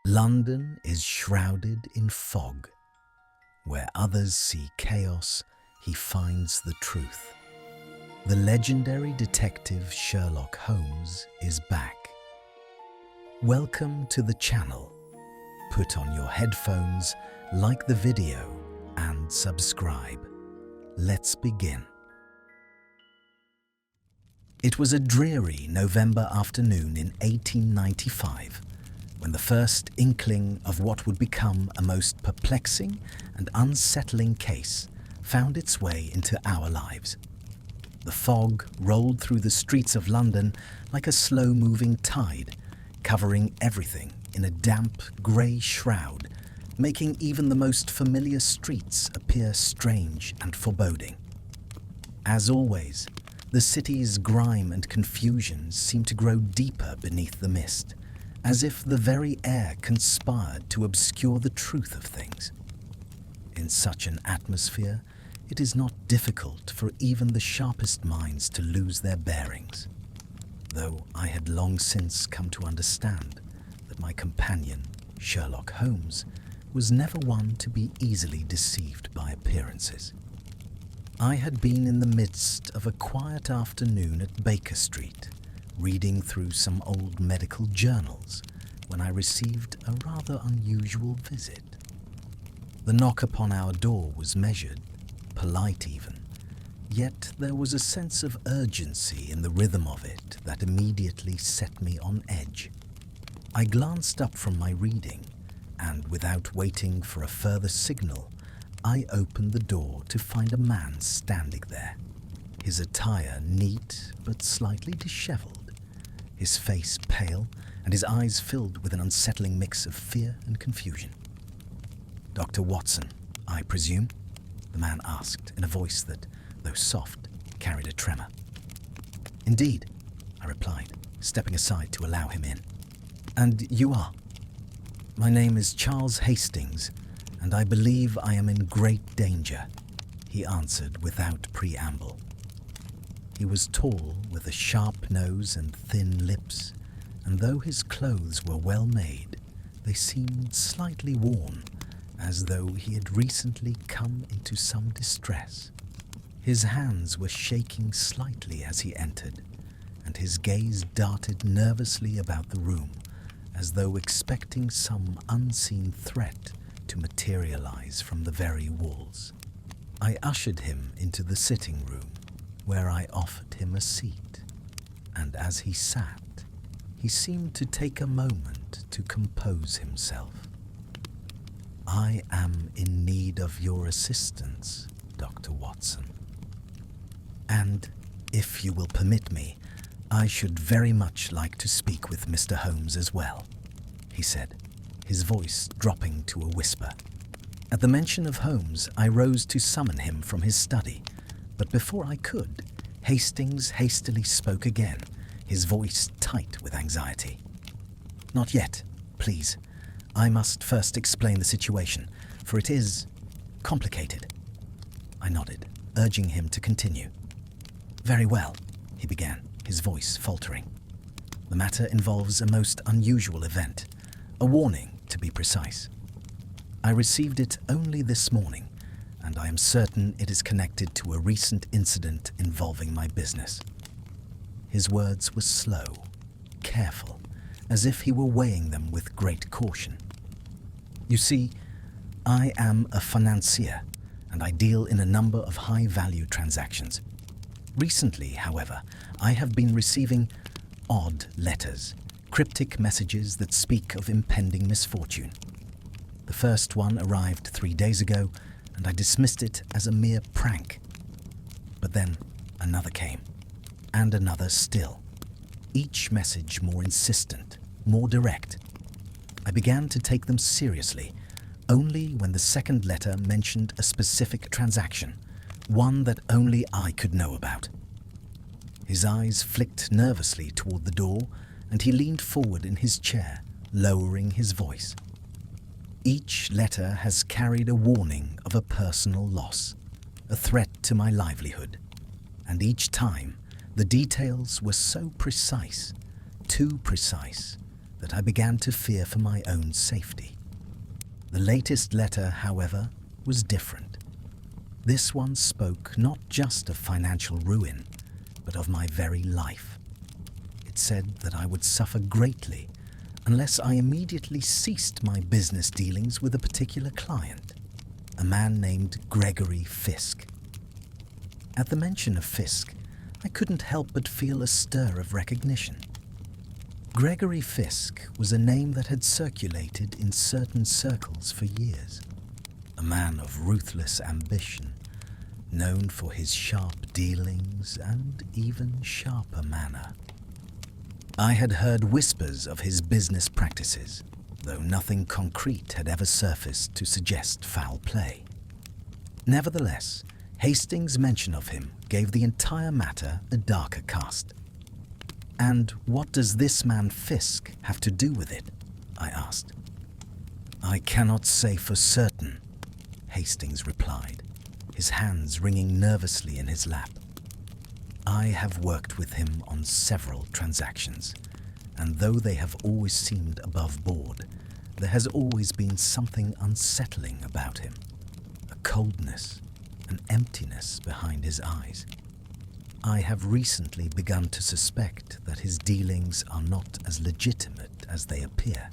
London is shrouded in fog. Where others see chaos, he finds the truth. The legendary detective Sherlock Holmes is back. Welcome to the channel. Put on your headphones, like the video, and subscribe. Let's begin. It was a dreary November afternoon in 1895 when the first inkling of what would become a most perplexing and unsettling case found its way into our lives. The fog rolled through the streets of London like a slow-moving tide, covering everything in a damp, grey shroud, making even the most familiar streets appear strange and foreboding. As always, the city's grime and confusion seemed to grow deeper beneath the mist, as if the very air conspired to obscure the truth of things. In such an atmosphere, it is not difficult for even the sharpest minds to lose their bearings, though I had long since come to understand that my companion, Sherlock Holmes, was never one to be easily deceived by appearances. I had been in the midst of a quiet afternoon at Baker Street, reading through some old medical journals, when I received a rather unusual visit. The knock upon our door was measured, polite even, yet there was a sense of urgency in the rhythm of it that immediately set me on edge. I glanced up from my reading, and without waiting for a further signal, I opened the door to find a man standing there, his attire neat but slightly disheveled, his face pale and his eyes filled with an unsettling mix of fear and confusion. "Dr. Watson, I presume?" the man asked in a voice that, though soft, carried a tremor. "Indeed," I replied, stepping aside to allow him in. "And you are?" "My name is Charles Hastings, and I believe I am in great danger," he answered without preamble. He was tall, with a sharp nose and thin lips, and though his clothes were well made, they seemed slightly worn, as though he had recently come into some distress. His hands were shaking slightly as he entered, and his gaze darted nervously about the room, as though expecting some unseen threat to materialize from the very walls. I ushered him into the sitting room, where I offered him a seat, and as he sat, he seemed to take a moment to compose himself. "I am in need of your assistance, Dr. Watson. And, if you will permit me, I should very much like to speak with Mr. Holmes as well," he said, his voice dropping to a whisper. At the mention of Holmes, I rose to summon him from his study, but before I could, Hastings hastily spoke again, his voice tight with anxiety. "Not yet, please. I must first explain the situation, for it is complicated." I nodded, urging him to continue. "Very well," he began, his voice faltering. "The matter involves a most unusual event, a warning, to be precise. I received it only this morning, and I am certain it is connected to a recent incident involving my business." His words were slow, careful, as if he were weighing them with great caution. "You see, I am a financier, and I deal in a number of high-value transactions. Recently, however, I have been receiving odd letters, cryptic messages that speak of impending misfortune. The first one arrived 3 days ago, and I dismissed it as a mere prank. But then another came, and another still, each message more insistent, more direct. I began to take them seriously only when the second letter mentioned a specific transaction, one that only I could know about." His eyes flicked nervously toward the door, and he leaned forward in his chair, lowering his voice. "Each letter has carried a warning of a personal loss, a threat to my livelihood, and each time the details were so precise, too precise, that I began to fear for my own safety. The latest letter, however, was different. This one spoke not just of financial ruin, but of my very life. It said that I would suffer greatly unless I immediately ceased my business dealings with a particular client, a man named Gregory Fisk. At the mention of Fisk, I couldn't help but feel a stir of recognition. Gregory Fisk was a name that had circulated in certain circles for years. A man of ruthless ambition, known for his sharp dealings and even sharper manner. I had heard whispers of his business practices, though nothing concrete had ever surfaced to suggest foul play. Nevertheless, Hastings' mention of him gave the entire matter a darker cast. "And what does this man Fisk have to do with it?" I asked. "I cannot say for certain," Hastings replied, his hands ringing nervously in his lap. "I have worked with him on several transactions, and though they have always seemed above board, there has always been something unsettling about him, a coldness, an emptiness behind his eyes. I have recently begun to suspect that his dealings are not as legitimate as they appear.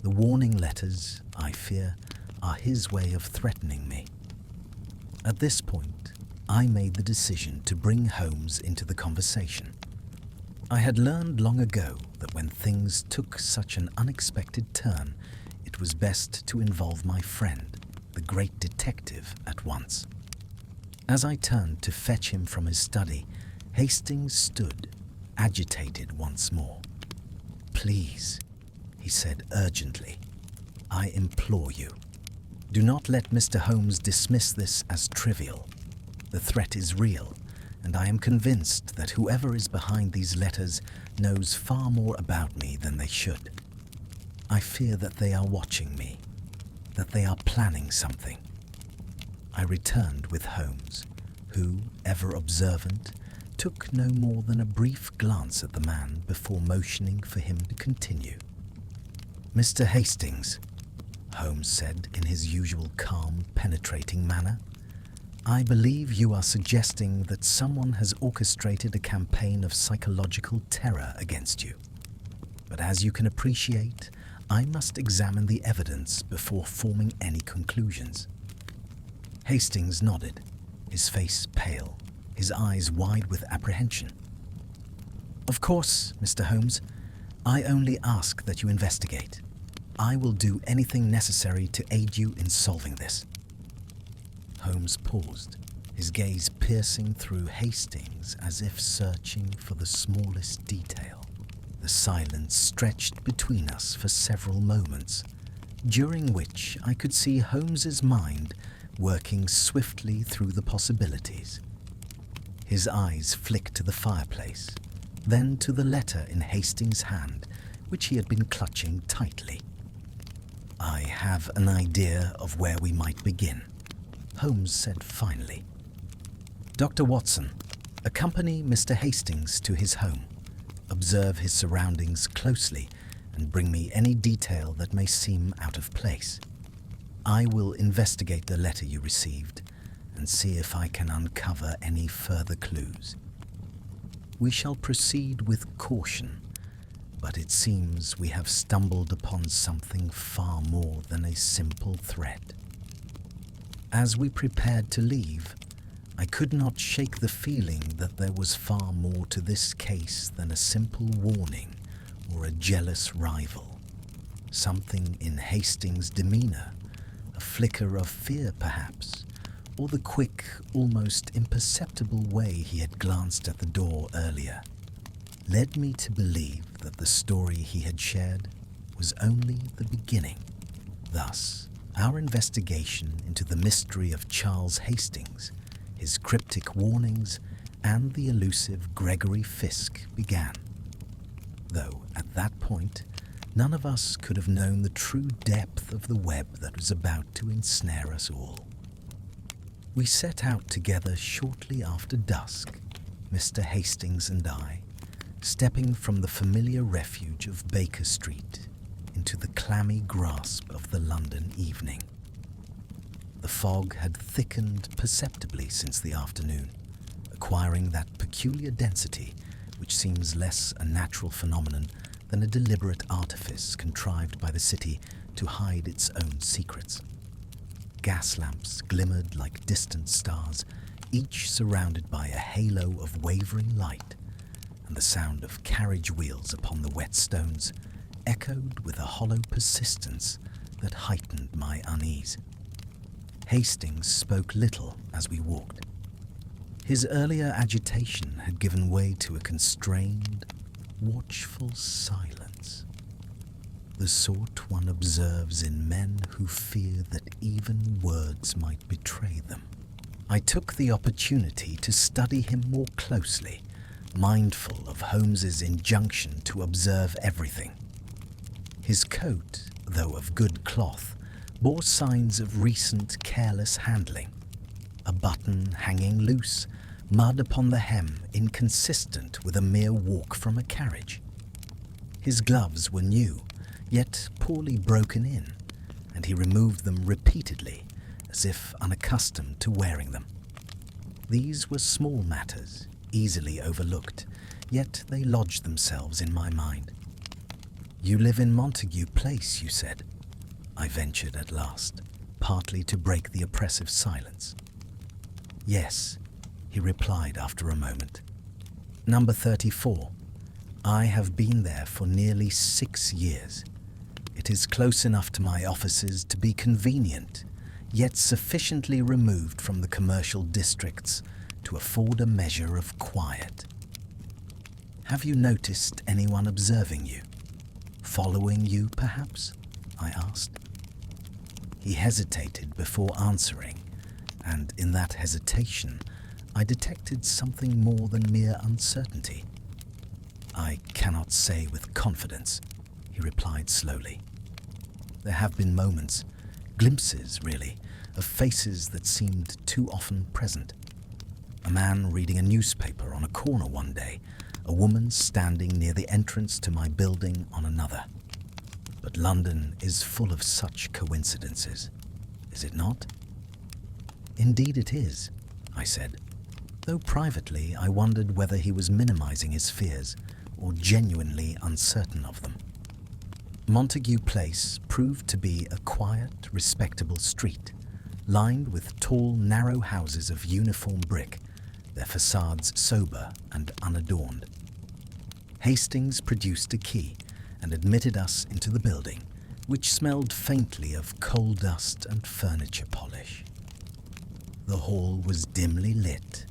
The warning letters, I fear, are his way of threatening me." At this point, I made the decision to bring Holmes into the conversation. I had learned long ago that when things took such an unexpected turn, it was best to involve my friend, the great detective, at once. As I turned to fetch him from his study, Hastings stood, agitated once more. "Please," he said urgently, "I implore you, do not let Mr. Holmes dismiss this as trivial. The threat is real, and I am convinced that whoever is behind these letters knows far more about me than they should. I fear that they are watching me, that they are planning something." I returned with Holmes, who, ever observant, took no more than a brief glance at the man before motioning for him to continue. "Mr. Hastings," Holmes said in his usual calm, penetrating manner, "I believe you are suggesting that someone has orchestrated a campaign of psychological terror against you. But as you can appreciate, I must examine the evidence before forming any conclusions." Hastings nodded, his face pale, his eyes wide with apprehension. "Of course, Mr. Holmes, I only ask that you investigate. I will do anything necessary to aid you in solving this." Holmes paused, his gaze piercing through Hastings as if searching for the smallest detail. The silence stretched between us for several moments, during which I could see Holmes's mind working swiftly through the possibilities. His eyes flicked to the fireplace, then to the letter in Hastings' hand, which he had been clutching tightly. "I have an idea of where we might begin," Holmes said finally. "Dr. Watson, accompany Mr. Hastings to his home. Observe his surroundings closely and bring me any detail that may seem out of place. I will investigate the letter you received and see if I can uncover any further clues. We shall proceed with caution, but it seems we have stumbled upon something far more than a simple threat." As we prepared to leave, I could not shake the feeling that there was far more to this case than a simple warning or a jealous rival. Something in Hastings' demeanor, a flicker of fear perhaps, or the quick, almost imperceptible way he had glanced at the door earlier, led me to believe that the story he had shared was only the beginning. Thus, our investigation into the mystery of Charles Hastings, his cryptic warnings, and the elusive Gregory Fisk began. Though, at that point, none of us could have known the true depth of the web that was about to ensnare us all. We set out together shortly after dusk, Mr. Hastings and I, stepping from the familiar refuge of Baker Street into the clammy grasp of the London evening. The fog had thickened perceptibly since the afternoon, acquiring that peculiar density which seems less a natural phenomenon than a deliberate artifice contrived by the city to hide its own secrets. Gas lamps glimmered like distant stars, each surrounded by a halo of wavering light, and the sound of carriage wheels upon the wet stones echoed with a hollow persistence that heightened my unease. Hastings spoke little as we walked. His earlier agitation had given way to a constrained, watchful silence, the sort one observes in men who fear that even words might betray them. I took the opportunity to study him more closely, mindful of Holmes's injunction to observe everything. His coat, though of good cloth, bore signs of recent careless handling. A button hanging loose, mud upon the hem inconsistent with a mere walk from a carriage. His gloves were new, yet poorly broken in, and he removed them repeatedly, as if unaccustomed to wearing them. These were small matters, easily overlooked, yet they lodged themselves in my mind. "You live in Montague Place, you said," I ventured at last, partly to break the oppressive silence. "Yes," he replied after a moment. "Number 34. I have been there for nearly 6 years. It is close enough to my offices to be convenient, yet sufficiently removed from the commercial districts to afford a measure of quiet. Have you noticed anyone observing you? Following you, perhaps?" I asked. He hesitated before answering, and in that hesitation I detected something more than mere uncertainty. "I cannot say with confidence," he replied slowly. "There have been moments, glimpses really, of faces that seemed too often present. A man reading a newspaper on a corner one day, a woman standing near the entrance to my building on another. But London is full of such coincidences, is it not?" "Indeed it is," I said, though privately I wondered whether he was minimizing his fears or genuinely uncertain of them. Montague Place proved to be a quiet, respectable street, lined with tall, narrow houses of uniform brick, their facades sober and unadorned. Hastings produced a key and admitted us into the building, which smelled faintly of coal dust and furniture polish. The hall was dimly lit,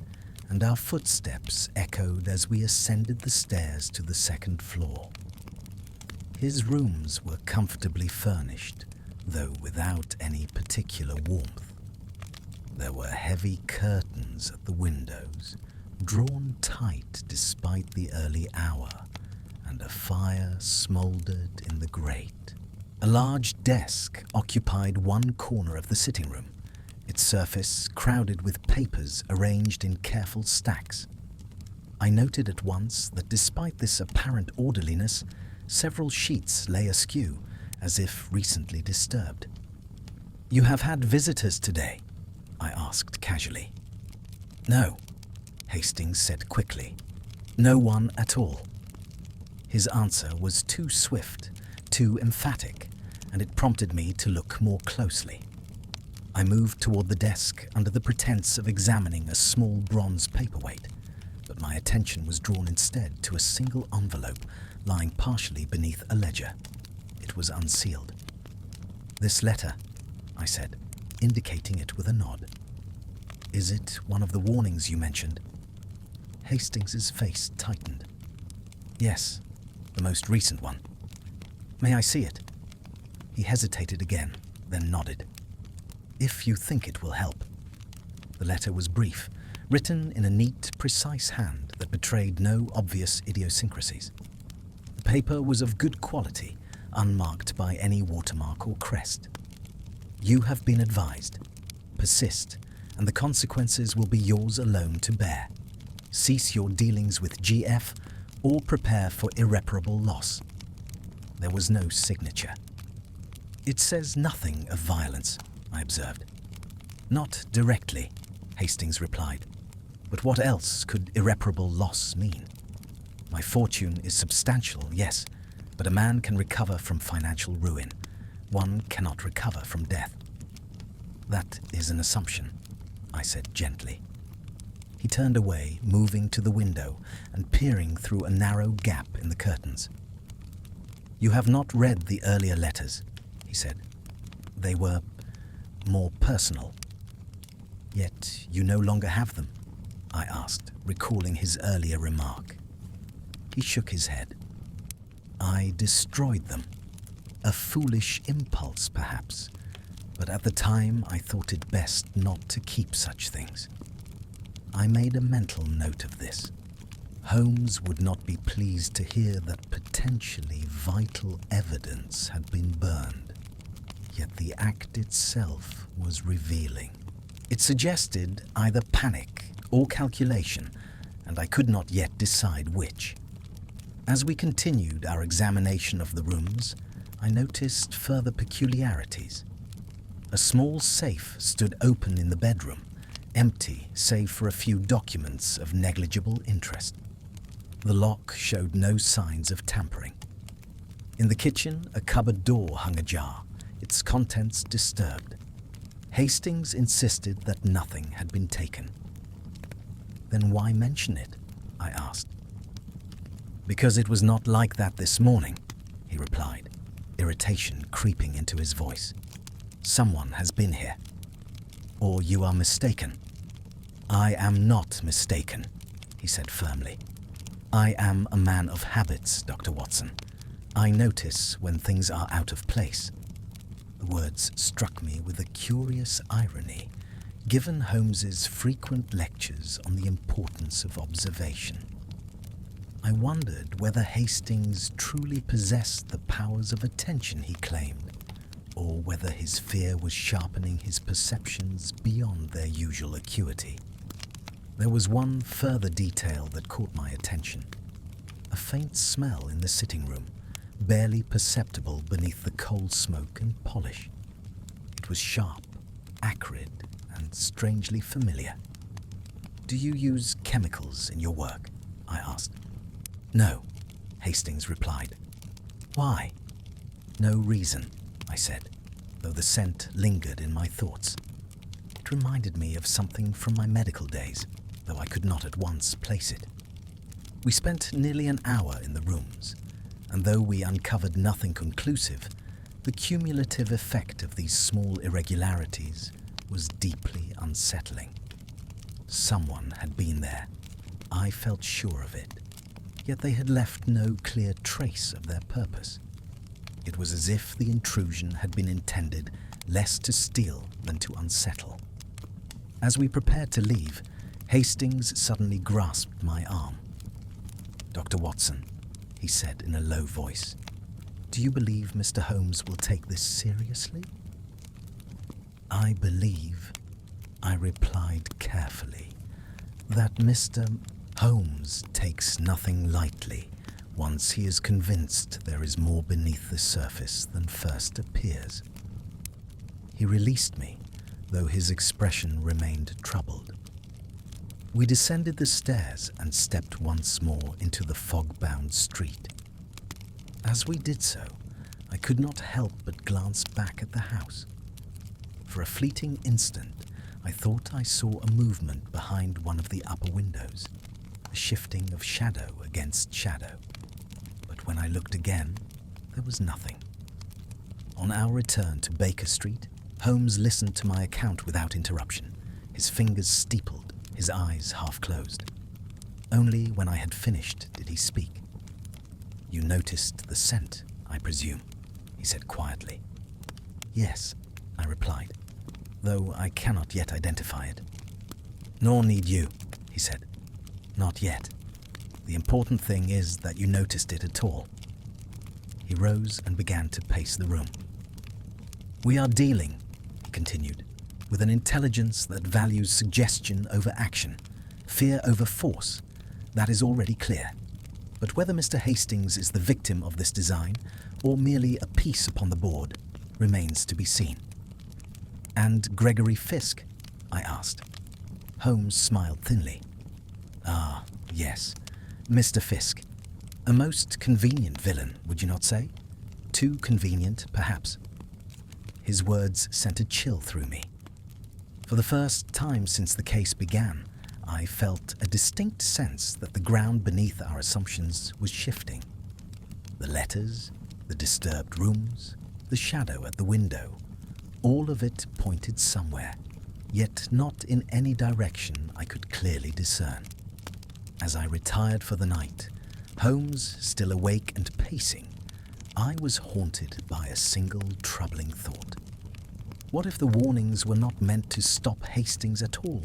and our footsteps echoed as we ascended the stairs to the second floor. His rooms were comfortably furnished, though without any particular warmth. There were heavy curtains at the windows, drawn tight despite the early hour, and a fire smouldered in the grate. A large desk occupied one corner of the sitting room, its surface crowded with papers arranged in careful stacks. I noted at once that despite this apparent orderliness, several sheets lay askew, as if recently disturbed. "You have had visitors today?" I asked casually. "No," Hastings said quickly. "No one at all." His answer was too swift, too emphatic, and it prompted me to look more closely. I moved toward the desk under the pretense of examining a small bronze paperweight, but my attention was drawn instead to a single envelope lying partially beneath a ledger. It was unsealed. "This letter," I said, indicating it with a nod. "Is it one of the warnings you mentioned?" Hastings's face tightened. "Yes, the most recent one." "May I see it?" He hesitated again, then nodded. "If you think it will help." The letter was brief, written in a neat, precise hand that betrayed no obvious idiosyncrasies. The paper was of good quality, unmarked by any watermark or crest. "You have been advised. Persist, and the consequences will be yours alone to bear. Cease your dealings with GF, or prepare for irreparable loss. There was no signature. It says nothing of violence, I observed. Not directly, Hastings replied. But what else could irreparable loss mean? My fortune is substantial, yes, but a man can recover from financial ruin. One cannot recover from death. That is an assumption, I said gently. He turned away, moving to the window and peering through a narrow gap in the curtains. You have not read the earlier letters, he said. They were more personal. Yet you no longer have them, I asked, recalling his earlier remark. He shook his head. I destroyed them. A foolish impulse, perhaps, but at the time I thought it best not to keep such things. I made a mental note of this. Holmes would not be pleased to hear that potentially vital evidence had been burned. Yet the act itself was revealing. It suggested either panic or calculation, and I could not yet decide which. As we continued our examination of the rooms, I noticed further peculiarities. A small safe stood open in the bedroom, empty save for a few documents of negligible interest. The lock showed no signs of tampering. In the kitchen, a cupboard door hung ajar, its contents disturbed. Hastings insisted that nothing had been taken. Then why mention it? I asked. Because it was not like that this morning, he replied, irritation creeping into his voice. Someone has been here. Or you are mistaken. I am not mistaken, he said firmly. I am a man of habits, Dr. Watson. I notice when things are out of place. The words struck me with a curious irony, given Holmes's frequent lectures on the importance of observation. I wondered whether Hastings truly possessed the powers of attention he claimed, or whether his fear was sharpening his perceptions beyond their usual acuity. There was one further detail that caught my attention. A faint smell in the sitting room, barely perceptible beneath the coal smoke and polish. It was sharp, acrid, and strangely familiar. Do you use chemicals in your work? I asked. No, Hastings replied. Why? No reason, I said, though the scent lingered in my thoughts. It reminded me of something from my medical days, though I could not at once place it. We spent nearly an hour in the rooms, and though we uncovered nothing conclusive, the cumulative effect of these small irregularities was deeply unsettling. Someone had been there. I felt sure of it. Yet they had left no clear trace of their purpose. It was as if the intrusion had been intended less to steal than to unsettle. As we prepared to leave, Hastings suddenly grasped my arm. Dr. Watson, he said in a low voice, do you believe Mr. Holmes will take this seriously? I believe, I replied carefully, that Mr. Holmes takes nothing lightly once he is convinced there is more beneath the surface than first appears. He released me, though his expression remained troubled. We descended the stairs and stepped once more into the fog-bound street. As we did so, I could not help but glance back at the house. For a fleeting instant, I thought I saw a movement behind one of the upper windows, a shifting of shadow against shadow. But when I looked again, there was nothing. On our return to Baker Street, Holmes listened to my account without interruption, his fingers steepled, his eyes half closed. Only when I had finished did he speak. You noticed the scent, I presume, he said quietly. Yes, I replied, though I cannot yet identify it. Nor need you, he said. Not yet. The important thing is that you noticed it at all. He rose and began to pace the room. We are dealing, he continued, with an intelligence that values suggestion over action, fear over force. That is already clear. But whether Mr. Hastings is the victim of this design or merely a piece upon the board remains to be seen. And Gregory Fisk? I asked. Holmes smiled thinly. Ah, yes, Mr. Fisk. A most convenient villain, would you not say? Too convenient, perhaps. His words sent a chill through me. For the first time since the case began, I felt a distinct sense that the ground beneath our assumptions was shifting. The letters, the disturbed rooms, the shadow at the window, all of it pointed somewhere, yet not in any direction I could clearly discern. As I retired for the night, Holmes still awake and pacing, I was haunted by a single troubling thought. What if the warnings were not meant to stop Hastings at all,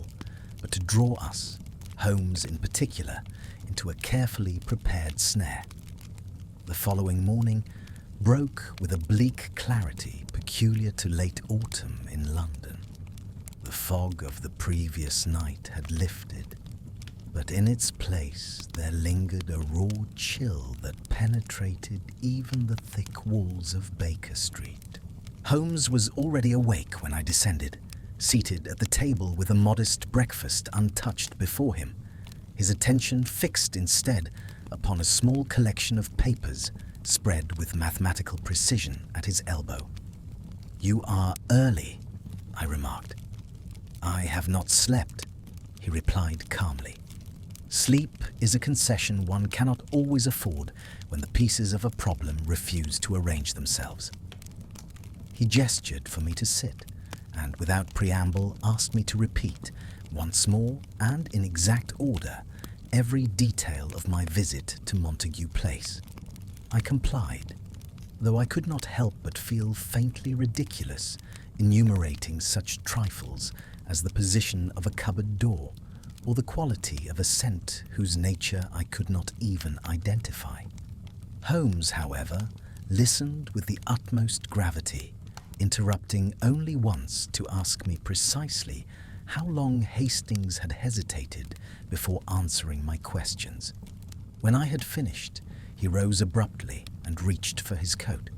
but to draw us, Holmes in particular, into a carefully prepared snare? The following morning broke with a bleak clarity peculiar to late autumn in London. The fog of the previous night had lifted, but in its place there lingered a raw chill that penetrated even the thick walls of Baker Street. Holmes was already awake when I descended, seated at the table with a modest breakfast untouched before him, his attention fixed instead upon a small collection of papers spread with mathematical precision at his elbow. "You are early," I remarked. "I have not slept," he replied calmly. Sleep is a concession one cannot always afford when the pieces of a problem refuse to arrange themselves. He gestured for me to sit, and without preamble asked me to repeat, once more and in exact order, every detail of my visit to Montague Place. I complied, though I could not help but feel faintly ridiculous enumerating such trifles as the position of a cupboard door or the quality of a scent whose nature I could not even identify. Holmes, however, listened with the utmost gravity, interrupting only once to ask me precisely how long Hastings had hesitated before answering my questions. When I had finished, he rose abruptly and reached for his coat.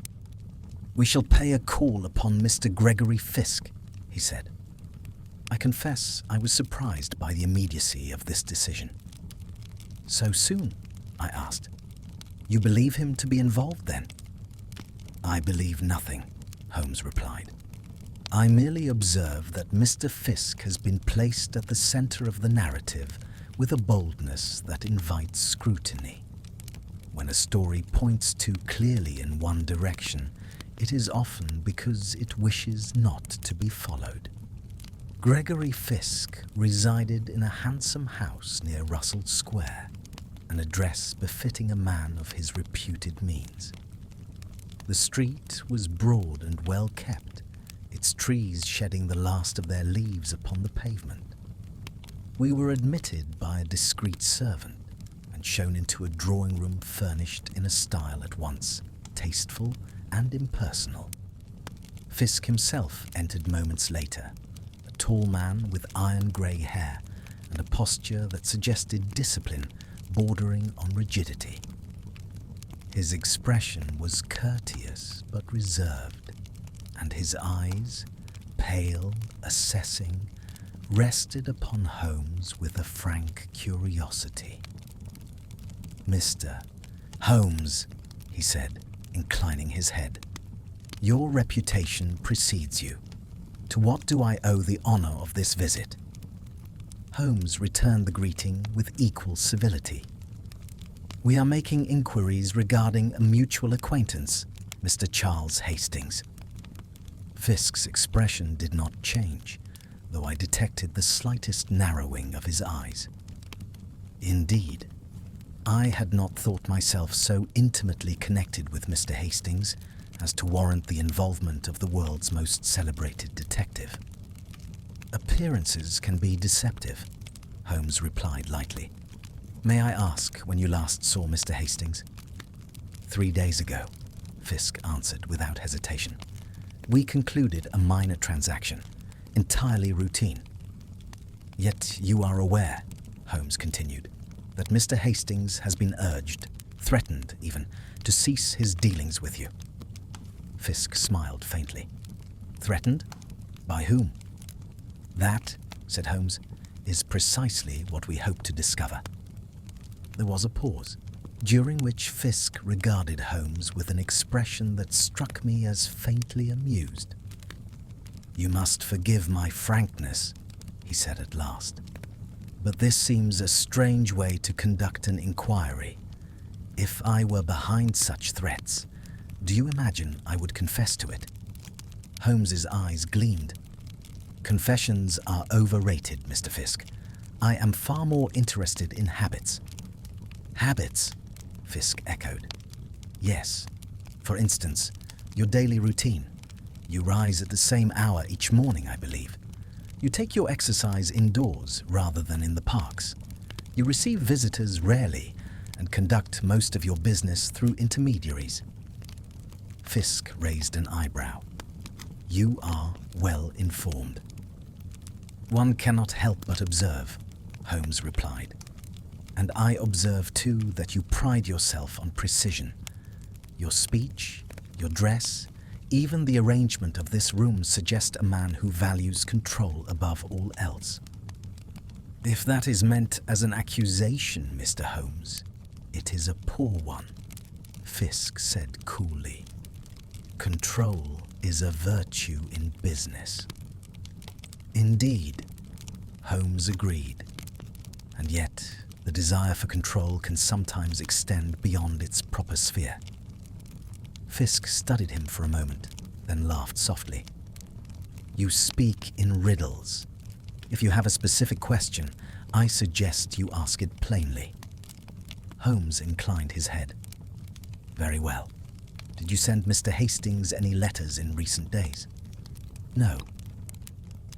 "We shall pay a call upon Mr. Gregory Fisk," he said. I confess I was surprised by the immediacy of this decision. "So soon?" I asked. "You believe him to be involved, then?" "I believe nothing," Holmes replied. "I merely observe that Mr. Fisk has been placed at the center of the narrative with a boldness that invites scrutiny. When a story points too clearly in one direction, it is often because it wishes not to be followed. Gregory Fisk resided in a handsome house near Russell Square, an address befitting a man of his reputed means. The street was broad and well kept, its trees shedding the last of their leaves upon the pavement. We were admitted by a discreet servant and shown into a drawing room furnished in a style at once tasteful and impersonal. Fisk himself entered moments later, a tall man with iron-grey hair and a posture that suggested discipline bordering on rigidity. His expression was courteous but reserved, and his eyes, pale, assessing, rested upon Holmes with a frank curiosity. "Mr. Holmes," he said, inclining his head, "your reputation precedes you. To what do I owe the honor of this visit?" Holmes returned the greeting with equal civility. "We are making inquiries regarding a mutual acquaintance, Mr. Charles Hastings." Fisk's expression did not change, though I detected the slightest narrowing of his eyes. Indeed, I had not thought myself so intimately connected with Mr. Hastings as to warrant the involvement of the world's most celebrated detective. "Appearances can be deceptive," Holmes replied lightly. "May I ask when you last saw Mr. Hastings?" 3 days ago, Fisk answered without hesitation. "We concluded a minor transaction, entirely routine." "Yet you are aware," Holmes continued, "that Mr. Hastings has been urged, threatened, even, to cease his dealings with you. Fisk smiled faintly. Threatened? By whom? That, said Holmes, is precisely what we hope to discover. There was a pause, during which Fisk regarded Holmes with an expression that struck me as faintly amused. You must forgive my frankness, he said at last, but this seems a strange way to conduct an inquiry. If I were behind such threats, do you imagine I would confess to it? Holmes's eyes gleamed. Confessions are overrated, Mr. Fisk. I am far more interested in habits. Habits? Fisk echoed. Yes. For instance, your daily routine. You rise at the same hour each morning, I believe. You take your exercise indoors rather than in the parks. You receive visitors rarely and conduct most of your business through intermediaries. Fisk raised an eyebrow. You are well informed. One cannot help but observe, Holmes replied. And I observe too that you pride yourself on precision. Your speech, your dress, even the arrangement of this room suggest a man who values control above all else. If that is meant as an accusation, Mr. Holmes, it is a poor one, Fisk said coolly. Control is a virtue in business. Indeed, Holmes agreed. And yet, the desire for control can sometimes extend beyond its proper sphere. Fisk studied him for a moment, then laughed softly. You speak in riddles. If you have a specific question, I suggest you ask it plainly. Holmes inclined his head. Very well. Did you send Mr. Hastings any letters in recent days? No.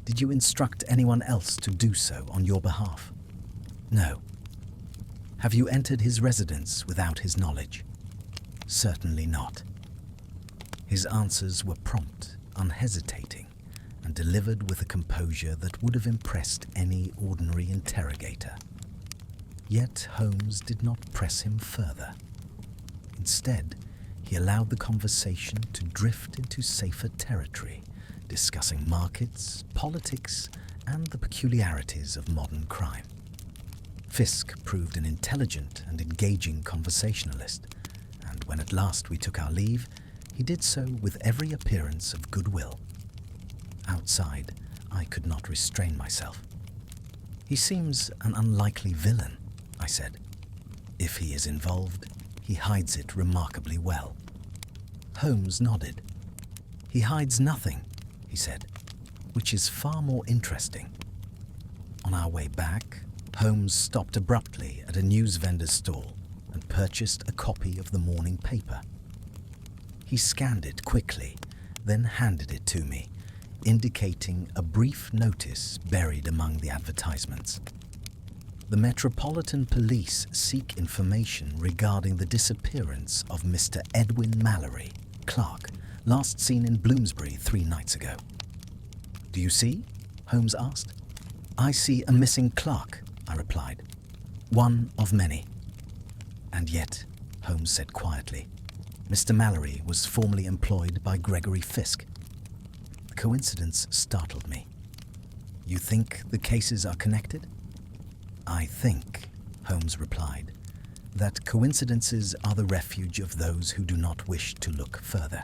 Did you instruct anyone else to do so on your behalf? No. Have you entered his residence without his knowledge? Certainly not. His answers were prompt, unhesitating, and delivered with a composure that would have impressed any ordinary interrogator. Yet Holmes did not press him further. Instead, he allowed the conversation to drift into safer territory, discussing markets, politics, and the peculiarities of modern crime. Fisk proved an intelligent and engaging conversationalist, and when at last we took our leave, he did so with every appearance of goodwill. Outside, I could not restrain myself. He seems an unlikely villain, I said. If he is involved, he hides it remarkably well. Holmes nodded. He hides nothing, he said, which is far more interesting. On our way back, Holmes stopped abruptly at a news vendor's stall and purchased a copy of the morning paper. He scanned it quickly, then handed it to me, indicating a brief notice buried among the advertisements. The Metropolitan Police seek information regarding the disappearance of Mr. Edwin Mallory, clerk, last seen in Bloomsbury 3 nights ago. Do you see? Holmes asked. I see a missing clerk, I replied. One of many. And yet, Holmes said quietly, Mr. Mallory was formerly employed by Gregory Fisk. The coincidence startled me. You think the cases are connected? I think, Holmes replied, that coincidences are the refuge of those who do not wish to look further.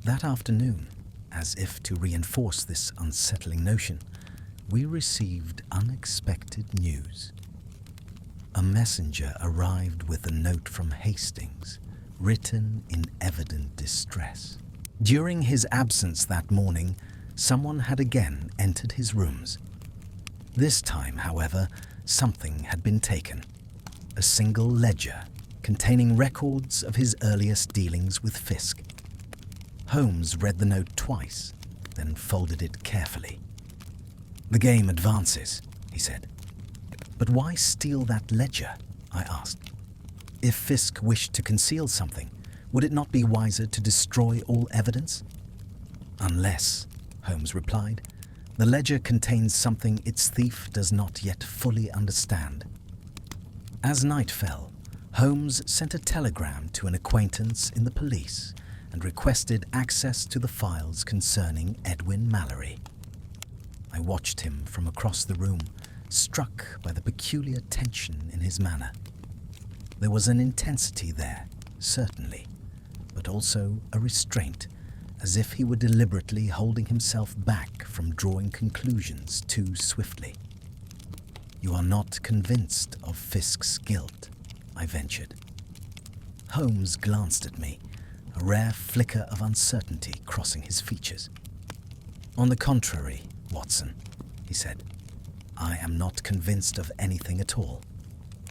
That afternoon, as if to reinforce this unsettling notion, we received unexpected news. A messenger arrived with a note from Hastings, written in evident distress. During his absence that morning, someone had again entered his rooms. This time, however, something had been taken. A single ledger containing records of his earliest dealings with Fisk. Holmes read the note twice, then folded it carefully. The game advances, he said. But why steal that ledger? I asked. If Fisk wished to conceal something, would it not be wiser to destroy all evidence? Unless, Holmes replied, the ledger contains something its thief does not yet fully understand. As night fell, Holmes sent a telegram to an acquaintance in the police and requested access to the files concerning Edwin Mallory. I watched him from across the room, struck by the peculiar tension in his manner. There was an intensity there, certainly, but also a restraint, as if he were deliberately holding himself back from drawing conclusions too swiftly. "You are not convinced of Fisk's guilt?" I ventured. Holmes glanced at me, a rare flicker of uncertainty crossing his features. "On the contrary, Watson," he said, "I am not convinced of anything at all.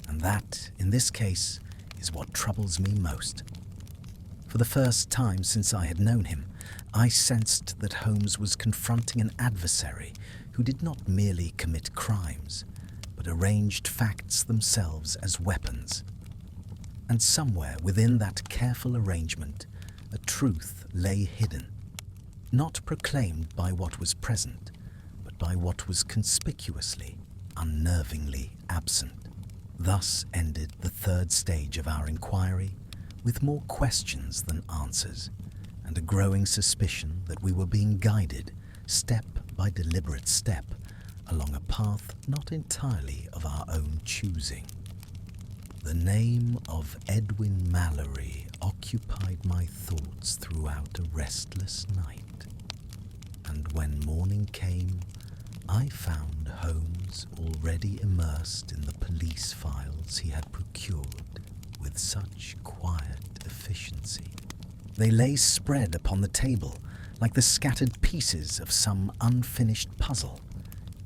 And that, in this case, is what troubles me most." For the first time since I had known him, I sensed that Holmes was confronting an adversary who did not merely commit crimes, but arranged facts themselves as weapons. And somewhere within that careful arrangement, a truth lay hidden, not proclaimed by what was present, but by what was conspicuously, unnervingly absent. Thus ended the third stage of our inquiry, with more questions than answers, and a growing suspicion that we were being guided, step by deliberate step, along a path not entirely of our own choosing. The name of Edwin Mallory occupied my thoughts throughout a restless night, and when morning came, I found Holmes already immersed in the police files he had procured with such quiet efficiency. They lay spread upon the table like the scattered pieces of some unfinished puzzle,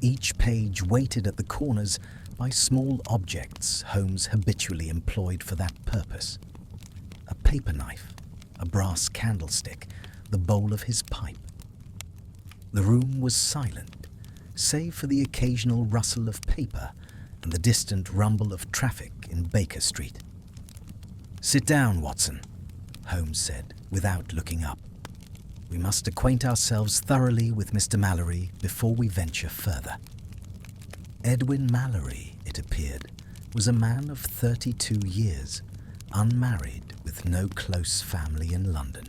each page weighted at the corners by small objects Holmes habitually employed for that purpose. A paper knife, a brass candlestick, the bowl of his pipe. The room was silent, save for the occasional rustle of paper and the distant rumble of traffic in Baker Street. "Sit down, Watson," Holmes said, without looking up. "We must acquaint ourselves thoroughly with Mr. Mallory before we venture further." Edwin Mallory, it appeared, was a man of 32 years, unmarried with no close family in London.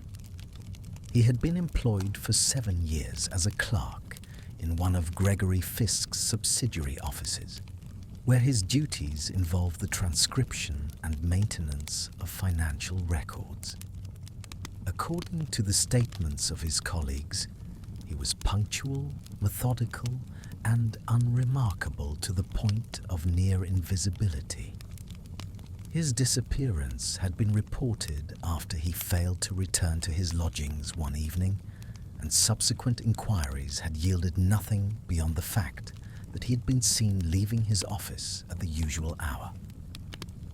He had been employed for 7 years as a clerk in one of Gregory Fisk's subsidiary offices, where his duties involved the transcription and maintenance of financial records. According to the statements of his colleagues, he was punctual, methodical, and unremarkable to the point of near invisibility. His disappearance had been reported after he failed to return to his lodgings one evening, and subsequent inquiries had yielded nothing beyond the fact that he had been seen leaving his office at the usual hour.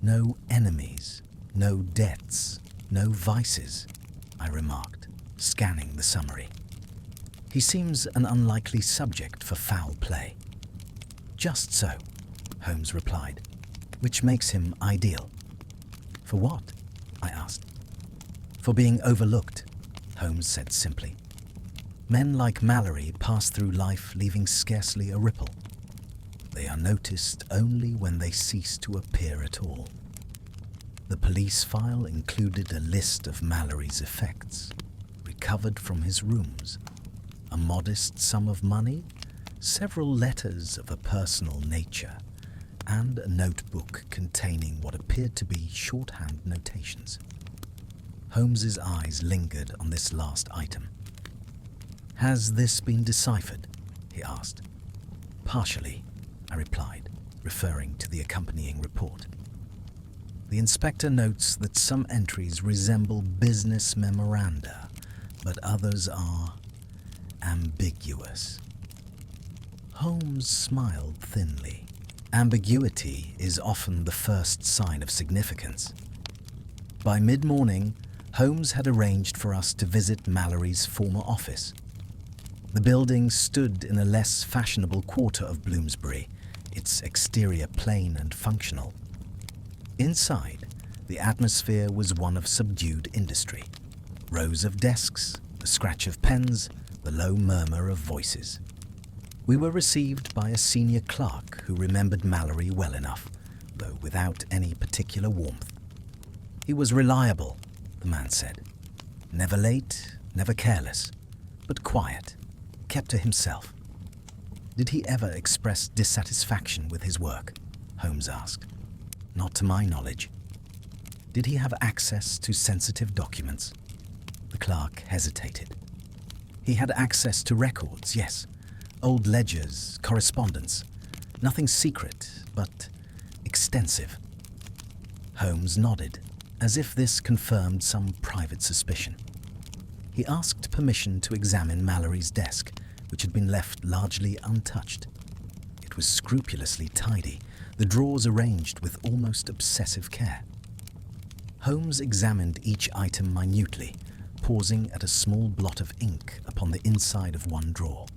"No enemies, no debts, no vices," I remarked, scanning the summary. "He seems an unlikely subject for foul play." "Just so," Holmes replied, "which makes him ideal." "For what?" I asked. "For being overlooked," Holmes said simply. "Men like Mallory pass through life leaving scarcely a ripple. They are noticed only when they cease to appear at all." The police file included a list of Mallory's effects, recovered from his rooms, a modest sum of money, several letters of a personal nature, and a notebook containing what appeared to be shorthand notations. Holmes's eyes lingered on this last item. "Has this been deciphered?" he asked. "Partially," I replied, referring to the accompanying report. "The inspector notes that some entries resemble business memoranda, but others are ambiguous." Holmes smiled thinly. Ambiguity is often the first sign of significance. By mid-morning, Holmes had arranged for us to visit Mallory's former office. The building stood in a less fashionable quarter of Bloomsbury, its exterior plain and functional. Inside, the atmosphere was one of subdued industry. Rows of desks, the scratch of pens, the low murmur of voices. We were received by a senior clerk who remembered Mallory well enough, though without any particular warmth. He was reliable, the man said. Never late, never careless, but quiet, kept to himself. Did he ever express dissatisfaction with his work? Holmes asked. Not to my knowledge. Did he have access to sensitive documents? The clerk hesitated. He had access to records, yes. Old ledgers, correspondence. Nothing secret, but extensive. Holmes nodded, as if this confirmed some private suspicion. He asked permission to examine Mallory's desk, which had been left largely untouched. It was scrupulously tidy, the drawers arranged with almost obsessive care. Holmes examined each item minutely, pausing at a small blot of ink upon the inside of one drawer.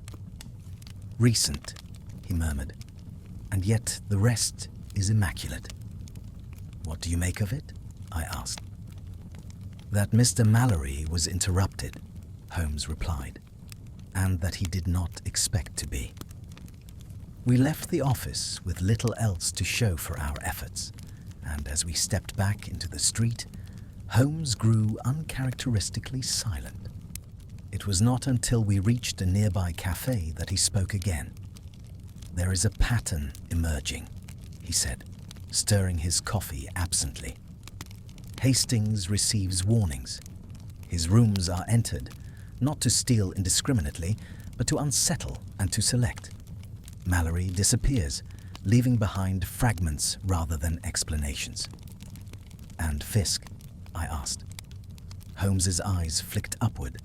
Recent, he murmured, and yet the rest is immaculate. What do you make of it? I asked. That Mr. Mallory was interrupted, Holmes replied, and that he did not expect to be. We left the office with little else to show for our efforts, and as we stepped back into the street, Holmes grew uncharacteristically silent. It was not until we reached a nearby cafe that he spoke again. There is a pattern emerging, he said, stirring his coffee absently. Hastings receives warnings. His rooms are entered, not to steal indiscriminately, but to unsettle and to select. Mallory disappears, leaving behind fragments rather than explanations. And Fisk? I asked. Holmes's eyes flicked upward.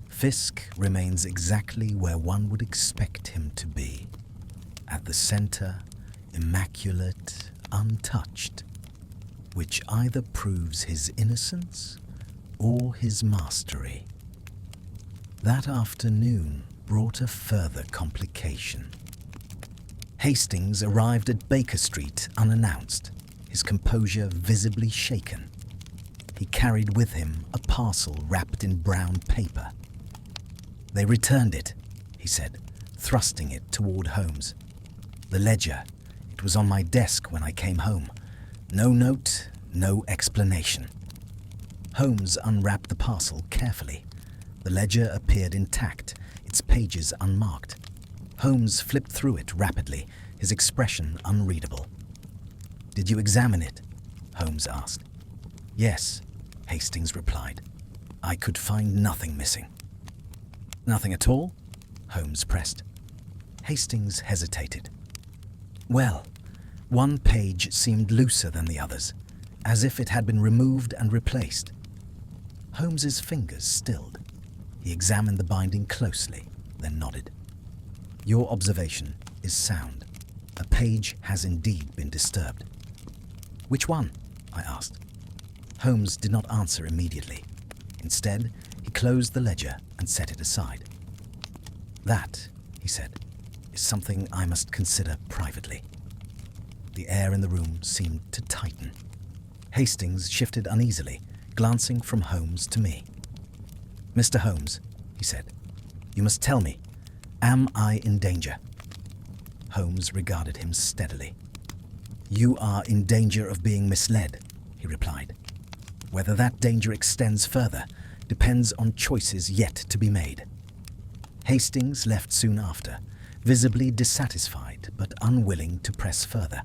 Fisk remains exactly where one would expect him to be. At the center, immaculate, untouched, which either proves his innocence or his mastery. That afternoon brought a further complication. Hastings arrived at Baker Street unannounced, his composure visibly shaken. He carried with him a parcel wrapped in brown paper. They returned it, he said, thrusting it toward Holmes. The ledger. It was on my desk when I came home. No note, no explanation. Holmes unwrapped the parcel carefully. The ledger appeared intact, its pages unmarked. Holmes flipped through it rapidly, his expression unreadable. "Did you examine it?" Holmes asked. "Yes," Hastings replied. "I could find nothing missing." "Nothing at all?" Holmes pressed. Hastings hesitated. "Well, one page seemed looser than the others, as if it had been removed and replaced." Holmes's fingers stilled. He examined the binding closely, then nodded. "Your observation is sound. A page has indeed been disturbed." "Which one?" I asked. Holmes did not answer immediately. Instead, he closed the ledger and set it aside. "That," he said, "is something I must consider privately." The air in the room seemed to tighten. Hastings shifted uneasily, glancing from Holmes to me. "Mr. Holmes," he said, "you must tell me, am I in danger?" Holmes regarded him steadily. "You are in danger of being misled," he replied. "Whether that danger extends further depends on choices yet to be made." Hastings left soon after, visibly dissatisfied but unwilling to press further.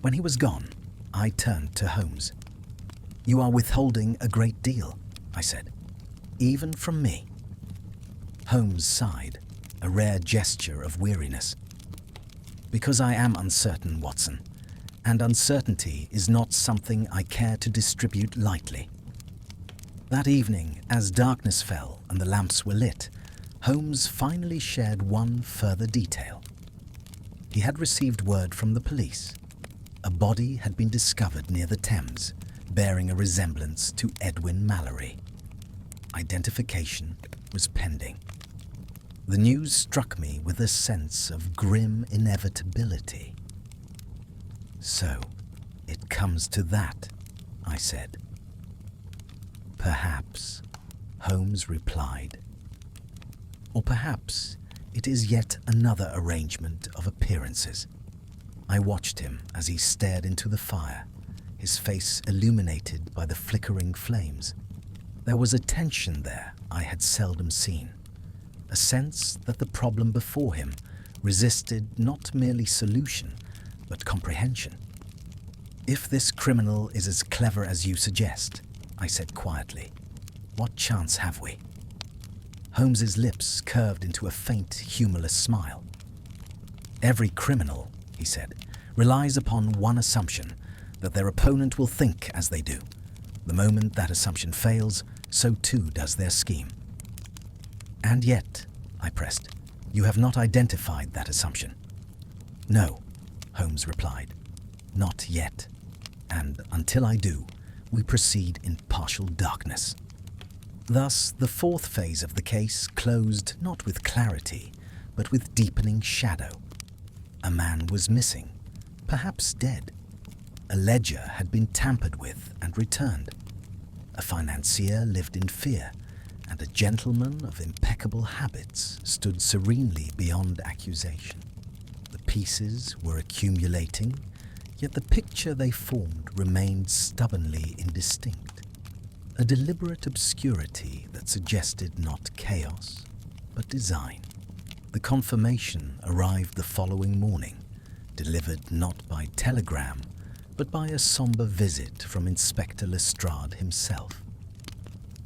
When he was gone, I turned to Holmes. "You are withholding a great deal," I said, "even from me." Holmes sighed, a rare gesture of weariness. "Because I am uncertain, Watson, and uncertainty is not something I care to distribute lightly." That evening, as darkness fell and the lamps were lit, Holmes finally shared one further detail. He had received word from the police. A body had been discovered near the Thames, bearing a resemblance to Edwin Mallory. Identification was pending. The news struck me with a sense of grim inevitability. "So, it comes to that," I said. "Perhaps," Holmes replied. "Or perhaps it is yet another arrangement of appearances." I watched him as he stared into the fire, his face illuminated by the flickering flames. There was a tension there I had seldom seen, a sense that the problem before him resisted not merely solution, but comprehension. "If this criminal is as clever as you suggest," I said quietly, "what chance have we?" Holmes's lips curved into a faint, humorless smile. "Every criminal," he said, "relies upon one assumption, that their opponent will think as they do. The moment that assumption fails, so too does their scheme." "And yet," I pressed, "you have not identified that assumption." "No," Holmes replied, "not yet. And until I do, we proceed in partial darkness." Thus, the fourth phase of the case closed not with clarity, but with deepening shadow. A man was missing, perhaps dead. A ledger had been tampered with and returned. A financier lived in fear, and a gentleman of impeccable habits stood serenely beyond accusation. The pieces were accumulating, yet the picture they formed remained stubbornly indistinct. A deliberate obscurity that suggested not chaos, but design. The confirmation arrived the following morning, delivered not by telegram, but by a somber visit from Inspector Lestrade himself.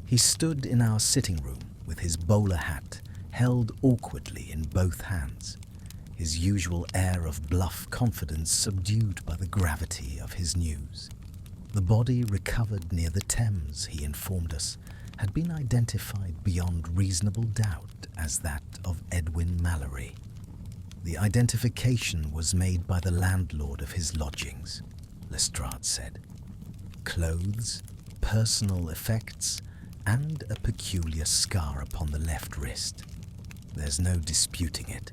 He stood in our sitting room with his bowler hat held awkwardly in both hands, his usual air of bluff confidence subdued by the gravity of his news. The body recovered near the Thames, he informed us, had been identified beyond reasonable doubt as that of Edwin Mallory. The identification was made by the landlord of his lodgings, Lestrade said. Clothes, personal effects, and a peculiar scar upon the left wrist. There's no disputing it.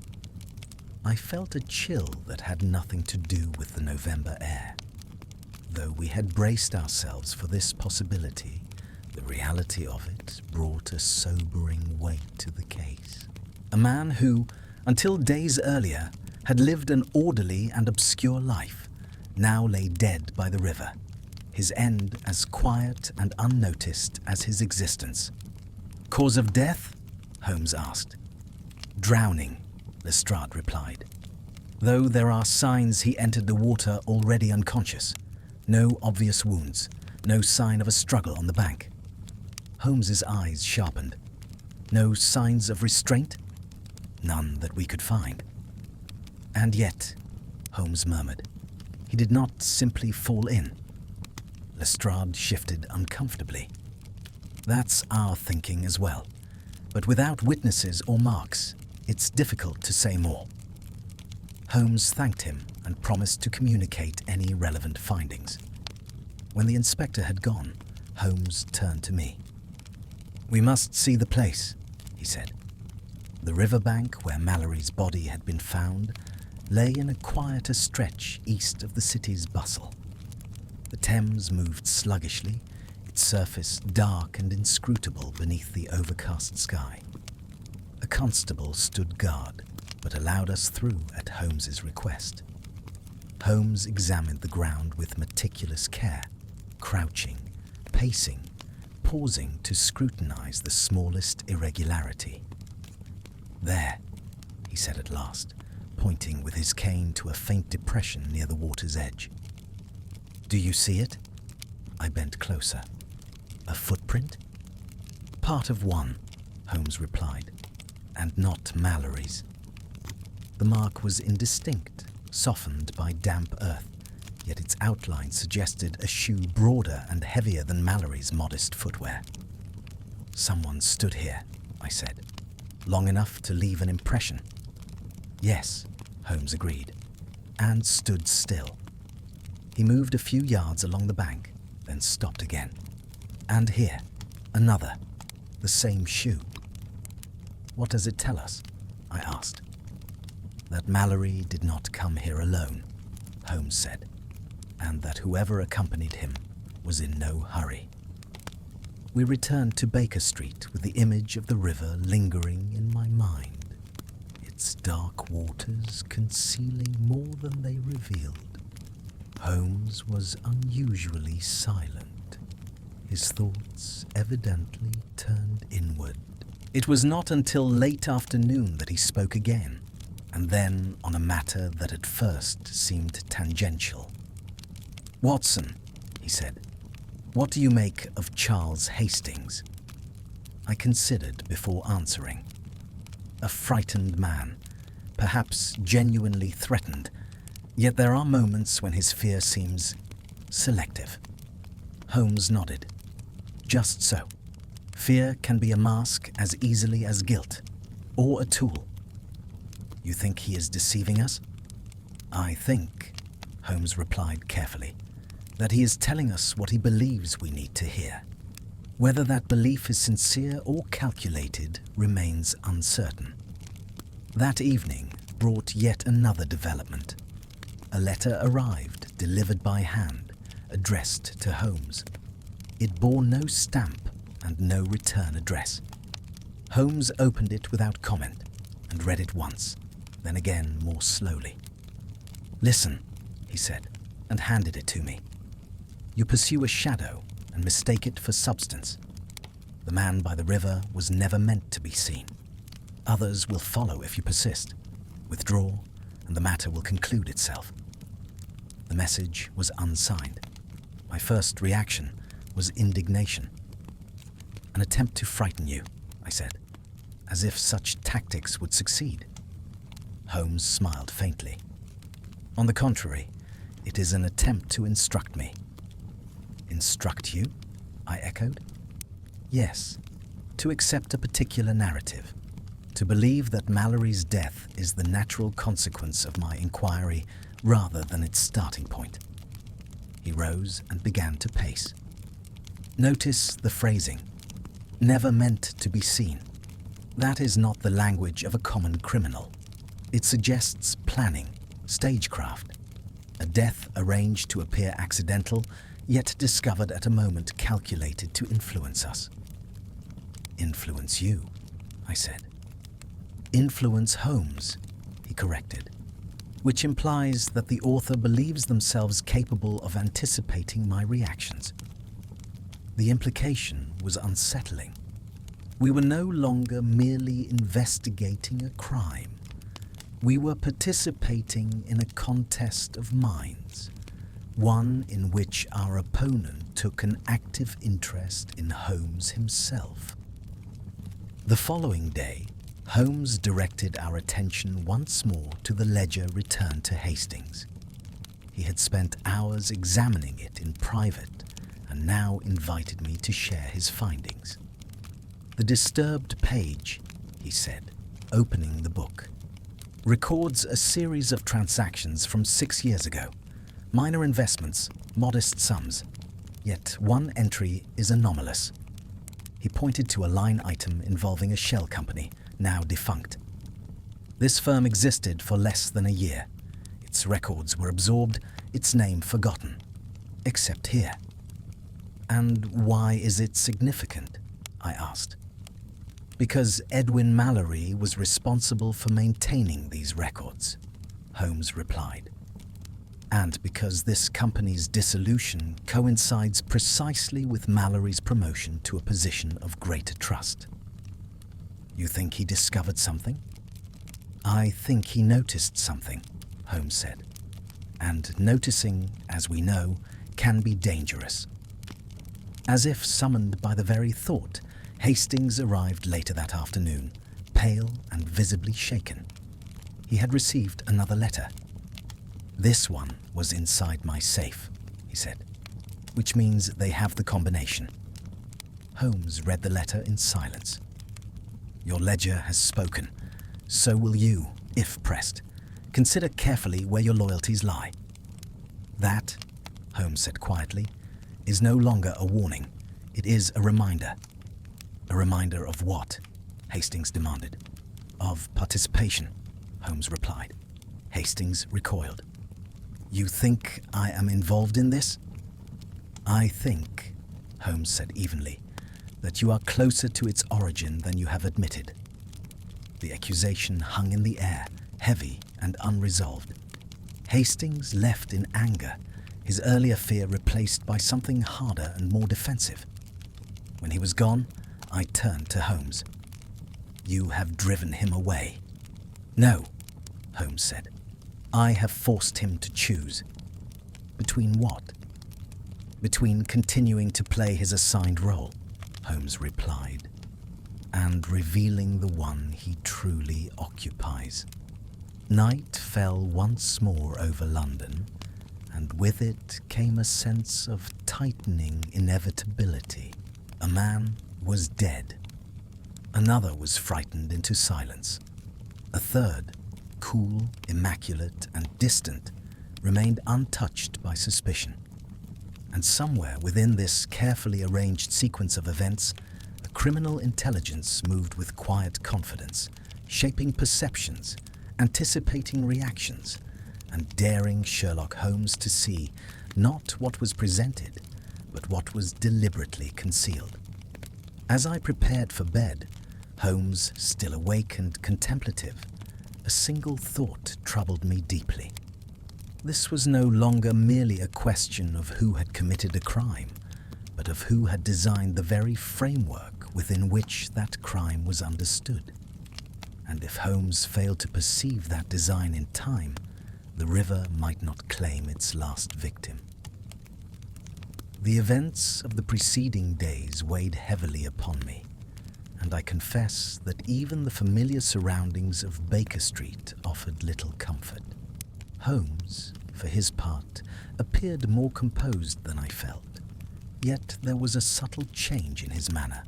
I felt a chill that had nothing to do with the November air. Though we had braced ourselves for this possibility, the reality of it brought a sobering weight to the case. A man who, until days earlier, had lived an orderly and obscure life, now lay dead by the river, his end as quiet and unnoticed as his existence. "Cause of death?" Holmes asked. "Drowning," Lestrade replied. "Though there are signs he entered the water already unconscious. No obvious wounds, no sign of a struggle on the bank." Holmes's eyes sharpened. "No signs of restraint?" "None that we could find." "And yet," Holmes murmured, "he did not simply fall in." Lestrade shifted uncomfortably. "That's our thinking as well. But without witnesses or marks, it's difficult to say more." Holmes thanked him and promised to communicate any relevant findings. When the inspector had gone, Holmes turned to me. "We must see the place," he said. The riverbank where Mallory's body had been found lay in a quieter stretch east of the city's bustle. The Thames moved sluggishly, its surface dark and inscrutable beneath the overcast sky. A constable stood guard, but allowed us through at Holmes's request. Holmes examined the ground with meticulous care, crouching, pacing, pausing to scrutinize the smallest irregularity. "There," he said at last, pointing with his cane to a faint depression near the water's edge. "Do you see it?" I bent closer. "A footprint?" "Part of one," Holmes replied, "and not Mallory's." The mark was indistinct, softened by damp earth, yet its outline suggested a shoe broader and heavier than Mallory's modest footwear. "Someone stood here," I said, "long enough to leave an impression." "Yes," Holmes agreed, and stood still. He moved a few yards along the bank, then stopped again. "And here, another, the same shoe." "What does it tell us?" I asked. "That Mallory did not come here alone," Holmes said, "and that whoever accompanied him was in no hurry." We returned to Baker Street with the image of the river lingering in my mind, its dark waters concealing more than they revealed. Holmes was unusually silent. His thoughts evidently turned inward. It was not until late afternoon that he spoke again, and then on a matter that at first seemed tangential. "Watson," he said, "what do you make of Charles Hastings?" I considered before answering. A frightened man, perhaps genuinely threatened, yet there are moments when his fear seems selective. Holmes nodded. Just so. Fear can be a mask as easily as guilt, or a tool. You think he is deceiving us? I think, Holmes replied carefully, that he is telling us what he believes we need to hear. Whether that belief is sincere or calculated remains uncertain. That evening brought yet another development. A letter arrived, delivered by hand, addressed to Holmes. It bore no stamp and no return address. Holmes opened it without comment and read it once, then again more slowly. "Listen," he said, and handed it to me. "You pursue a shadow and mistake it for substance. The man by the river was never meant to be seen. Others will follow if you persist. Withdraw, and the matter will conclude itself." The message was unsigned. My first reaction was indignation. "An attempt to frighten you," I said, as if such tactics would succeed. Holmes smiled faintly. "On the contrary, it is an attempt to instruct me." "Instruct you?" I echoed. "Yes, to accept a particular narrative, to believe that Mallory's death is the natural consequence of my inquiry rather than its starting point." He rose and began to pace. "Notice the phrasing. Never meant to be seen. That is not the language of a common criminal. It suggests planning, stagecraft, a death arranged to appear accidental, yet discovered at a moment calculated to influence us." "Influence you," I said. "Influence Holmes," he corrected, which implies that the author believes themselves capable of anticipating my reactions. The implication was unsettling. We were no longer merely investigating a crime. We were participating in a contest of minds, one in which our opponent took an active interest in Holmes himself. The following day, Holmes directed our attention once more to the ledger returned to Hastings. He had spent hours examining it in private and now invited me to share his findings. "The disturbed page," he said, opening the book, "records a series of transactions from 6 years ago. Minor investments, modest sums. Yet one entry is anomalous." He pointed to a line item involving a shell company, now defunct. "This firm existed for less than a year. Its records were absorbed, its name forgotten. Except here." "And why is it significant?" I asked. "Because Edwin Mallory was responsible for maintaining these records," Holmes replied. "And because this company's dissolution coincides precisely with Mallory's promotion to a position of greater trust." "You think he discovered something?" "I think he noticed something," Holmes said. "And noticing, as we know, can be dangerous." As if summoned by the very thought, Hastings arrived later that afternoon, pale and visibly shaken. He had received another letter. "This one was inside my safe," he said, "which means they have the combination." Holmes read the letter in silence. "Your ledger has spoken. So will you, if pressed. Consider carefully where your loyalties lie." "That," Holmes said quietly, "is no longer a warning. It is a reminder." "A reminder of what?" Hastings demanded. "Of participation," Holmes replied. Hastings recoiled. "You think I am involved in this?" "I think," Holmes said evenly, "that you are closer to its origin than you have admitted." The accusation hung in the air, heavy and unresolved. Hastings left in anger, his earlier fear replaced by something harder and more defensive. When he was gone, I turned to Holmes. "You have driven him away." "No," Holmes said. "I have forced him to choose." "Between what?" "Between continuing to play his assigned role," Holmes replied, "and revealing the one he truly occupies." Night fell once more over London, and with it came a sense of tightening inevitability. A man was dead. Another was frightened into silence. A third, cool, immaculate, and distant, remained untouched by suspicion. And somewhere within this carefully arranged sequence of events, a criminal intelligence moved with quiet confidence, shaping perceptions, anticipating reactions, and daring Sherlock Holmes to see not what was presented, but what was deliberately concealed. As I prepared for bed, Holmes still awake and contemplative, a single thought troubled me deeply. This was no longer merely a question of who had committed a crime, but of who had designed the very framework within which that crime was understood. And if Holmes failed to perceive that design in time, the river might not claim its last victim. The events of the preceding days weighed heavily upon me, and I confess that even the familiar surroundings of Baker Street offered little comfort. Holmes, for his part, appeared more composed than I felt, yet there was a subtle change in his manner,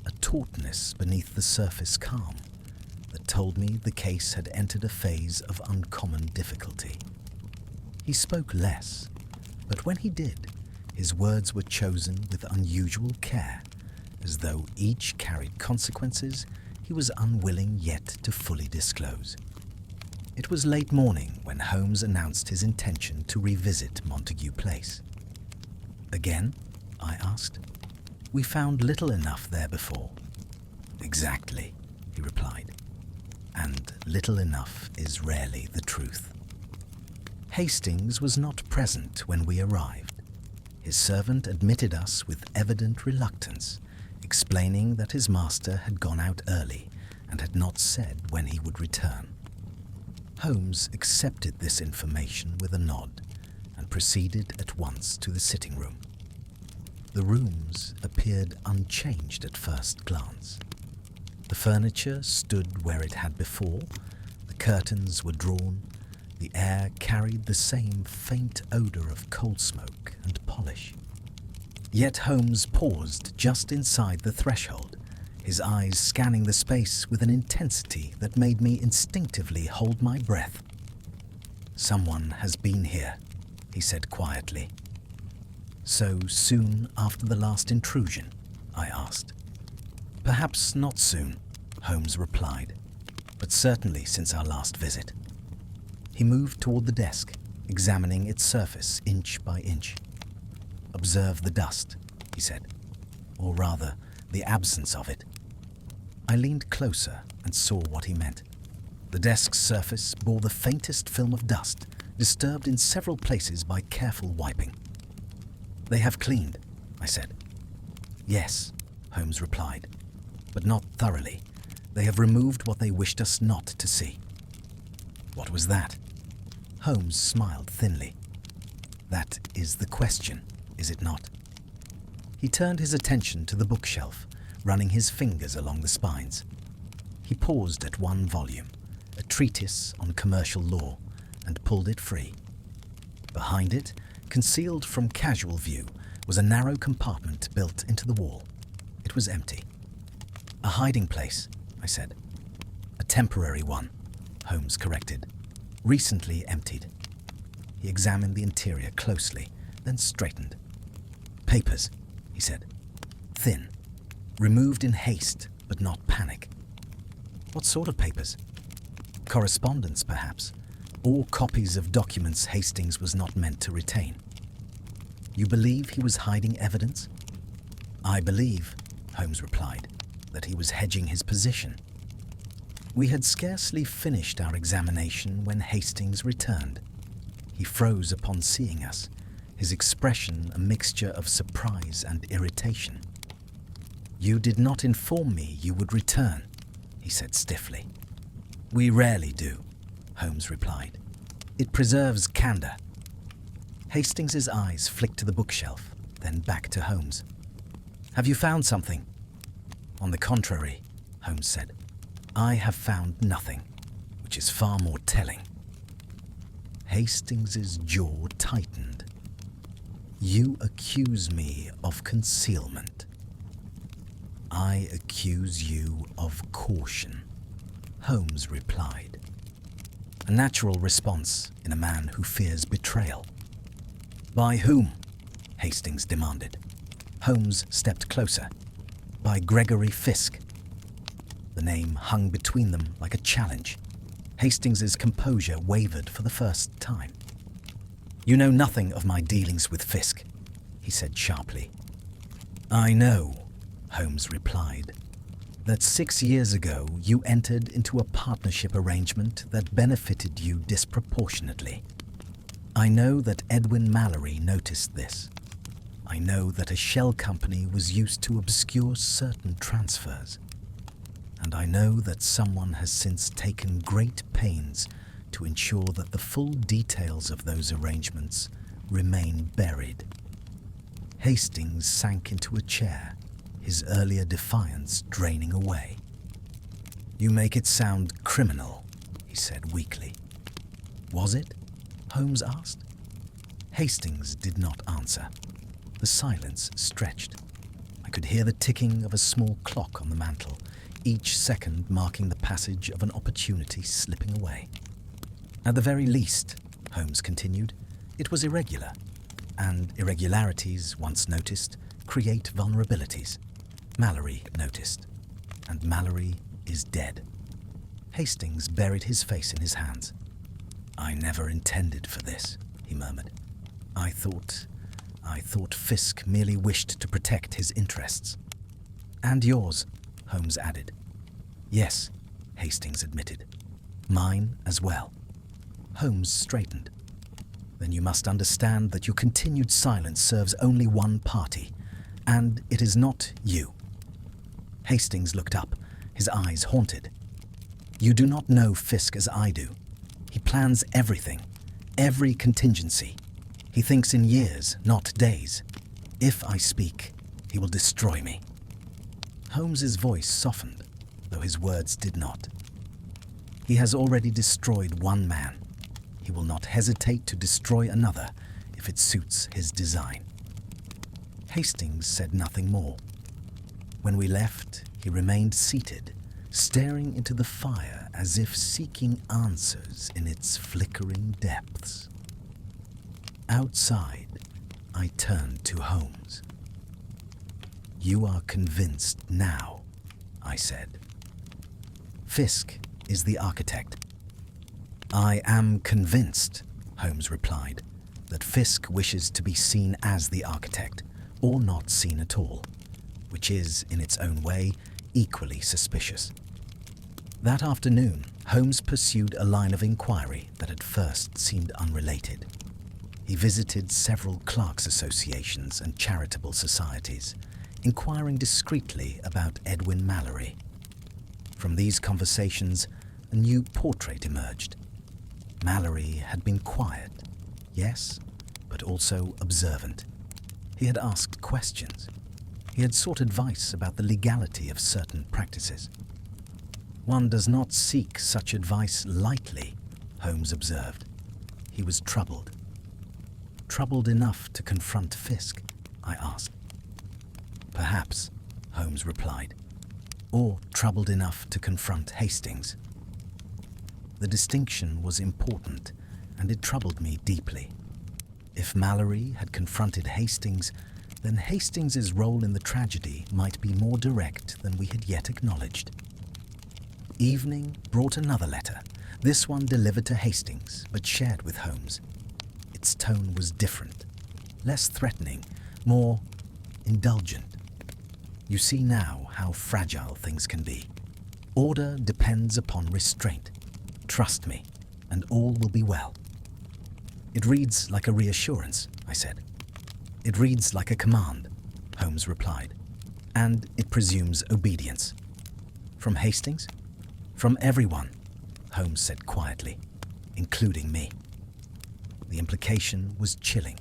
a tautness beneath the surface calm, that told me the case had entered a phase of uncommon difficulty. He spoke less, but when he did, his words were chosen with unusual care, as though each carried consequences he was unwilling yet to fully disclose. It was late morning when Holmes announced his intention to revisit Montague Place. "Again?" I asked. "We found little enough there before." "Exactly," he replied. "And little enough is rarely the truth." Hastings was not present when we arrived. His servant admitted us with evident reluctance, explaining that his master had gone out early and had not said when he would return. Holmes accepted this information with a nod and proceeded at once to the sitting room. The rooms appeared unchanged at first glance. The furniture stood where it had before, the curtains were drawn, the air carried the same faint odour of coal smoke and polish. Yet Holmes paused just inside the threshold, his eyes scanning the space with an intensity that made me instinctively hold my breath. "Someone has been here," he said quietly. "So soon after the last intrusion?" I asked. "Perhaps not soon," Holmes replied, "but certainly since our last visit." He moved toward the desk, examining its surface inch by inch. "Observe the dust," he said, "or rather, the absence of it." I leaned closer and saw what he meant. The desk's surface bore the faintest film of dust, disturbed in several places by careful wiping. "They have cleaned," I said. "Yes," Holmes replied, "but not thoroughly. They have removed what they wished us not to see." "What was that?" Holmes smiled thinly. "That is the question, is it not?" He turned his attention to the bookshelf, running his fingers along the spines. He paused at one volume, a treatise on commercial law, and pulled it free. Behind it, concealed from casual view, was a narrow compartment built into the wall. It was empty. "A hiding place," I said. "A temporary one," Holmes corrected. "Recently emptied." He examined the interior closely, then straightened. "Papers," he said. "Thin. Removed in haste, but not panic." "What sort of papers?" "Correspondence, perhaps, or copies of documents Hastings was not meant to retain." "You believe he was hiding evidence?" "I believe," Holmes replied, "that he was hedging his position." We had scarcely finished our examination when Hastings returned. He froze upon seeing us, his expression a mixture of surprise and irritation. "You did not inform me you would return," he said stiffly. "We rarely do," Holmes replied. "It preserves candor." Hastings's eyes flicked to the bookshelf, then back to Holmes. "Have you found something?" "On the contrary," Holmes said, "I have found nothing, which is far more telling." Hastings's jaw tightened. "You accuse me of concealment. I accuse you of caution," Holmes replied. A natural response in a man who fears betrayal. "By whom?" Hastings demanded. Holmes stepped closer. "By Gregory Fisk." The name hung between them like a challenge. Hastings's composure wavered for the first time. "You know nothing of my dealings with Fisk," he said sharply. "I know," Holmes replied, "that 6 years ago you entered into a partnership arrangement that benefited you disproportionately. I know that Edwin Mallory noticed this. I know that a shell company was used to obscure certain transfers. And I know that someone has since taken great pains to ensure that the full details of those arrangements remain buried." Hastings sank into a chair, his earlier defiance draining away. "You make it sound criminal," he said weakly. "Was it?" Holmes asked. Hastings did not answer. The silence stretched. I could hear the ticking of a small clock on the mantel, each second marking the passage of an opportunity slipping away. "At the very least," Holmes continued, "it was irregular, and irregularities, once noticed, create vulnerabilities. Mallory noticed, and Mallory is dead." Hastings buried his face in his hands. "I never intended for this," he murmured. I thought Fisk merely wished to protect his interests." "And yours," Holmes added. "Yes," Hastings admitted. "Mine as well." Holmes straightened. "Then you must understand that your continued silence serves only one party, and it is not you." Hastings looked up, his eyes haunted. "You do not know Fisk as I do. He plans everything, every contingency. He thinks in years, not days. If I speak, he will destroy me." Holmes's voice softened, though his words did not. "He has already destroyed one man. He will not hesitate to destroy another if it suits his design." Hastings said nothing more. When we left, he remained seated, staring into the fire as if seeking answers in its flickering depths. Outside, I turned to Holmes. "You are convinced now," I said. "Fisk is the architect." "I am convinced," Holmes replied, "that Fisk wishes to be seen as the architect, or not seen at all, which is, in its own way, equally suspicious." That afternoon, Holmes pursued a line of inquiry that at first seemed unrelated. He visited several clerks' associations and charitable societies, inquiring discreetly about Edwin Mallory. From these conversations, a new portrait emerged. Mallory had been quiet, yes, but also observant. He had asked questions. He had sought advice about the legality of certain practices. "One does not seek such advice lightly," Holmes observed. He was troubled. "Troubled enough to confront Fisk?" I asked. "Perhaps," Holmes replied, "or troubled enough to confront Hastings." The distinction was important, and it troubled me deeply. If Mallory had confronted Hastings, then Hastings's role in the tragedy might be more direct than we had yet acknowledged. Evening brought another letter, this one delivered to Hastings, but shared with Holmes. Its tone was different, less threatening, more indulgent. "You see now how fragile things can be. Order depends upon restraint. Trust me, and all will be well." It reads like a reassurance, I said. It reads like a command, Holmes replied, and it presumes obedience. From Hastings? From everyone, Holmes said quietly, including me. The implication was chilling.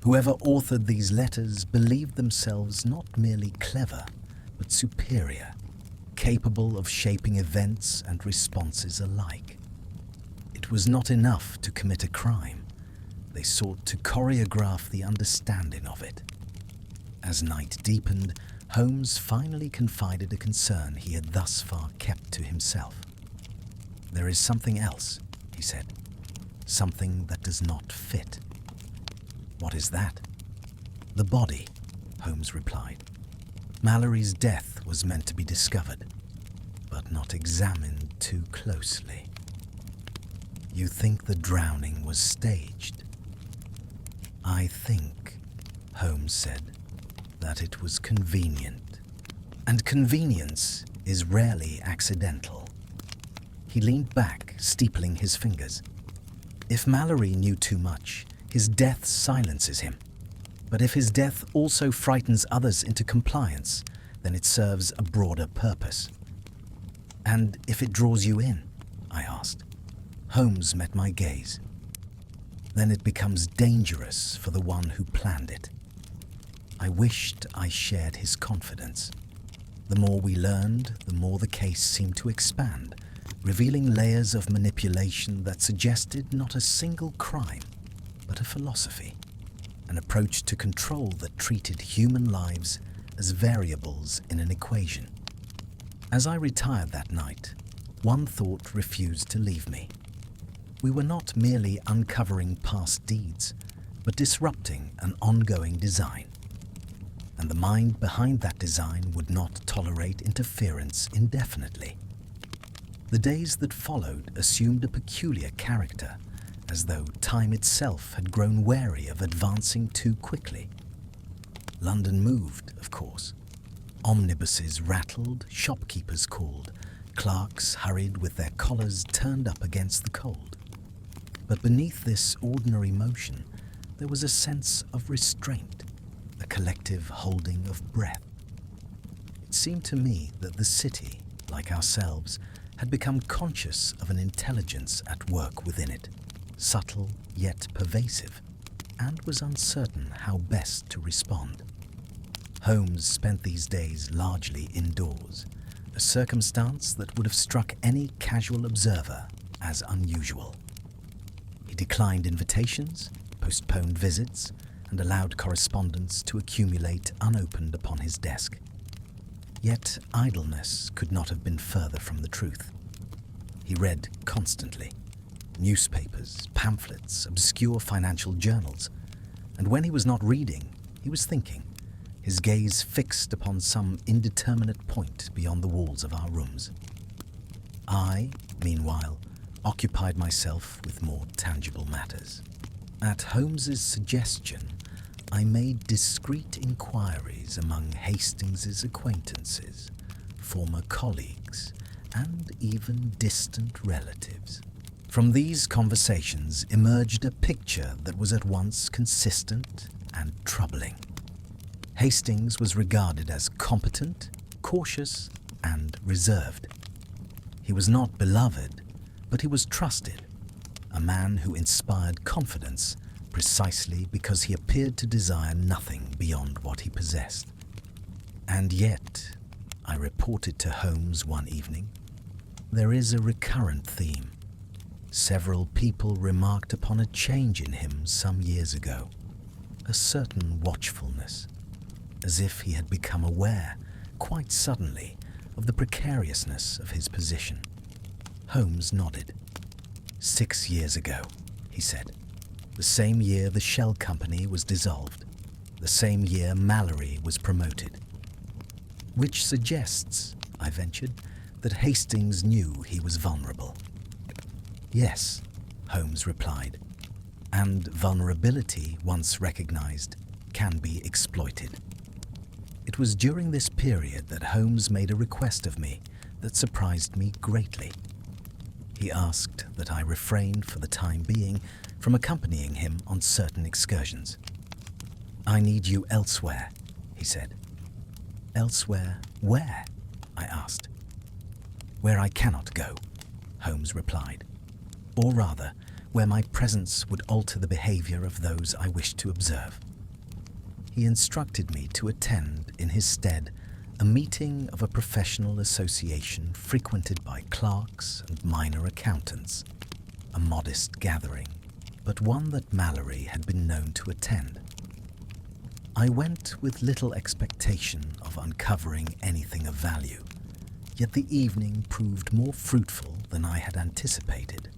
Whoever authored these letters believed themselves not merely clever, but superior, capable of shaping events and responses alike. It was not enough to commit a crime. They sought to choreograph the understanding of it. As night deepened, Holmes finally confided a concern he had thus far kept to himself. "There is something else," he said. "Something that does not fit." "What is that?" "The body," Holmes replied. "Mallory's death was meant to be discovered, but not examined too closely." "You think the drowning was staged?" "I think," Holmes said, "that it was convenient. And convenience is rarely accidental." He leaned back, steepling his fingers. "If Mallory knew too much, his death silences him. But if his death also frightens others into compliance, then it serves a broader purpose." "And if it draws you in?" I asked. Holmes met my gaze. "Then it becomes dangerous for the one who planned it." I wished I shared his confidence. The more we learned, the more the case seemed to expand, revealing layers of manipulation that suggested not a single crime, but a philosophy, an approach to control that treated human lives as variables in an equation. As I retired that night, one thought refused to leave me. We were not merely uncovering past deeds, but disrupting an ongoing design. And the mind behind that design would not tolerate interference indefinitely. The days that followed assumed a peculiar character, as though time itself had grown wary of advancing too quickly. London moved, of course. Omnibuses rattled, shopkeepers called, clerks hurried with their collars turned up against the cold. But beneath this ordinary motion, there was a sense of restraint, a collective holding of breath. It seemed to me that the city, like ourselves, had become conscious of an intelligence at work within it, subtle yet pervasive, and was uncertain how best to respond. Holmes spent these days largely indoors, a circumstance that would have struck any casual observer as unusual. He declined invitations, postponed visits, and allowed correspondence to accumulate unopened upon his desk. Yet idleness could not have been further from the truth. He read constantly, newspapers, pamphlets, obscure financial journals, and when he was not reading, he was thinking, his gaze fixed upon some indeterminate point beyond the walls of our rooms. I, meanwhile, occupied myself with more tangible matters. At Holmes's suggestion, I made discreet inquiries among Hastings's acquaintances, former colleagues, and even distant relatives. From these conversations emerged a picture that was at once consistent and troubling. Hastings was regarded as competent, cautious, and reserved. He was not beloved, but he was trusted, a man who inspired confidence precisely because he appeared to desire nothing beyond what he possessed. And yet, I reported to Holmes one evening, there is a recurrent theme. Several people remarked upon a change in him some years ago, a certain watchfulness, as if he had become aware, quite suddenly, of the precariousness of his position. Holmes nodded. 6 years ago, he said. The same year the shell company was dissolved. The same year Mallory was promoted. Which suggests, I ventured, that Hastings knew he was vulnerable. Yes, Holmes replied, and vulnerability, once recognized, can be exploited. It was during this period that Holmes made a request of me that surprised me greatly. He asked that I refrain for the time being from accompanying him on certain excursions. "I need you elsewhere," he said. "Elsewhere where?" I asked. "Where I cannot go," Holmes replied. "Or rather, where my presence would alter the behavior of those I wish to observe." He instructed me to attend, in his stead, a meeting of a professional association frequented by clerks and minor accountants, a modest gathering, but one that Mallory had been known to attend. I went with little expectation of uncovering anything of value, yet the evening proved more fruitful than I had anticipated.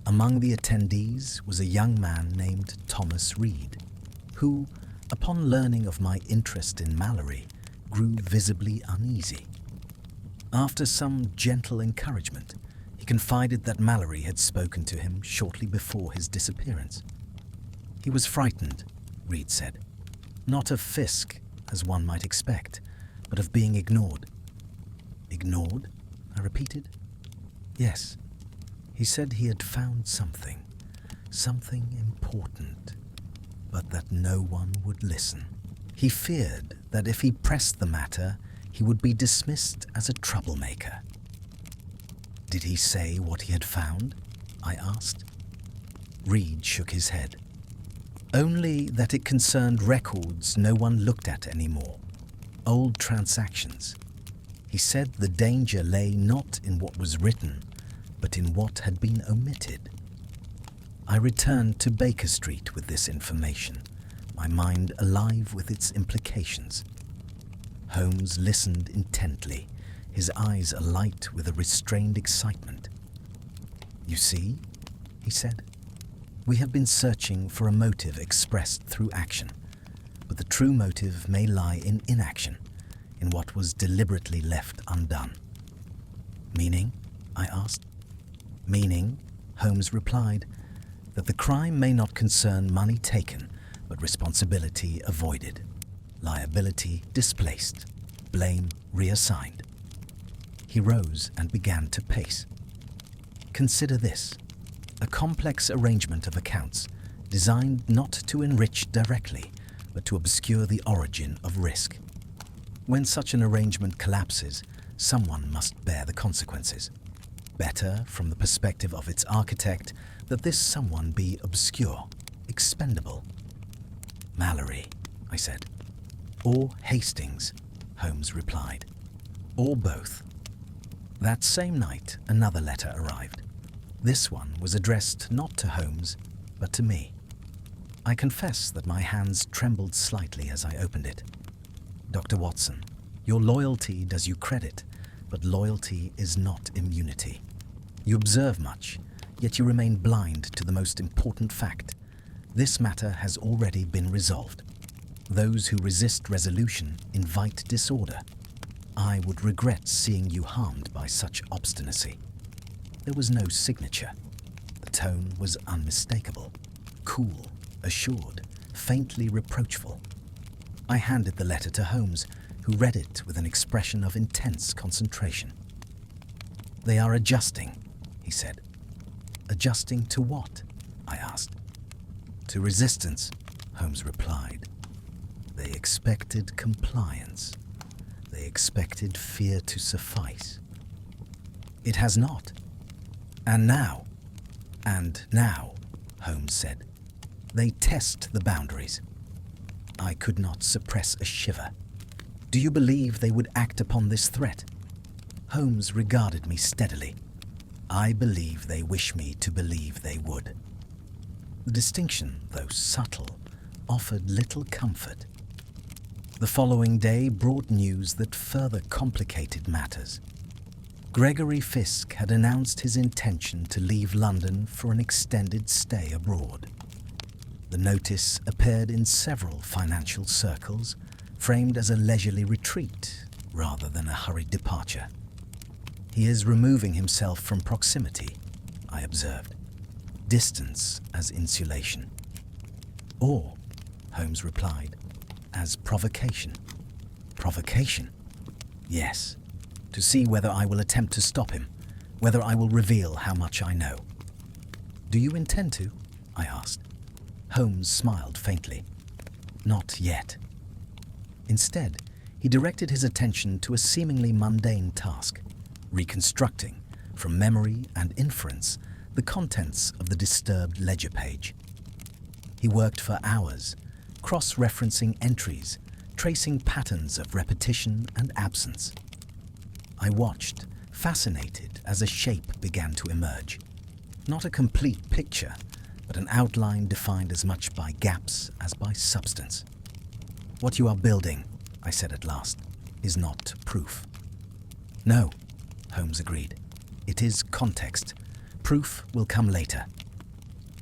Among the attendees was a young man named Thomas Reed, who, upon learning of my interest in Mallory, grew visibly uneasy. After some gentle encouragement, he confided that Mallory had spoken to him shortly before his disappearance. He was frightened, Reed said. Not of Fisk, as one might expect, but of being ignored. "Ignored?" I repeated. "Yes. He said he had found something important, but that no one would listen. He feared that if he pressed the matter, he would be dismissed as a troublemaker." "Did he say what he had found?" I asked. Reed shook his head. "Only that it concerned records no one looked at anymore, old transactions. He said the danger lay not in what was written, but in what had been omitted." I returned to Baker Street with this information, my mind alive with its implications. Holmes listened intently, his eyes alight with a restrained excitement. "You see," he said, "we have been searching for a motive expressed through action, but the true motive may lie in inaction, in what was deliberately left undone." "Meaning?" I asked. "Meaning," Holmes replied, "that the crime may not concern money taken, but responsibility avoided, liability displaced, blame reassigned." He rose and began to pace. "Consider this: a complex arrangement of accounts designed not to enrich directly, but to obscure the origin of risk. When such an arrangement collapses, someone must bear the consequences. Better, from the perspective of its architect, that this someone be obscure, expendable." "Mallory," I said. "Or Hastings," Holmes replied. "Or both." That same night, another letter arrived. This one was addressed not to Holmes, but to me. I confess that my hands trembled slightly as I opened it. "Dr. Watson, your loyalty does you credit, but loyalty is not immunity. You observe much, yet you remain blind to the most important fact. This matter has already been resolved. Those who resist resolution invite disorder. I would regret seeing you harmed by such obstinacy." There was no signature. The tone was unmistakable, cool, assured, faintly reproachful. I handed the letter to Holmes, who read it with an expression of intense concentration. "They are adjusting," he said. "Adjusting to what?" I asked. "To resistance," Holmes replied. "They expected compliance. They expected fear to suffice. It has not. And now," Holmes said, "they test the boundaries." I could not suppress a shiver. "Do you believe they would act upon this threat?" Holmes regarded me steadily. "I believe they wish me to believe they would." The distinction, though subtle, offered little comfort. The following day brought news that further complicated matters. Gregory Fisk had announced his intention to leave London for an extended stay abroad. The notice appeared in several financial circles, framed as a leisurely retreat rather than a hurried departure. "He is removing himself from proximity," I observed. "Distance as insulation." "Or," Holmes replied, "as provocation." "Provocation?" "Yes. To see whether I will attempt to stop him, whether I will reveal how much I know. Do you intend to? I asked. Holmes smiled faintly. Not yet. Instead, he directed his attention to a seemingly mundane task, reconstructing, from memory and inference, the contents of the disturbed ledger page. He worked for hours, cross-referencing entries, tracing patterns of repetition and absence. I watched, fascinated, as a shape began to emerge. Not a complete picture, but an outline defined as much by gaps as by substance. What you are building, I said at last, is not proof. No, Holmes agreed. It is context. Proof will come later.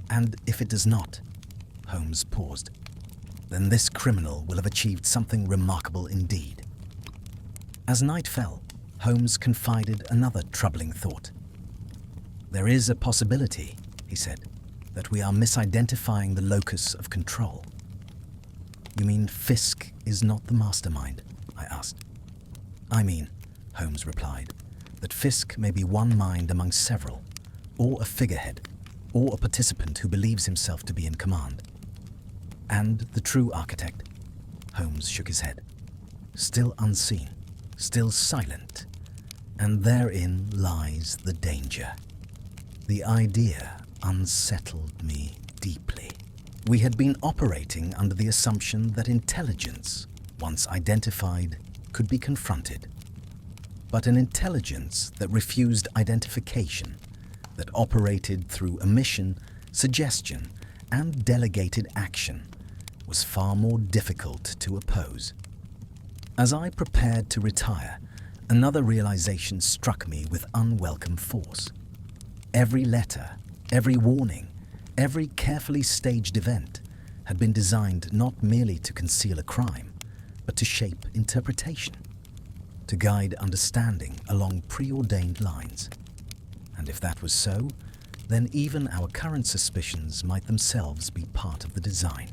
And if it does not, Holmes paused, then this criminal will have achieved something remarkable indeed. As night fell, Holmes confided another troubling thought. There is a possibility, he said, that we are misidentifying the locus of control. You mean Fisk is not the mastermind? I asked. I mean, Holmes replied, that Fisk may be one mind among several, or a figurehead, or a participant who believes himself to be in command. And the true architect? Holmes shook his head. Still unseen, still silent, and therein lies the danger. The idea unsettled me deeply. We had been operating under the assumption that intelligence, once identified, could be confronted. But an intelligence that refused identification, that operated through omission, suggestion, and delegated action, was far more difficult to oppose. As I prepared to retire, another realization struck me with unwelcome force. Every letter, every warning, every carefully staged event had been designed not merely to conceal a crime, but to shape interpretation, to guide understanding along preordained lines. And if that was so, then even our current suspicions might themselves be part of the design.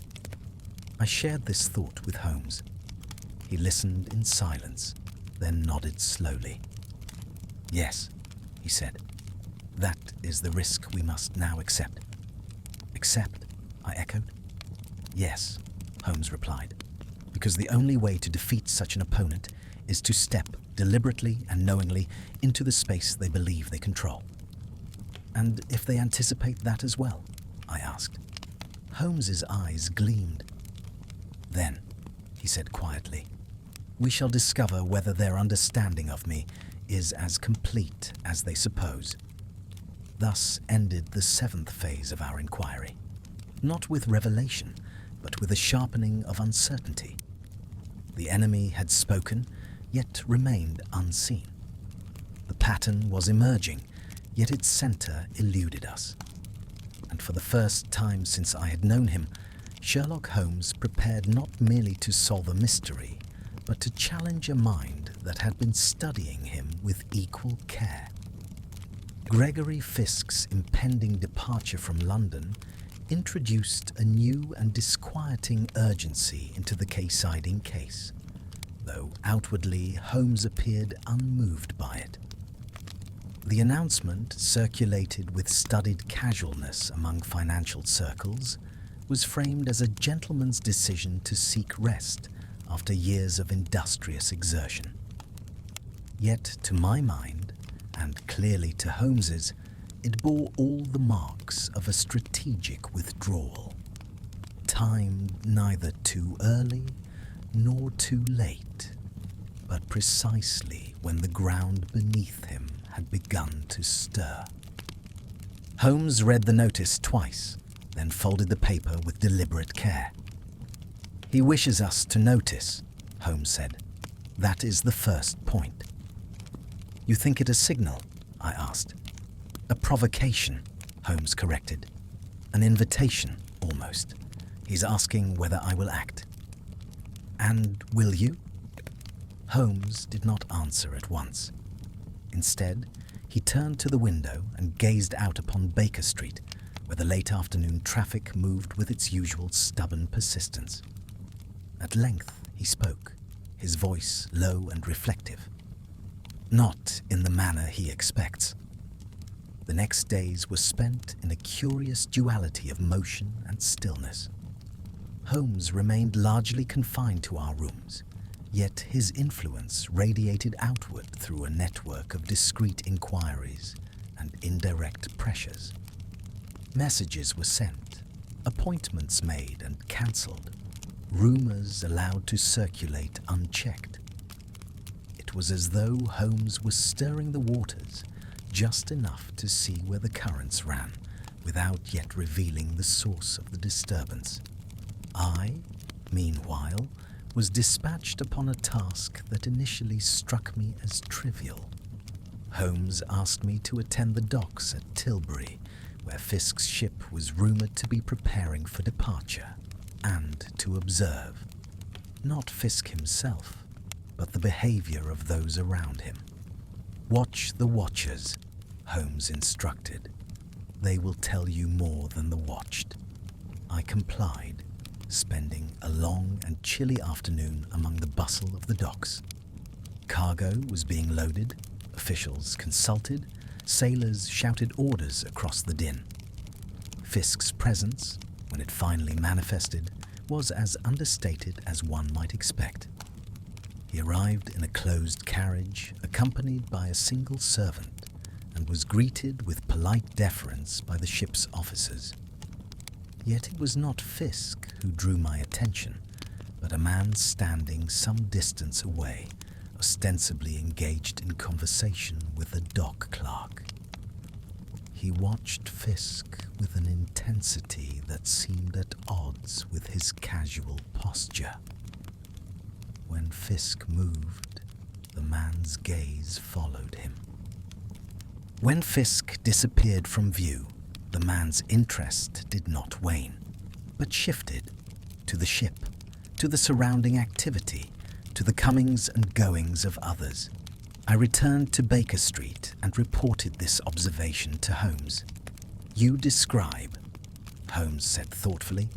I shared this thought with Holmes. He listened in silence, then nodded slowly. Yes, he said. That is the risk we must now accept. Accept? I echoed. Yes, Holmes replied, because the only way to defeat such an opponent is to step deliberately and knowingly into the space they believe they control. And if they anticipate that as well? I asked. Holmes's eyes gleamed. Then, he said quietly, we shall discover whether their understanding of me is as complete as they suppose. Thus ended the 7th phase of our inquiry, not with revelation, but with a sharpening of uncertainty. The enemy had spoken, yet remained unseen. The pattern was emerging, yet its center eluded us. And for the first time since I had known him, Sherlock Holmes prepared not merely to solve a mystery, but to challenge a mind that had been studying him with equal care. Gregory Fisk's impending departure from London introduced a new and disquieting urgency into the case-hiding case, though outwardly Holmes appeared unmoved by it. The announcement, circulated with studied casualness among financial circles, was framed as a gentleman's decision to seek rest after years of industrious exertion. Yet, to my mind, and clearly to Holmes's, it bore all the marks of a strategic withdrawal, timed neither too early nor too late, but precisely when the ground beneath him had begun to stir. Holmes read the notice twice, then folded the paper with deliberate care. He wishes us to notice, Holmes said. That is the first point. You think it a signal? I asked. A provocation, Holmes corrected. An invitation, almost. He's asking whether I will act. And will you? Holmes did not answer at once. Instead, he turned to the window and gazed out upon Baker Street, where the late afternoon traffic moved with its usual stubborn persistence. At length he spoke, his voice low and reflective. Not in the manner he expects. The next days were spent in a curious duality of motion and stillness. Holmes remained largely confined to our rooms, yet his influence radiated outward through a network of discreet inquiries and indirect pressures. Messages were sent, appointments made and cancelled, rumors allowed to circulate unchecked. It was as though Holmes was stirring the waters just enough to see where the currents ran, without yet revealing the source of the disturbance. I, meanwhile, was dispatched upon a task that initially struck me as trivial. Holmes asked me to attend the docks at Tilbury, where Fisk's ship was rumoured to be preparing for departure, and to observe, not Fisk himself, but the behaviour of those around him. "Watch the watchers," Holmes instructed. "They will tell you more than the watched." I complied, spending a long and chilly afternoon among the bustle of the docks. Cargo was being loaded, officials consulted, sailors shouted orders across the din. Fisk's presence, when it finally manifested, was as understated as one might expect. He arrived in a closed carriage, accompanied by a single servant, and was greeted with polite deference by the ship's officers. Yet it was not Fisk who drew my attention, but a man standing some distance away, ostensibly engaged in conversation with a dock clerk. He watched Fisk with an intensity that seemed at odds with his casual posture. When Fisk moved, the man's gaze followed him. When Fisk disappeared from view, the man's interest did not wane, but shifted to the ship, to the surrounding activity, to the comings and goings of others. I returned to Baker Street and reported this observation to Holmes. "You describe," Holmes said thoughtfully,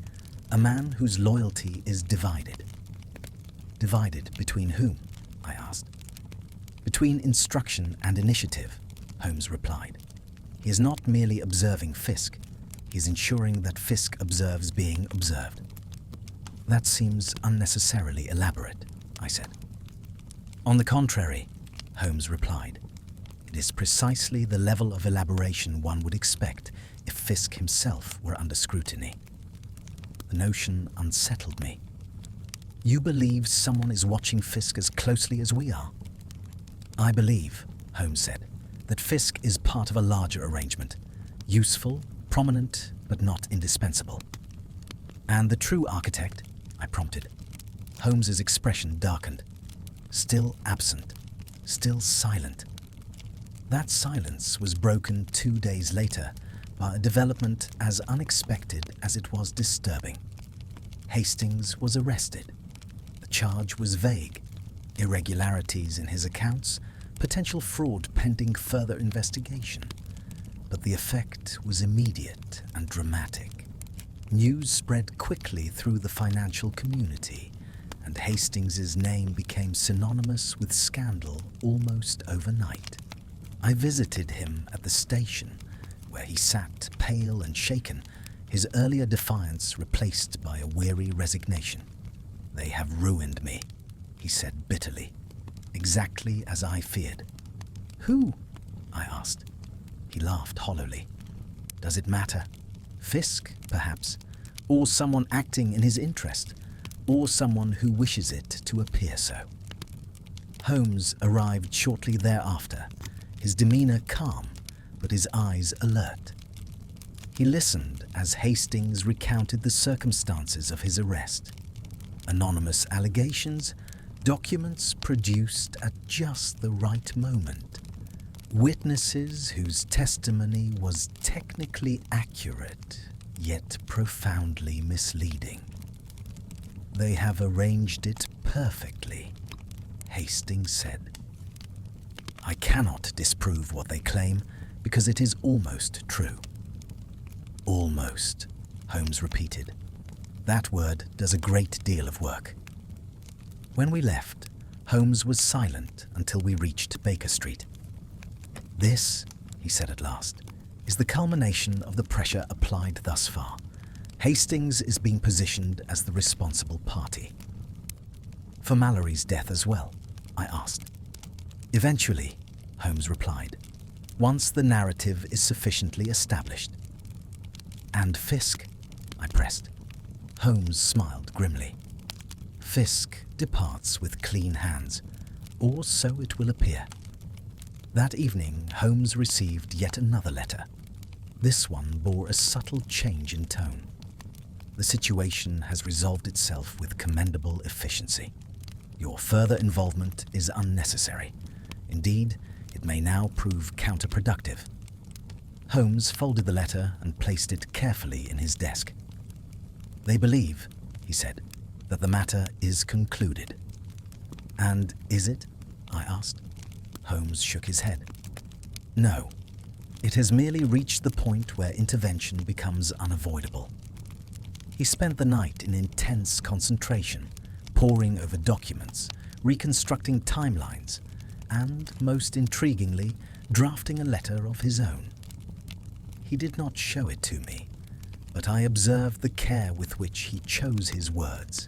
"a man whose loyalty is divided." "Divided between whom?" I asked. "Between instruction and initiative," Holmes replied. "He is not merely observing Fisk, he is ensuring that Fisk observes being observed." "That seems unnecessarily elaborate," I said. "On the contrary," Holmes replied, "it is precisely the level of elaboration one would expect if Fisk himself were under scrutiny." The notion unsettled me. "You believe someone is watching Fisk as closely as we are?" "I believe," Holmes said, "that Fisk is part of a larger arrangement, useful, prominent, but not indispensable." "And the true architect?" I prompted. Holmes's expression darkened. Still absent, still silent. That silence was broken 2 days later by a development as unexpected as it was disturbing. Hastings was arrested. The charge was vague: irregularities in his accounts, potential fraud pending further investigation. But the effect was immediate and dramatic. News spread quickly through the financial community, and Hastings's name became synonymous with scandal almost overnight. I visited him at the station, where he sat pale and shaken, his earlier defiance replaced by a weary resignation. "They have ruined me," he said bitterly, "exactly as I feared." "Who?" I asked. He laughed hollowly. "Does it matter? Fisk, perhaps, or someone acting in his interest, or someone who wishes it to appear so." Holmes arrived shortly thereafter, his demeanour calm, but his eyes alert. He listened as Hastings recounted the circumstances of his arrest. Anonymous allegations, documents produced at just the right moment, witnesses whose testimony was technically accurate, yet profoundly misleading. "They have arranged it perfectly," Hastings said. "I cannot disprove what they claim because it is almost true." "Almost," Holmes repeated. That word does a great deal of work. When we left, Holmes was silent until we reached Baker Street. "This," he said at last, is the culmination of the pressure applied thus far. Hastings is being positioned as the responsible party. For Mallory's death as well, I asked. Eventually, Holmes replied, once the narrative is sufficiently established. And Fisk? I pressed. Holmes smiled grimly. Fisk departs with clean hands, or so it will appear. That evening, Holmes received yet another letter. This one bore a subtle change in tone. The situation has resolved itself with commendable efficiency. Your further involvement is unnecessary. Indeed, it may now prove counterproductive. Holmes folded the letter and placed it carefully in his desk. They believe, he said, that the matter is concluded. And is it? I asked. Holmes shook his head. No, it has merely reached the point where intervention becomes unavoidable. He spent the night in intense concentration, poring over documents, reconstructing timelines, and, most intriguingly, drafting a letter of his own. He did not show it to me, but I observed the care with which he chose his words,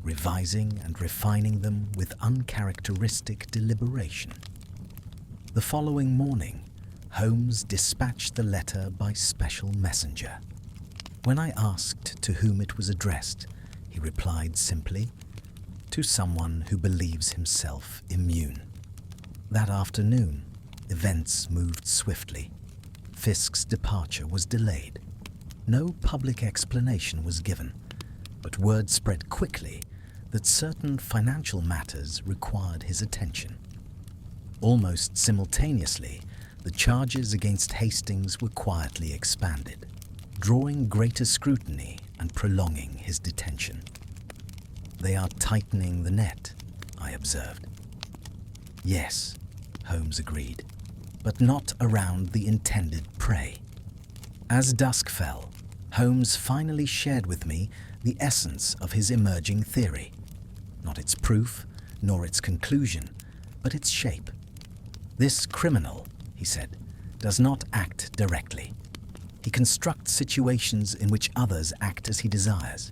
revising and refining them with uncharacteristic deliberation. The following morning, Holmes dispatched the letter by special messenger. When I asked to whom it was addressed, he replied simply, to someone who believes himself immune. That afternoon, events moved swiftly. Fisk's departure was delayed. No public explanation was given, but word spread quickly that certain financial matters required his attention. Almost simultaneously, the charges against Hastings were quietly expanded, drawing greater scrutiny and prolonging his detention. They are tightening the net, I observed. Yes, Holmes agreed, but not around the intended prey. As dusk fell, Holmes finally shared with me the essence of his emerging theory. Not its proof, nor its conclusion, but its shape. This criminal, he said, does not act directly. He constructs situations in which others act as he desires.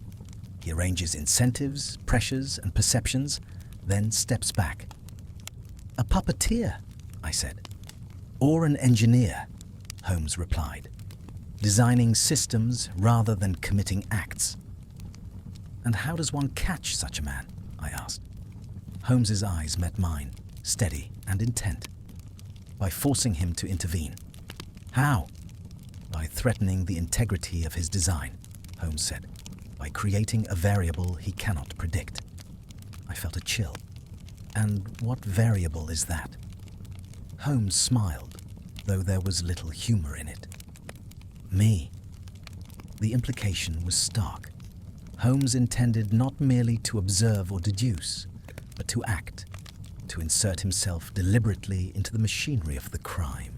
He arranges incentives, pressures, and perceptions, then steps back. A puppeteer, I said. Or an engineer, Holmes replied, designing systems rather than committing acts. And how does one catch such a man? I asked. Holmes's eyes met mine, steady and intent. By forcing him to intervene. How? By threatening the integrity of his design, Holmes said, by creating a variable he cannot predict. I felt a chill. And what variable is that? Holmes smiled, though there was little humor in it. Me. The implication was stark. Holmes intended not merely to observe or deduce, but to act, to insert himself deliberately into the machinery of the crime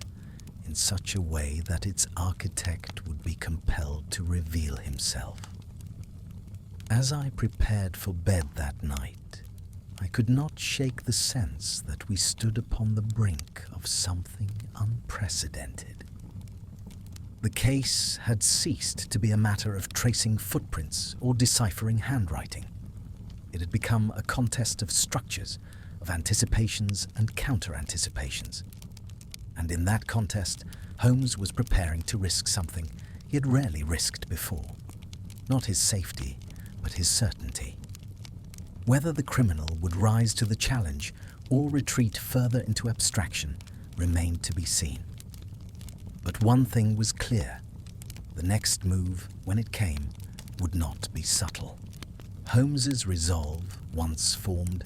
in such a way that its architect would be compelled to reveal himself. As I prepared for bed that night, I could not shake the sense that we stood upon the brink of something unprecedented. The case had ceased to be a matter of tracing footprints or deciphering handwriting. It had become a contest of structures, of anticipations and counter-anticipations. And in that contest, Holmes was preparing to risk something he had rarely risked before. Not his safety, but his certainty. Whether the criminal would rise to the challenge or retreat further into abstraction remained to be seen. But one thing was clear. The next move, when it came, would not be subtle. Holmes's resolve, once formed,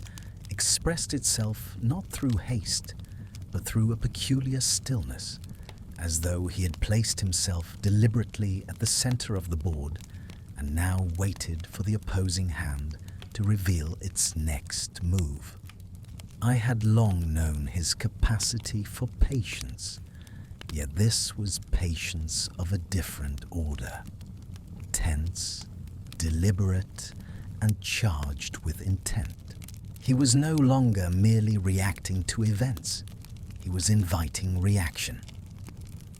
expressed itself not through haste, but through a peculiar stillness, as though he had placed himself deliberately at the center of the board and now waited for the opposing hand to reveal its next move. I had long known his capacity for patience, yet this was patience of a different order, tense, deliberate, and charged with intent. He was no longer merely reacting to events. He was inviting reaction.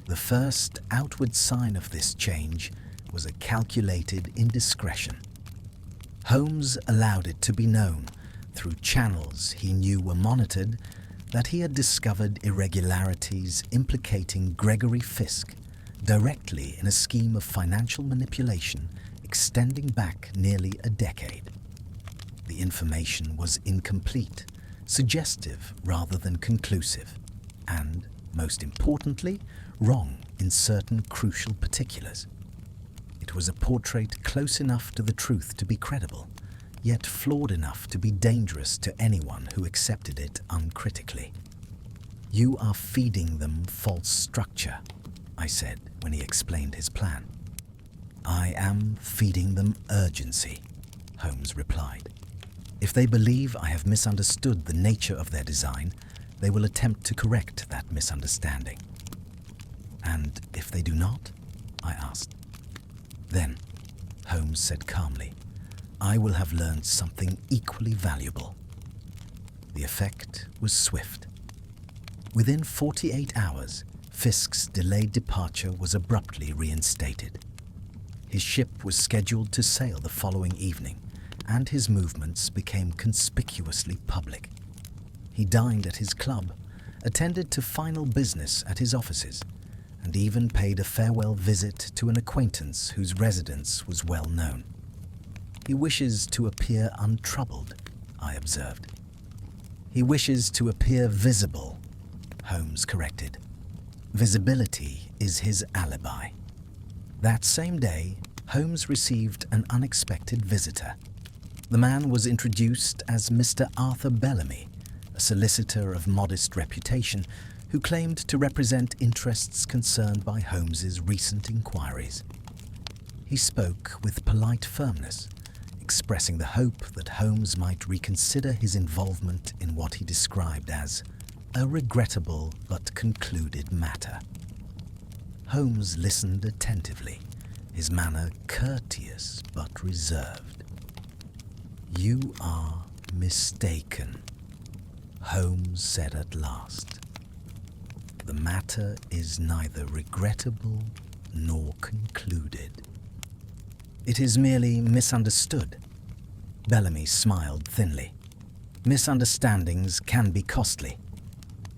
The first outward sign of this change was a calculated indiscretion. Holmes allowed it to be known, through channels he knew were monitored, that he had discovered irregularities implicating Gregory Fisk directly in a scheme of financial manipulation extending back nearly a decade. The information was incomplete, suggestive rather than conclusive, and, most importantly, wrong in certain crucial particulars. It was a portrait close enough to the truth to be credible, yet flawed enough to be dangerous to anyone who accepted it uncritically. "You are feeding them false structure," I said when he explained his plan. "I am feeding them urgency," Holmes replied. "If they believe I have misunderstood the nature of their design, they will attempt to correct that misunderstanding." "And if they do not?" I asked. "Then," Holmes said calmly, "I will have learned something equally valuable." The effect was swift. Within 48 hours, Fisk's delayed departure was abruptly reinstated. His ship was scheduled to sail the following evening, and his movements became conspicuously public. He dined at his club, attended to final business at his offices, and even paid a farewell visit to an acquaintance whose residence was well known. "He wishes to appear untroubled," I observed. "He wishes to appear visible," Holmes corrected. "Visibility is his alibi." That same day, Holmes received an unexpected visitor. The man was introduced as Mr. Arthur Bellamy, a solicitor of modest reputation who claimed to represent interests concerned by Holmes's recent inquiries. He spoke with polite firmness, expressing the hope that Holmes might reconsider his involvement in what he described as a regrettable but concluded matter. Holmes listened attentively, his manner courteous but reserved. "You are mistaken," Holmes said at last. "The matter is neither regrettable nor concluded. It is merely misunderstood." Bellamy smiled thinly. "Misunderstandings can be costly."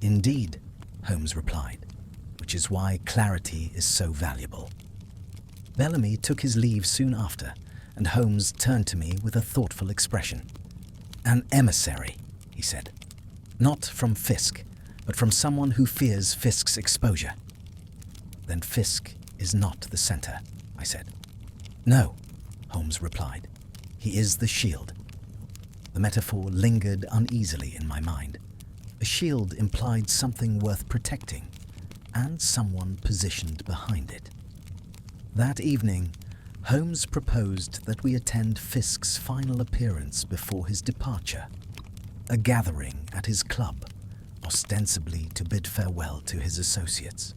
"Indeed," Holmes replied, "which is why clarity is so valuable." Bellamy took his leave soon after, and Holmes turned to me with a thoughtful expression. "An emissary," he said. "Not from Fisk, but from someone who fears Fisk's exposure." "Then Fisk is not the center," I said. "No," Holmes replied. "He is the shield." The metaphor lingered uneasily in my mind. A shield implied something worth protecting, and someone positioned behind it. That evening, Holmes proposed that we attend Fisk's final appearance before his departure, a gathering at his club, ostensibly to bid farewell to his associates.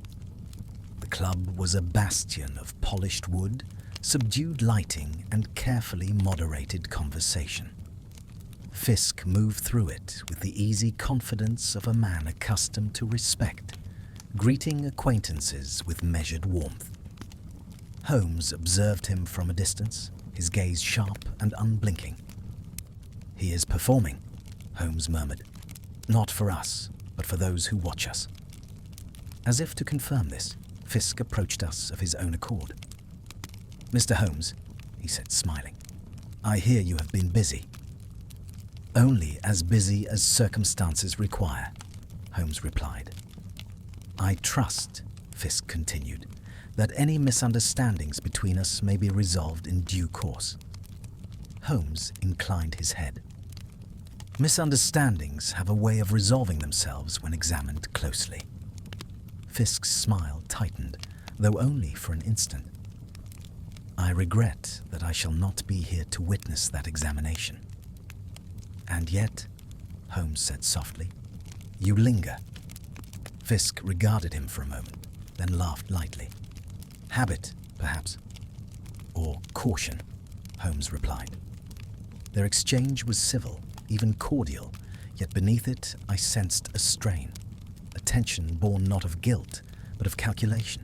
The club was a bastion of polished wood, subdued lighting, and carefully moderated conversation. Fisk moved through it with the easy confidence of a man accustomed to respect, greeting acquaintances with measured warmth. Holmes observed him from a distance, his gaze sharp and unblinking. "He is performing," Holmes murmured. "Not for us, but for those who watch us." As if to confirm this, Fisk approached us of his own accord. "Mr. Holmes," he said, smiling, "I hear you have been busy." "Only as busy as circumstances require," Holmes replied. "I trust," Fisk continued, "that any misunderstandings between us may be resolved in due course." Holmes inclined his head. "Misunderstandings have a way of resolving themselves when examined closely." Fisk's smile tightened, though only for an instant. "I regret that I shall not be here to witness that examination." "And yet," Holmes said softly, "you linger." Fisk regarded him for a moment, then laughed lightly. "Habit, perhaps." "Or caution," Holmes replied. Their exchange was civil, even cordial, yet beneath it I sensed a strain, a tension born not of guilt, but of calculation.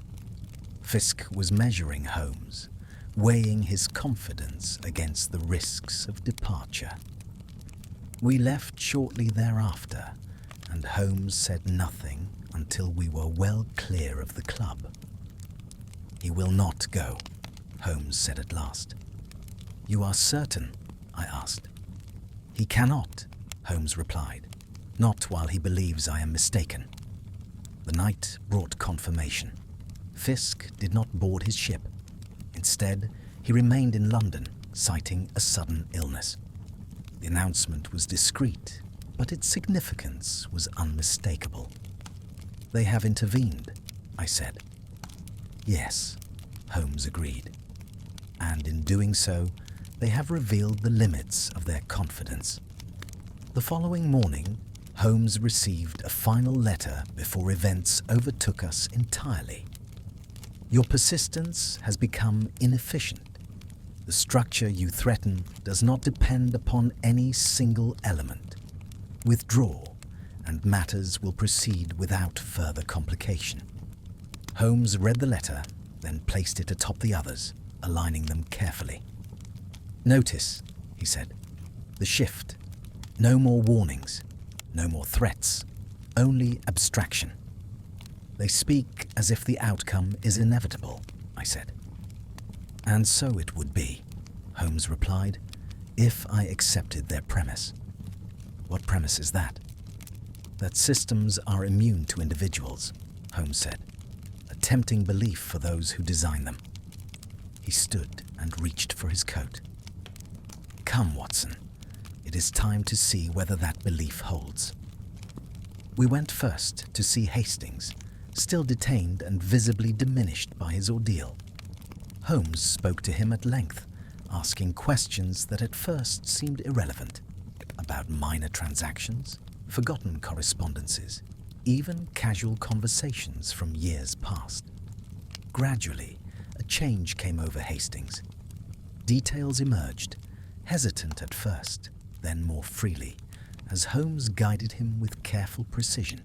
Fisk was measuring Holmes, weighing his confidence against the risks of departure. We left shortly thereafter, and Holmes said nothing until we were well clear of the club. "He will not go," Holmes said at last. "You are certain?" I asked. "He cannot," Holmes replied, "not while he believes I am mistaken." The night brought confirmation. Fisk did not board his ship. Instead, he remained in London, citing a sudden illness. The announcement was discreet, but its significance was unmistakable. "They have intervened," I said. "Yes," Holmes agreed. "And in doing so, they have revealed the limits of their confidence." The following morning, Holmes received a final letter before events overtook us entirely. "Your persistence has become inefficient. The structure you threaten does not depend upon any single element. Withdraw, and matters will proceed without further complication." Holmes read the letter, then placed it atop the others, aligning them carefully. "Notice," he said, "the shift. No more warnings, no more threats, only abstraction." "They speak as if the outcome is inevitable," I said. "And so it would be," Holmes replied, "if I accepted their premise." "What premise is that?" "That systems are immune to individuals," Holmes said, "a tempting belief for those who design them." He stood and reached for his coat. "Come, Watson. It is time to see whether that belief holds." We went first to see Hastings, still detained and visibly diminished by his ordeal. Holmes spoke to him at length, asking questions that at first seemed irrelevant, about minor transactions, forgotten correspondences, even casual conversations from years past. Gradually, a change came over Hastings. Details emerged, hesitant at first, then more freely, as Holmes guided him with careful precision.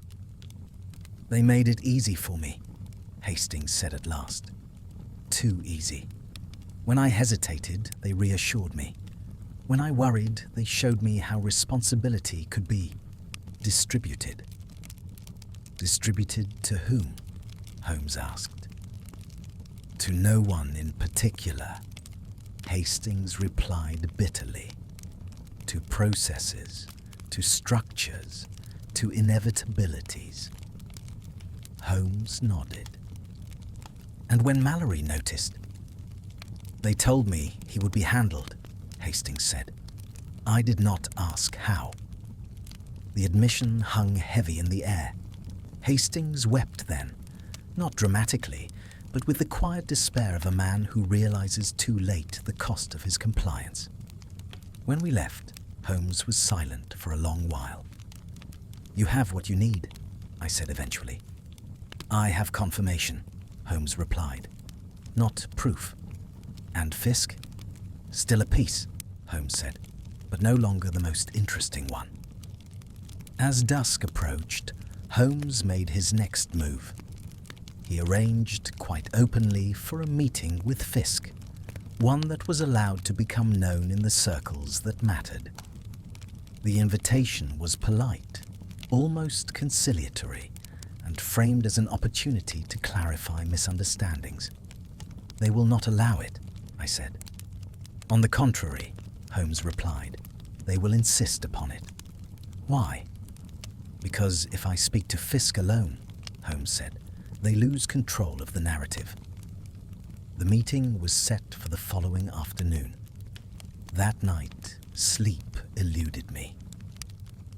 "They made it easy for me," Hastings said at last. "Too easy. When I hesitated, they reassured me. When I worried, they showed me how responsibility could be distributed." "Distributed to whom?" Holmes asked. "To no one in particular," Hastings replied bitterly. "To processes, to structures, to inevitabilities." Holmes nodded. "And when Mallory noticed?" "They told me he would be handled," Hastings said. "I did not ask how." The admission hung heavy in the air. Hastings wept then, not dramatically, but with the quiet despair of a man who realizes too late the cost of his compliance. When we left, Holmes was silent for a long while. "You have what you need," I said eventually. "I have confirmation," Holmes replied, "not proof." "And Fisk?" "Still a piece," Holmes said, "but no longer the most interesting one." As dusk approached, Holmes made his next move. He arranged quite openly for a meeting with Fisk, one that was allowed to become known in the circles that mattered. The invitation was polite, almost conciliatory, and framed as an opportunity to clarify misunderstandings. "They will not allow it," I said. "On the contrary," Holmes replied, "they will insist upon it." "Why?" "Because if I speak to Fisk alone," Holmes said, "they lose control of the narrative." The meeting was set for the following afternoon. That night, sleep eluded me.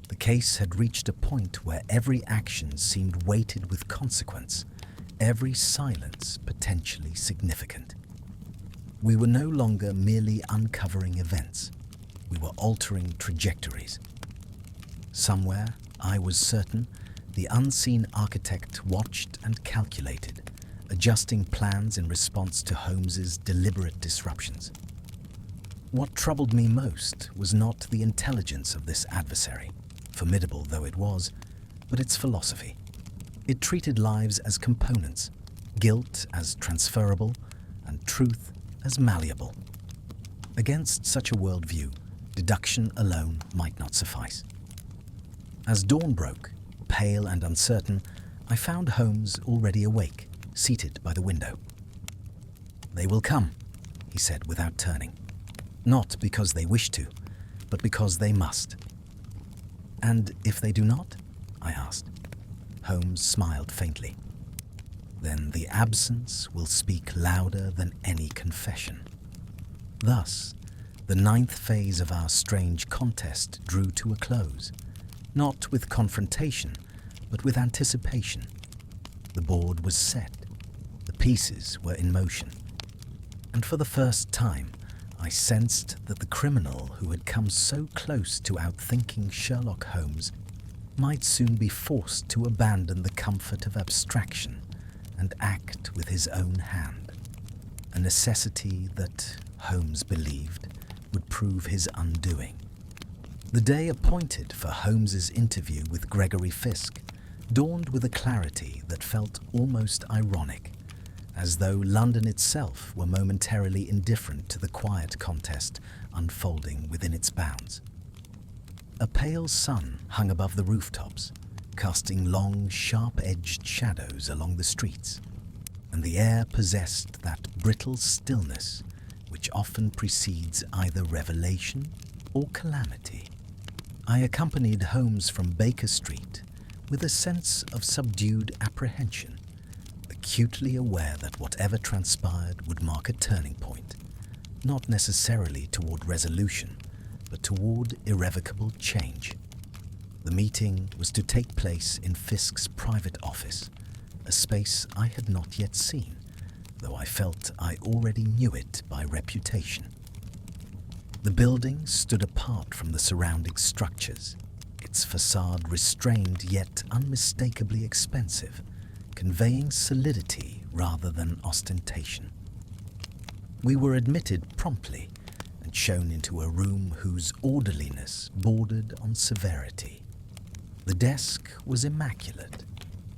The case had reached a point where every action seemed weighted with consequence, every silence potentially significant. We were no longer merely uncovering events. We were altering trajectories. Somewhere, I was certain, the unseen architect watched and calculated, adjusting plans in response to Holmes's deliberate disruptions. What troubled me most was not the intelligence of this adversary, formidable though it was, but its philosophy. It treated lives as components, guilt as transferable, and truth as malleable. Against such a worldview, deduction alone might not suffice. As dawn broke, pale and uncertain, I found Holmes already awake, seated by the window. "They will come," he said without turning. "Not because they wish to, but because they must." "And if they do not?" I asked. Holmes smiled faintly. "Then the absence will speak louder than any confession." Thus, the 9th phase of our strange contest drew to a close, not with confrontation, but with anticipation. The board was set, the pieces were in motion, and for the first time I sensed that the criminal who had come so close to outthinking Sherlock Holmes might soon be forced to abandon the comfort of abstraction and act with his own hand, a necessity that Holmes believed would prove his undoing. The day appointed for Holmes's interview with Gregory Fisk dawned with a clarity that felt almost ironic, as though London itself were momentarily indifferent to the quiet contest unfolding within its bounds. A pale sun hung above the rooftops, casting long, sharp-edged shadows along the streets, and the air possessed that brittle stillness which often precedes either revelation or calamity. I accompanied Holmes from Baker Street with a sense of subdued apprehension, acutely aware that whatever transpired would mark a turning point, not necessarily toward resolution, but toward irrevocable change. The meeting was to take place in Fisk's private office, a space I had not yet seen, though I felt I already knew it by reputation. The building stood apart from the surrounding structures, its facade restrained yet unmistakably expensive, conveying solidity rather than ostentation. We were admitted promptly and shown into a room whose orderliness bordered on severity. The desk was immaculate,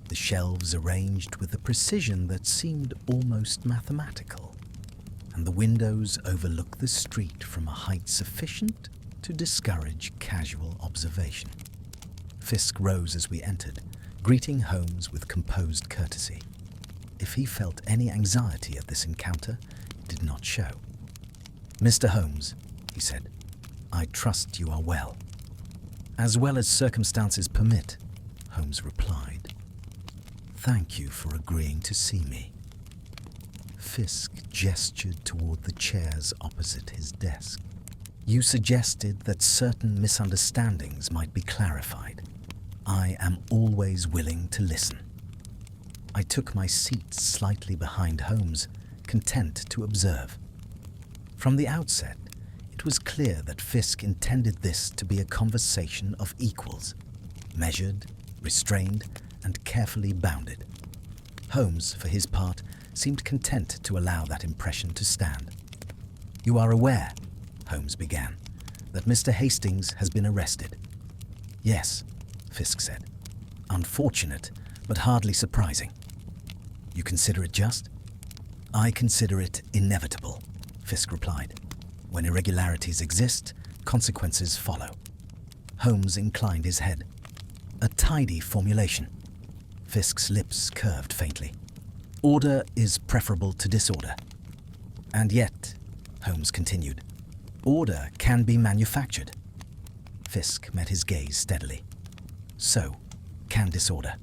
the shelves arranged with a precision that seemed almost mathematical, and the windows overlooked the street from a height sufficient to discourage casual observation. Fisk rose as we entered, greeting Holmes with composed courtesy. If he felt any anxiety at this encounter, it did not show. "Mr. Holmes," he said, "I trust you are well." "As well as circumstances permit," Holmes replied. "Thank you for agreeing to see me." Fisk gestured toward the chairs opposite his desk. "You suggested that certain misunderstandings might be clarified. I am always willing to listen." I took my seat slightly behind Holmes, content to observe. From the outset, it was clear that Fisk intended this to be a conversation of equals, measured, restrained, and carefully bounded. Holmes, for his part, seemed content to allow that impression to stand. "You are aware," Holmes began, "that Mr. Hastings has been arrested." "Yes," Fisk said. "Unfortunate, but hardly surprising." "You consider it just?" "I consider it inevitable," Fisk replied. "When irregularities exist, consequences follow." Holmes inclined his head. "A tidy formulation." Fisk's lips curved faintly. "Order is preferable to disorder." "And yet," Holmes continued, "order can be manufactured." Fisk met his gaze steadily. "So can disorder."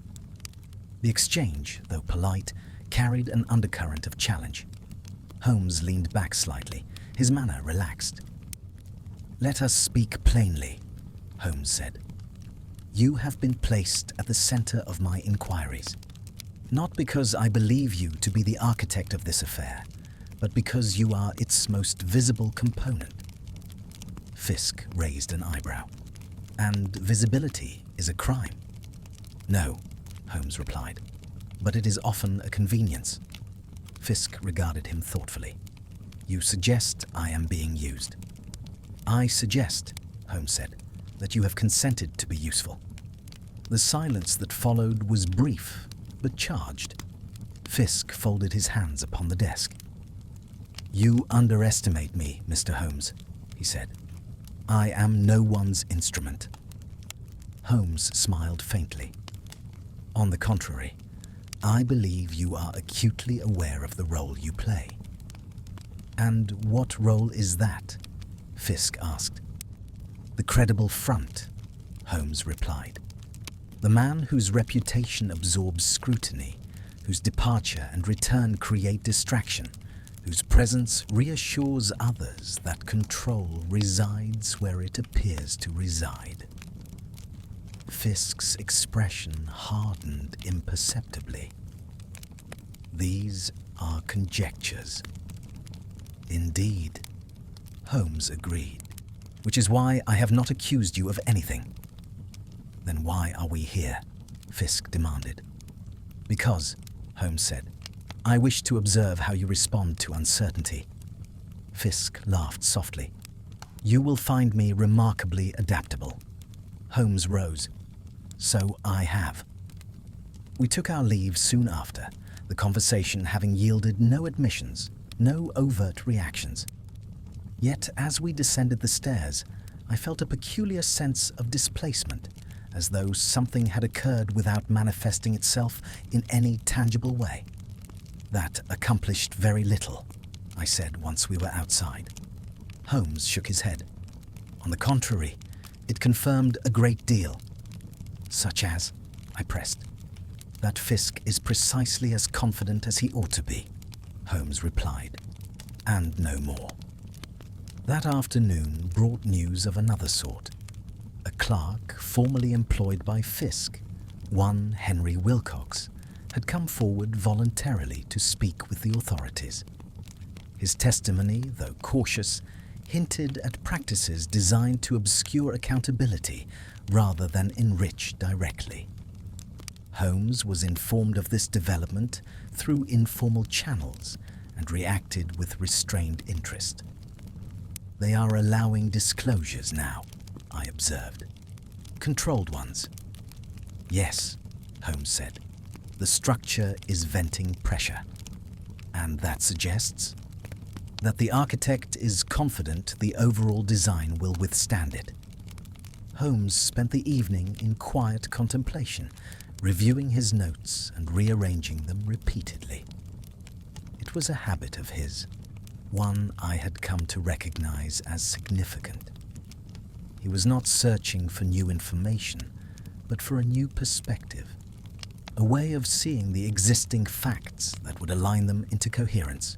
The exchange, though polite, carried an undercurrent of challenge. Holmes leaned back slightly, his manner relaxed. "Let us speak plainly," Holmes said. "You have been placed at the center of my inquiries, not because I believe you to be the architect of this affair, but because you are its most visible component." Fisk raised an eyebrow. "And visibility is a crime." "No," Holmes replied, "but it is often a convenience." Fisk regarded him thoughtfully. "You suggest I am being used." "I suggest," Holmes said, "that you have consented to be useful." The silence that followed was brief, but charged. Fisk folded his hands upon the desk. "You underestimate me, Mr. Holmes," he said. "I am no one's instrument." Holmes smiled faintly. "On the contrary, I believe you are acutely aware of the role you play." "And what role is that?" Fisk asked. "The credible front," Holmes replied. "The man whose reputation absorbs scrutiny, whose departure and return create distraction, whose presence reassures others that control resides where it appears to reside." Fisk's expression hardened imperceptibly. "These are conjectures." "Indeed," Holmes agreed, "which is why I have not accused you of anything." "Then why are we here?" Fisk demanded. "Because," Holmes said, "I wish to observe how you respond to uncertainty." Fisk laughed softly. "You will find me remarkably adaptable." Holmes rose. "So I have." We took our leave soon after, the conversation having yielded no admissions, no overt reactions. Yet as we descended the stairs, I felt a peculiar sense of displacement, as though something had occurred without manifesting itself in any tangible way. "That accomplished very little," I said once we were outside. Holmes shook his head. "On the contrary, it confirmed a great deal." "Such as?" I pressed. "That Fisk is precisely as confident as he ought to be," Holmes replied, "and no more." That afternoon brought news of another sort. A clerk formerly employed by Fisk, one Henry Wilcox, had come forward voluntarily to speak with the authorities. His testimony, though cautious, hinted at practices designed to obscure accountability rather than enrich directly. Holmes was informed of this development through informal channels and reacted with restrained interest. "They are allowing disclosures now," I observed. "Controlled ones." "Yes," Holmes said. "The structure is venting pressure." "And that suggests?" "That the architect is confident the overall design will withstand it." Holmes spent the evening in quiet contemplation, reviewing his notes and rearranging them repeatedly. It was a habit of his, one I had come to recognize as significant. He was not searching for new information, but for a new perspective, a way of seeing the existing facts that would align them into coherence.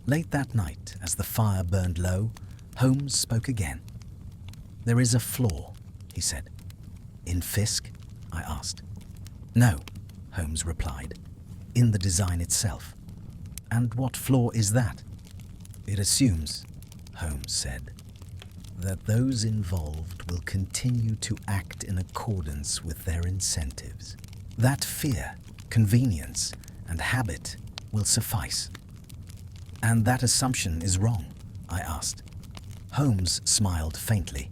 Late that night, as the fire burned low, Holmes spoke again. "There is a flaw," he said. "In Fisk?" I asked. "No," Holmes replied. "In the design itself." "And what flaw is that?" "It assumes," Holmes said, "that those involved will continue to act in accordance with their incentives. That fear, convenience, and habit will suffice." "And that assumption is wrong?" I asked. Holmes smiled faintly.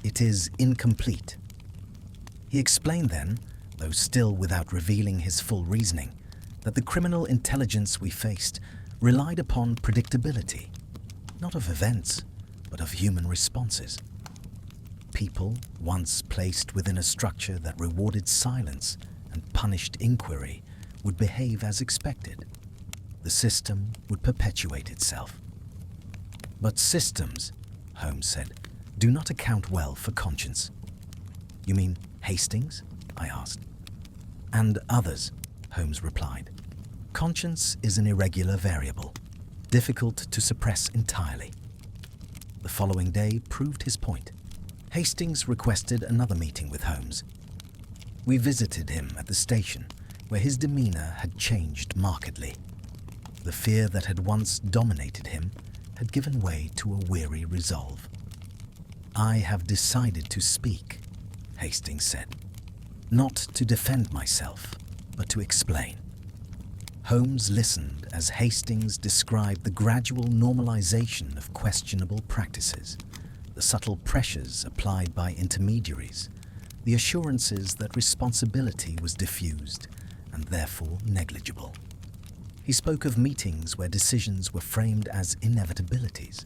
"It is incomplete." He explained then, though still without revealing his full reasoning, that the criminal intelligence we faced relied upon predictability, not of events, but of human responses. People, once placed within a structure that rewarded silence and punished inquiry, would behave as expected. The system would perpetuate itself. "But systems," Holmes said, "do not account well for conscience." "You mean Hastings?" I asked. "And others," Holmes replied. "Conscience is an irregular variable, difficult to suppress entirely." The following day proved his point. Hastings requested another meeting with Holmes. We visited him at the station, where his demeanor had changed markedly. The fear that had once dominated him had given way to a weary resolve. "I have decided to speak," Hastings said. "Not to defend myself, but to explain." Holmes listened as Hastings described the gradual normalization of questionable practices, the subtle pressures applied by intermediaries, the assurances that responsibility was diffused, and therefore negligible. He spoke of meetings where decisions were framed as inevitabilities,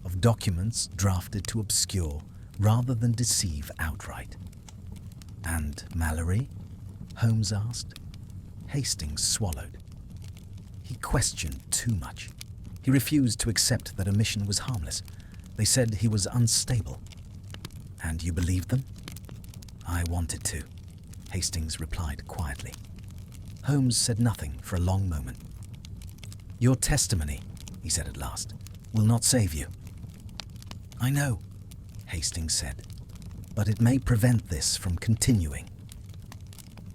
of documents drafted to obscure rather than deceive outright. And Mallory? Holmes asked. Hastings swallowed. He questioned too much. He refused to accept that a mission was harmless. They said he was unstable. And you believed them? I wanted to, Hastings replied quietly. Holmes said nothing for a long moment. Your testimony, he said at last, will not save you. I know, Hastings said, but it may prevent this from continuing.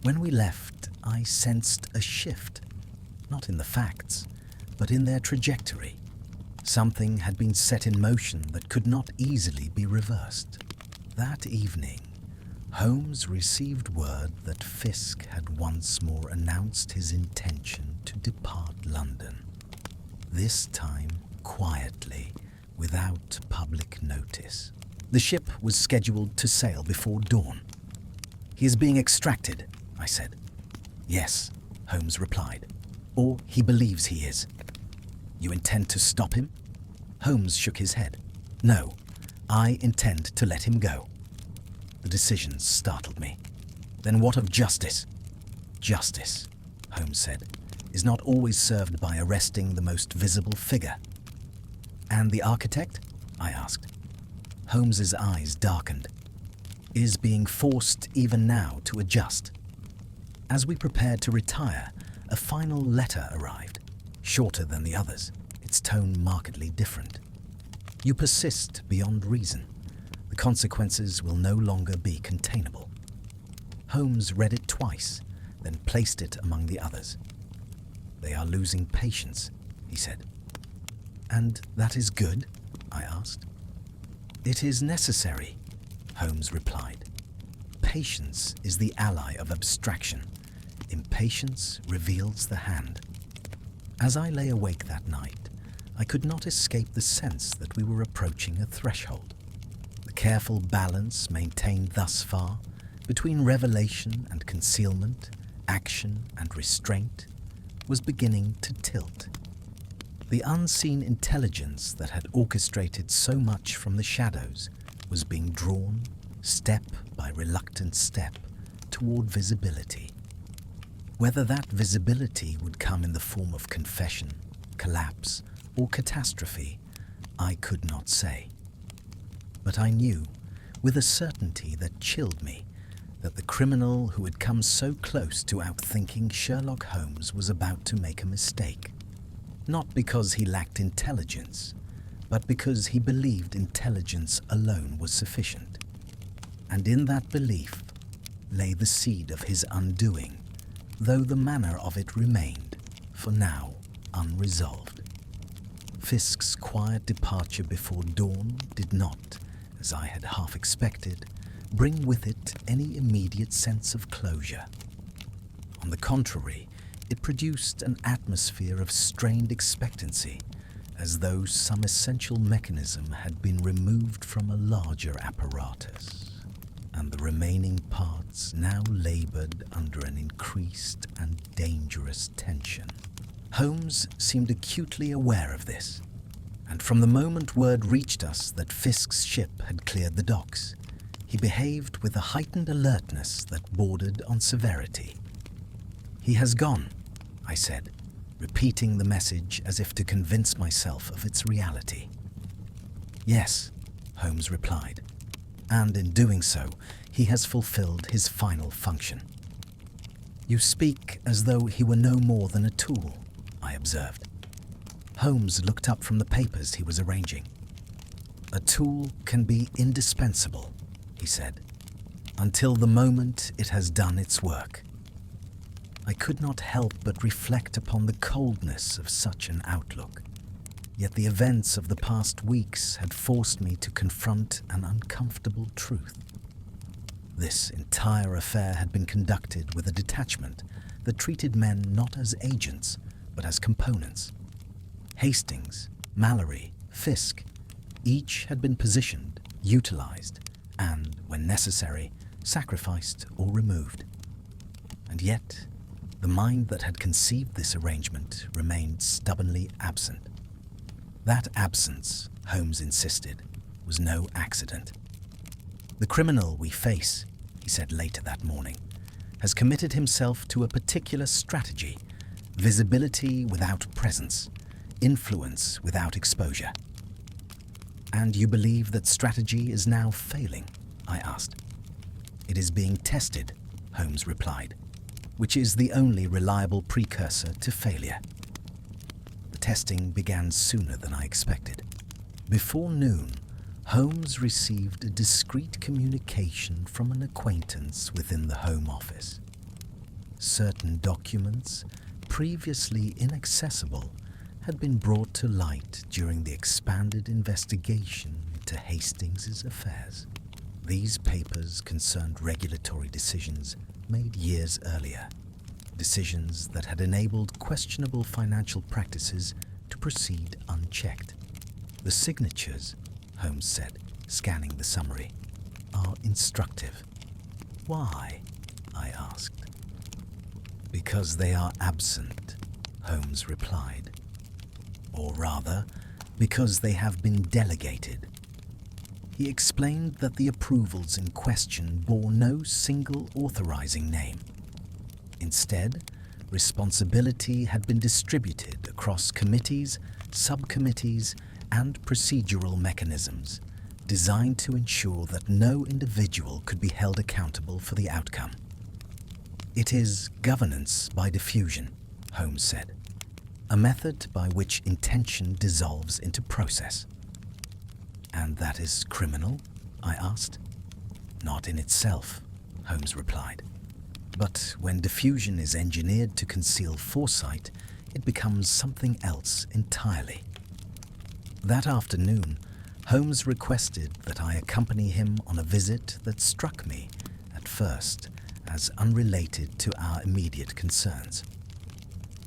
When we left, I sensed a shift, not in the facts, but in their trajectory. Something had been set in motion that could not easily be reversed. That evening, Holmes received word that Fisk had once more announced his intention to depart London. This time quietly, without public notice. The ship was scheduled to sail before dawn. He is being extracted, I said. Yes, Holmes replied. Or he believes he is. You intend to stop him? Holmes shook his head. No, I intend to let him go. The decision startled me. Then what of justice? Justice, Holmes said, is not always served by arresting the most visible figure. And the architect? I asked. Holmes's eyes darkened. Is being forced even now to adjust. As we prepared to retire, a final letter arrived, shorter than the others, its tone markedly different. You persist beyond reason. The consequences will no longer be containable. Holmes read it twice, then placed it among the others. They are losing patience, he said. And that is good? I asked. It is necessary, Holmes replied. Patience is the ally of abstraction. Impatience reveals the hand. As I lay awake that night, I could not escape the sense that we were approaching a threshold. The careful balance maintained thus far between revelation and concealment, action and restraint, was beginning to tilt. The unseen intelligence that had orchestrated so much from the shadows was being drawn, step by reluctant step, toward visibility. Whether that visibility would come in the form of confession, collapse, or catastrophe, I could not say. But I knew, with a certainty that chilled me, that the criminal who had come so close to outthinking Sherlock Holmes was about to make a mistake. Not because he lacked intelligence, but because he believed intelligence alone was sufficient. And in that belief lay the seed of his undoing, though the manner of it remained, for now, unresolved. Fisk's quiet departure before dawn did not, as I had half expected, bring with it any immediate sense of closure. On the contrary, it produced an atmosphere of strained expectancy, as though some essential mechanism had been removed from a larger apparatus, and the remaining parts now labored under an increased and dangerous tension. Holmes seemed acutely aware of this, and from the moment word reached us that Fisk's ship had cleared the docks, he behaved with a heightened alertness that bordered on severity. He has gone, I said, repeating the message as if to convince myself of its reality. Yes, Holmes replied, and in doing so, he has fulfilled his final function. You speak as though he were no more than a tool, I observed. Holmes looked up from the papers he was arranging. A tool can be indispensable, he said, until the moment it has done its work. I could not help but reflect upon the coldness of such an outlook. Yet the events of the past weeks had forced me to confront an uncomfortable truth. This entire affair had been conducted with a detachment that treated men not as agents, but as components. Hastings, Mallory, Fisk, each had been positioned, utilized, and, when necessary, sacrificed or removed. And yet, The mind that had conceived this arrangement remained stubbornly absent. That absence, Holmes insisted, was no accident. The criminal we face, he said later that morning, has committed himself to a particular strategy: visibility without presence, influence without exposure. And you believe that strategy is now failing? I asked. It is being tested, Holmes replied, which is the only reliable precursor to failure. The testing began sooner than I expected. Before noon, Holmes received a discreet communication from an acquaintance within the Home Office. Certain documents, previously inaccessible, had been brought to light during the expanded investigation into Hastings' affairs. These papers concerned regulatory decisions made years earlier, decisions that had enabled questionable financial practices to proceed unchecked. The signatures, Holmes said, scanning the summary, are instructive. Why? I asked. Because they are absent, Holmes replied. Or rather, because they have been delegated. He explained that the approvals in question bore no single authorizing name. Instead, responsibility had been distributed across committees, subcommittees, and procedural mechanisms designed to ensure that no individual could be held accountable for the outcome. It is governance by diffusion, Holmes said, a method by which intention dissolves into process. And that is criminal? I asked. Not in itself, Holmes replied. But when diffusion is engineered to conceal foresight, it becomes something else entirely. That afternoon, Holmes requested that I accompany him on a visit that struck me, at first, as unrelated to our immediate concerns.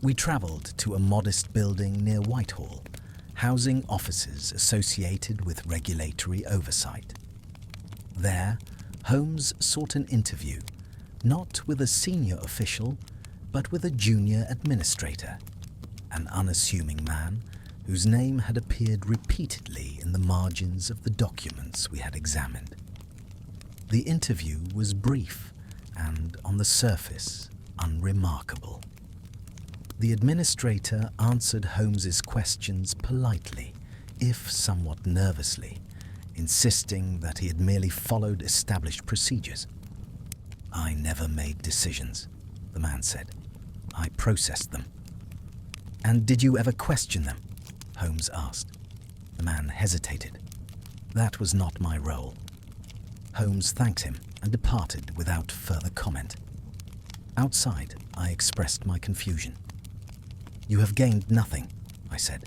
We travelled to a modest building near Whitehall, housing offices associated with regulatory oversight. There, Holmes sought an interview, not with a senior official, but with a junior administrator, an unassuming man whose name had appeared repeatedly in the margins of the documents we had examined. The interview was brief and, on the surface, unremarkable. The administrator answered Holmes's questions politely, if somewhat nervously, insisting that he had merely followed established procedures. I never made decisions, the man said. I processed them. And did you ever question them? Holmes asked. The man hesitated. That was not my role. Holmes thanked him and departed without further comment. Outside, I expressed my confusion. You have gained nothing, I said.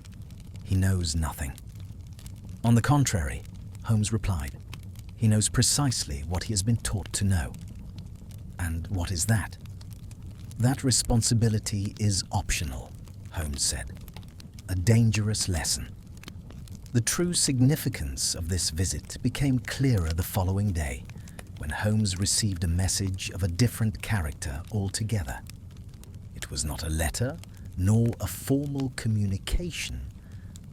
He knows nothing. On the contrary, Holmes replied, he knows precisely what he has been taught to know. And what is that? That responsibility is optional, Holmes said. A dangerous lesson. The true significance of this visit became clearer the following day, when Holmes received a message of a different character altogether. It was not a letter, nor a formal communication,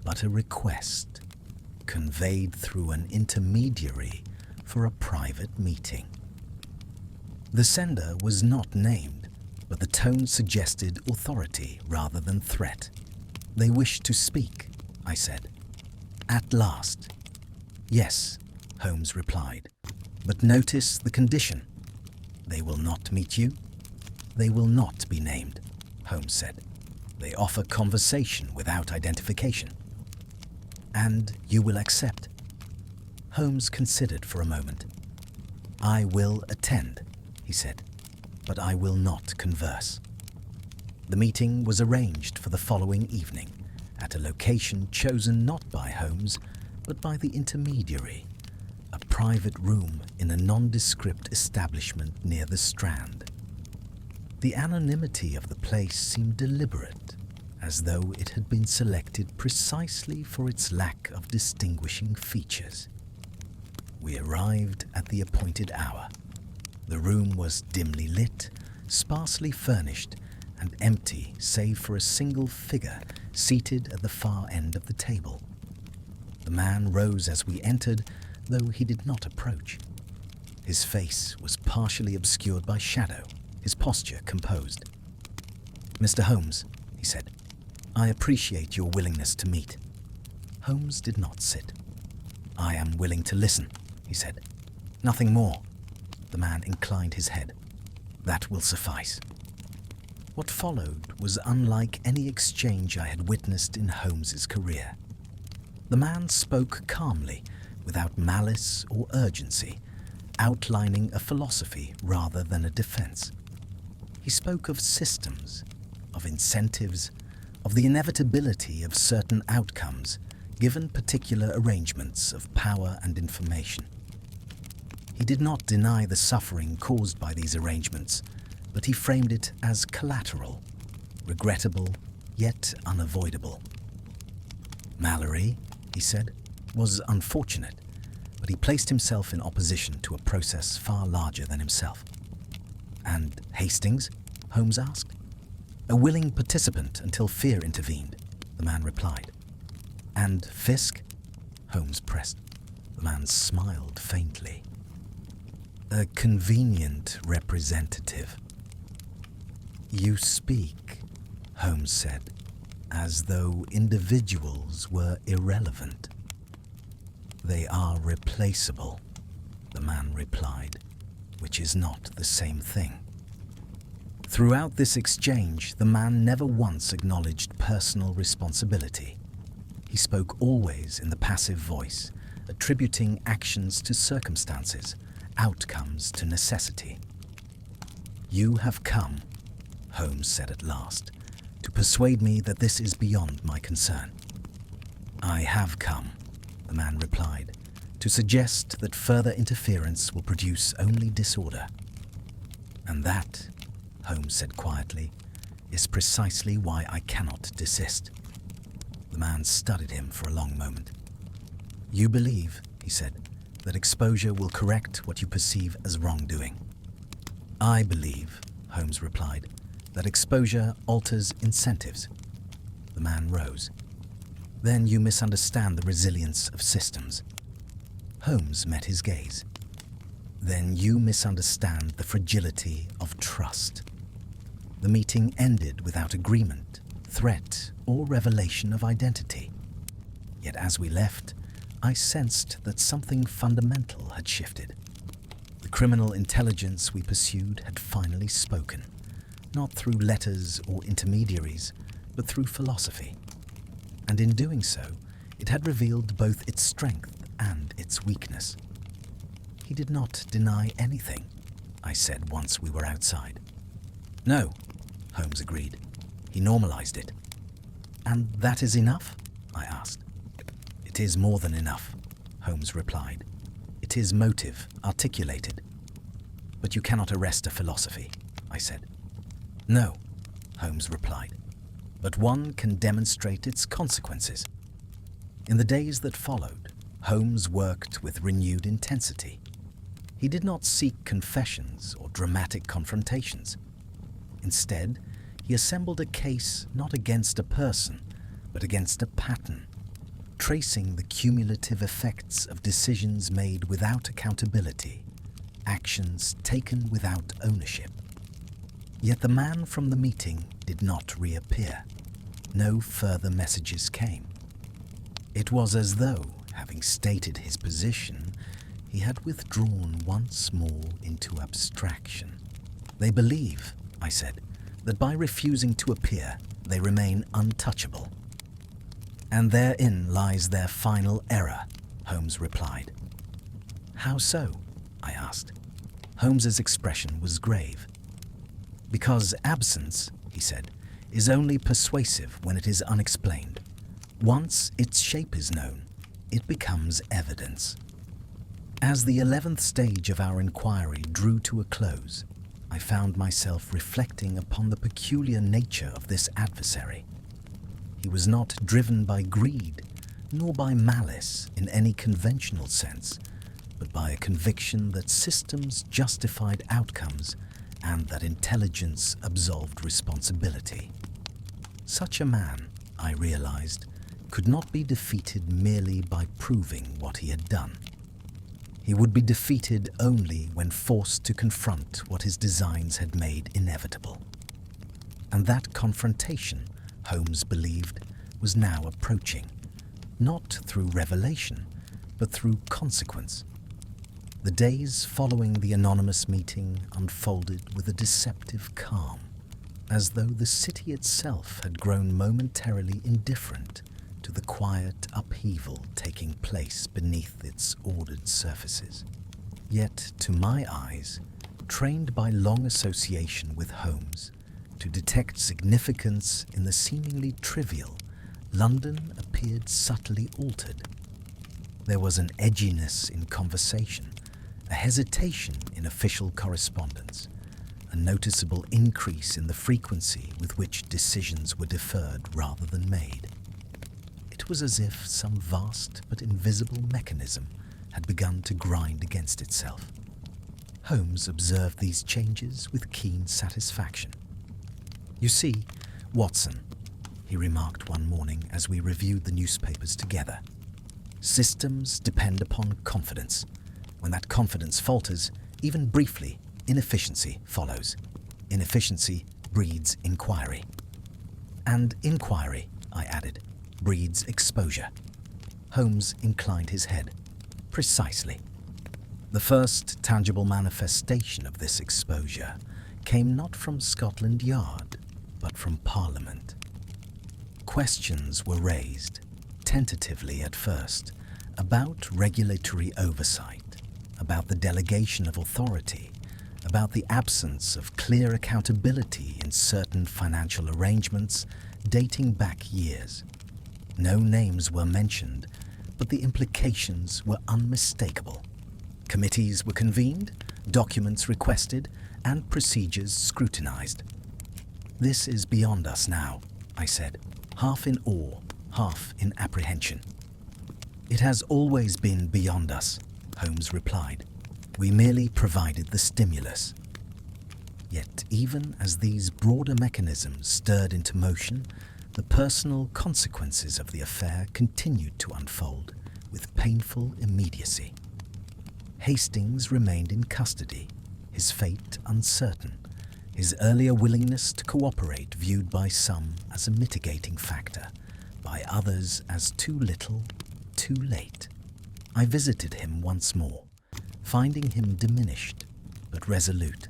but a request, conveyed through an intermediary for a private meeting. The sender was not named, but the tone suggested authority rather than threat. They wished to speak, I said. At last. Yes, Holmes replied, but notice the condition. They will not meet you. They will not be named, Holmes said. They offer conversation without identification. And you will accept? Holmes considered for a moment. I will attend, he said, but I will not converse. The meeting was arranged for the following evening, at a location chosen not by Holmes, but by the intermediary, a private room in a nondescript establishment near the Strand. The anonymity of the place seemed deliberate, as though it had been selected precisely for its lack of distinguishing features. We arrived at the appointed hour. The room was dimly lit, sparsely furnished, and empty save for a single figure seated at the far end of the table. The man rose as we entered, though he did not approach. His face was partially obscured by shadow, his posture composed. "Mr. Holmes," he said, "I appreciate your willingness to meet." Holmes did not sit. "I am willing to listen," he said. "Nothing more." The man inclined his head. "That will suffice." What followed was unlike any exchange I had witnessed in Holmes's career. The man spoke calmly, without malice or urgency, outlining a philosophy rather than a defense. He spoke of systems, of incentives, of the inevitability of certain outcomes given particular arrangements of power and information. He did not deny the suffering caused by these arrangements, but he framed it as collateral, regrettable, yet unavoidable. Mallory, he said, was unfortunate, but he placed himself in opposition to a process far larger than himself. "And Hastings?" Holmes asked. "A willing participant until fear intervened," the man replied. "And Fisk?" Holmes pressed. The man smiled faintly. "A convenient representative." "You speak," Holmes said, "as though individuals were irrelevant." "They are replaceable," the man replied, "which is not the same thing." Throughout this exchange, the man never once acknowledged personal responsibility. He spoke always in the passive voice, attributing actions to circumstances, outcomes to necessity. "You have come," Holmes said at last, "to persuade me that this is beyond my concern." "I have come," the man replied, "to suggest that further interference will produce only disorder." "And that," Holmes said quietly, "is precisely why I cannot desist." The man studied him for a long moment. "You believe," he said, "that exposure will correct what you perceive as wrongdoing." "I believe," Holmes replied, "that exposure alters incentives." The man rose. "Then you misunderstand the resilience of systems." Holmes met his gaze. "Then you misunderstand the fragility of trust." The meeting ended without agreement, threat, or revelation of identity. Yet as we left, I sensed that something fundamental had shifted. The criminal intelligence we pursued had finally spoken, not through letters or intermediaries, but through philosophy. And in doing so, it had revealed both its strength and its weakness. "He did not deny anything," I said once we were outside. "No," Holmes agreed. "He normalized it." "And that is enough?" I asked. "It is more than enough," Holmes replied. "It is motive, articulated." "But you cannot arrest a philosophy," I said. "No," Holmes replied, "but one can demonstrate its consequences." In the days that followed, Holmes worked with renewed intensity. He did not seek confessions or dramatic confrontations. Instead, he assembled a case not against a person, but against a pattern, tracing the cumulative effects of decisions made without accountability, actions taken without ownership. Yet the man from the meeting did not reappear. No further messages came. It was as though, having stated his position, he had withdrawn once more into abstraction. "They believe," I said, "that by refusing to appear, they remain untouchable." "And therein lies their final error," Holmes replied. "How so?" I asked. Holmes's expression was grave. "Because absence," he said, "is only persuasive when it is unexplained. Once its shape is known, it becomes evidence." As the 11th stage of our inquiry drew to a close, I found myself reflecting upon the peculiar nature of this adversary. He was not driven by greed, nor by malice in any conventional sense, but by a conviction that systems justified outcomes and that intelligence absolved responsibility. Such a man, I realized, could not be defeated merely by proving what he had done. He would be defeated only when forced to confront what his designs had made inevitable. And that confrontation, Holmes believed, was now approaching, not through revelation, but through consequence. The days following the anonymous meeting unfolded with a deceptive calm, as though the city itself had grown momentarily indifferent to the quiet upheaval taking place beneath its ordered surfaces. Yet, to my eyes, trained by long association with Holmes to detect significance in the seemingly trivial, London appeared subtly altered. There was an edginess in conversation, a hesitation in official correspondence, a noticeable increase in the frequency with which decisions were deferred rather than made. It was as if some vast but invisible mechanism had begun to grind against itself. Holmes observed these changes with keen satisfaction. "You see, Watson," he remarked one morning as we reviewed the newspapers together, "systems depend upon confidence. When that confidence falters, even briefly, inefficiency follows. Inefficiency breeds inquiry. And inquiry," I added, "breeds exposure." Holmes inclined his head. "Precisely. The first tangible manifestation of this exposure came not from Scotland Yard, but from Parliament. Questions were raised, tentatively at first, about regulatory oversight, about the delegation of authority, about the absence of clear accountability in certain financial arrangements dating back years. No names were mentioned, but the implications were unmistakable. Committees were convened, documents requested, and procedures scrutinized. "This is beyond us now," I said, half in awe, half in apprehension. "It has always been beyond us," Holmes replied. "We merely provided the stimulus." Yet even as these broader mechanisms stirred into motion, the personal consequences of the affair continued to unfold with painful immediacy. Hastings remained in custody, his fate uncertain, his earlier willingness to cooperate viewed by some as a mitigating factor, by others as too little, too late. I visited him once more, finding him diminished but resolute.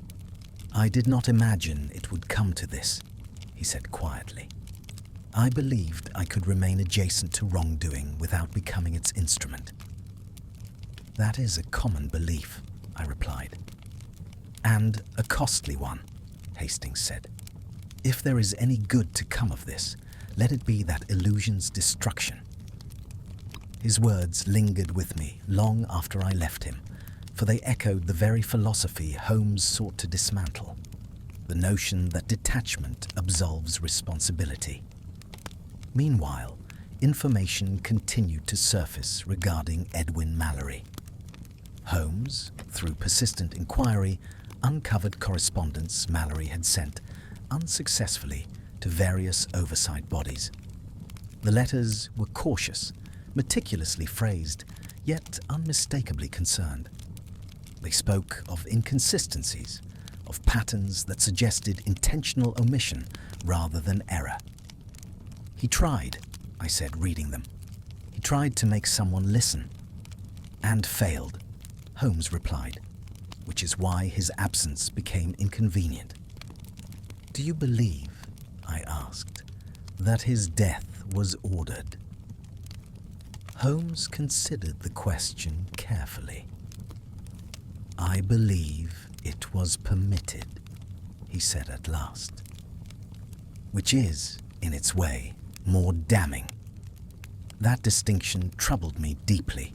"I did not imagine it would come to this," he said quietly. "I believed I could remain adjacent to wrongdoing without becoming its instrument." "That is a common belief," I replied. "And a costly one," Hastings said. "If there is any good to come of this, let it be that illusion's destruction." His words lingered with me long after I left him, for they echoed the very philosophy Holmes sought to dismantle, the notion that detachment absolves responsibility. Meanwhile, information continued to surface regarding Edwin Mallory. Holmes, through persistent inquiry, uncovered correspondence Mallory had sent, unsuccessfully, to various oversight bodies. The letters were cautious, meticulously phrased, yet unmistakably concerned. They spoke of inconsistencies, of patterns that suggested intentional omission rather than error. "He tried," I said, reading them. "He tried to make someone listen." "And failed," Holmes replied, "which is why his absence became inconvenient." "Do you believe," I asked, "that his death was ordered?" Holmes considered the question carefully. "I believe it was permitted," he said at last. "Which is, in its way, more damning." That distinction troubled me deeply.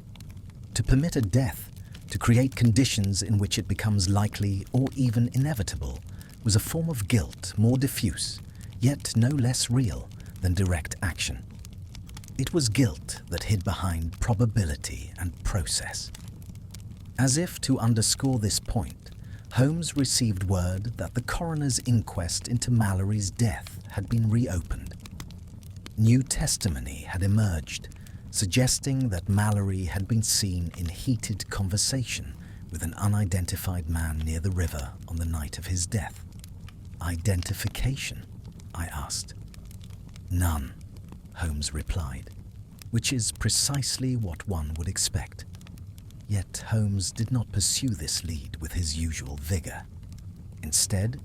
To permit a death, to create conditions in which it becomes likely or even inevitable, was a form of guilt more diffuse, yet no less real than direct action. It was guilt that hid behind probability and process. As if to underscore this point, Holmes received word that the coroner's inquest into Mallory's death had been reopened. New testimony had emerged, suggesting that Mallory had been seen in heated conversation with an unidentified man near the river on the night of his death. Identification? I asked. None, Holmes replied, which is precisely what one would expect. Yet Holmes did not pursue this lead with his usual vigor. Instead,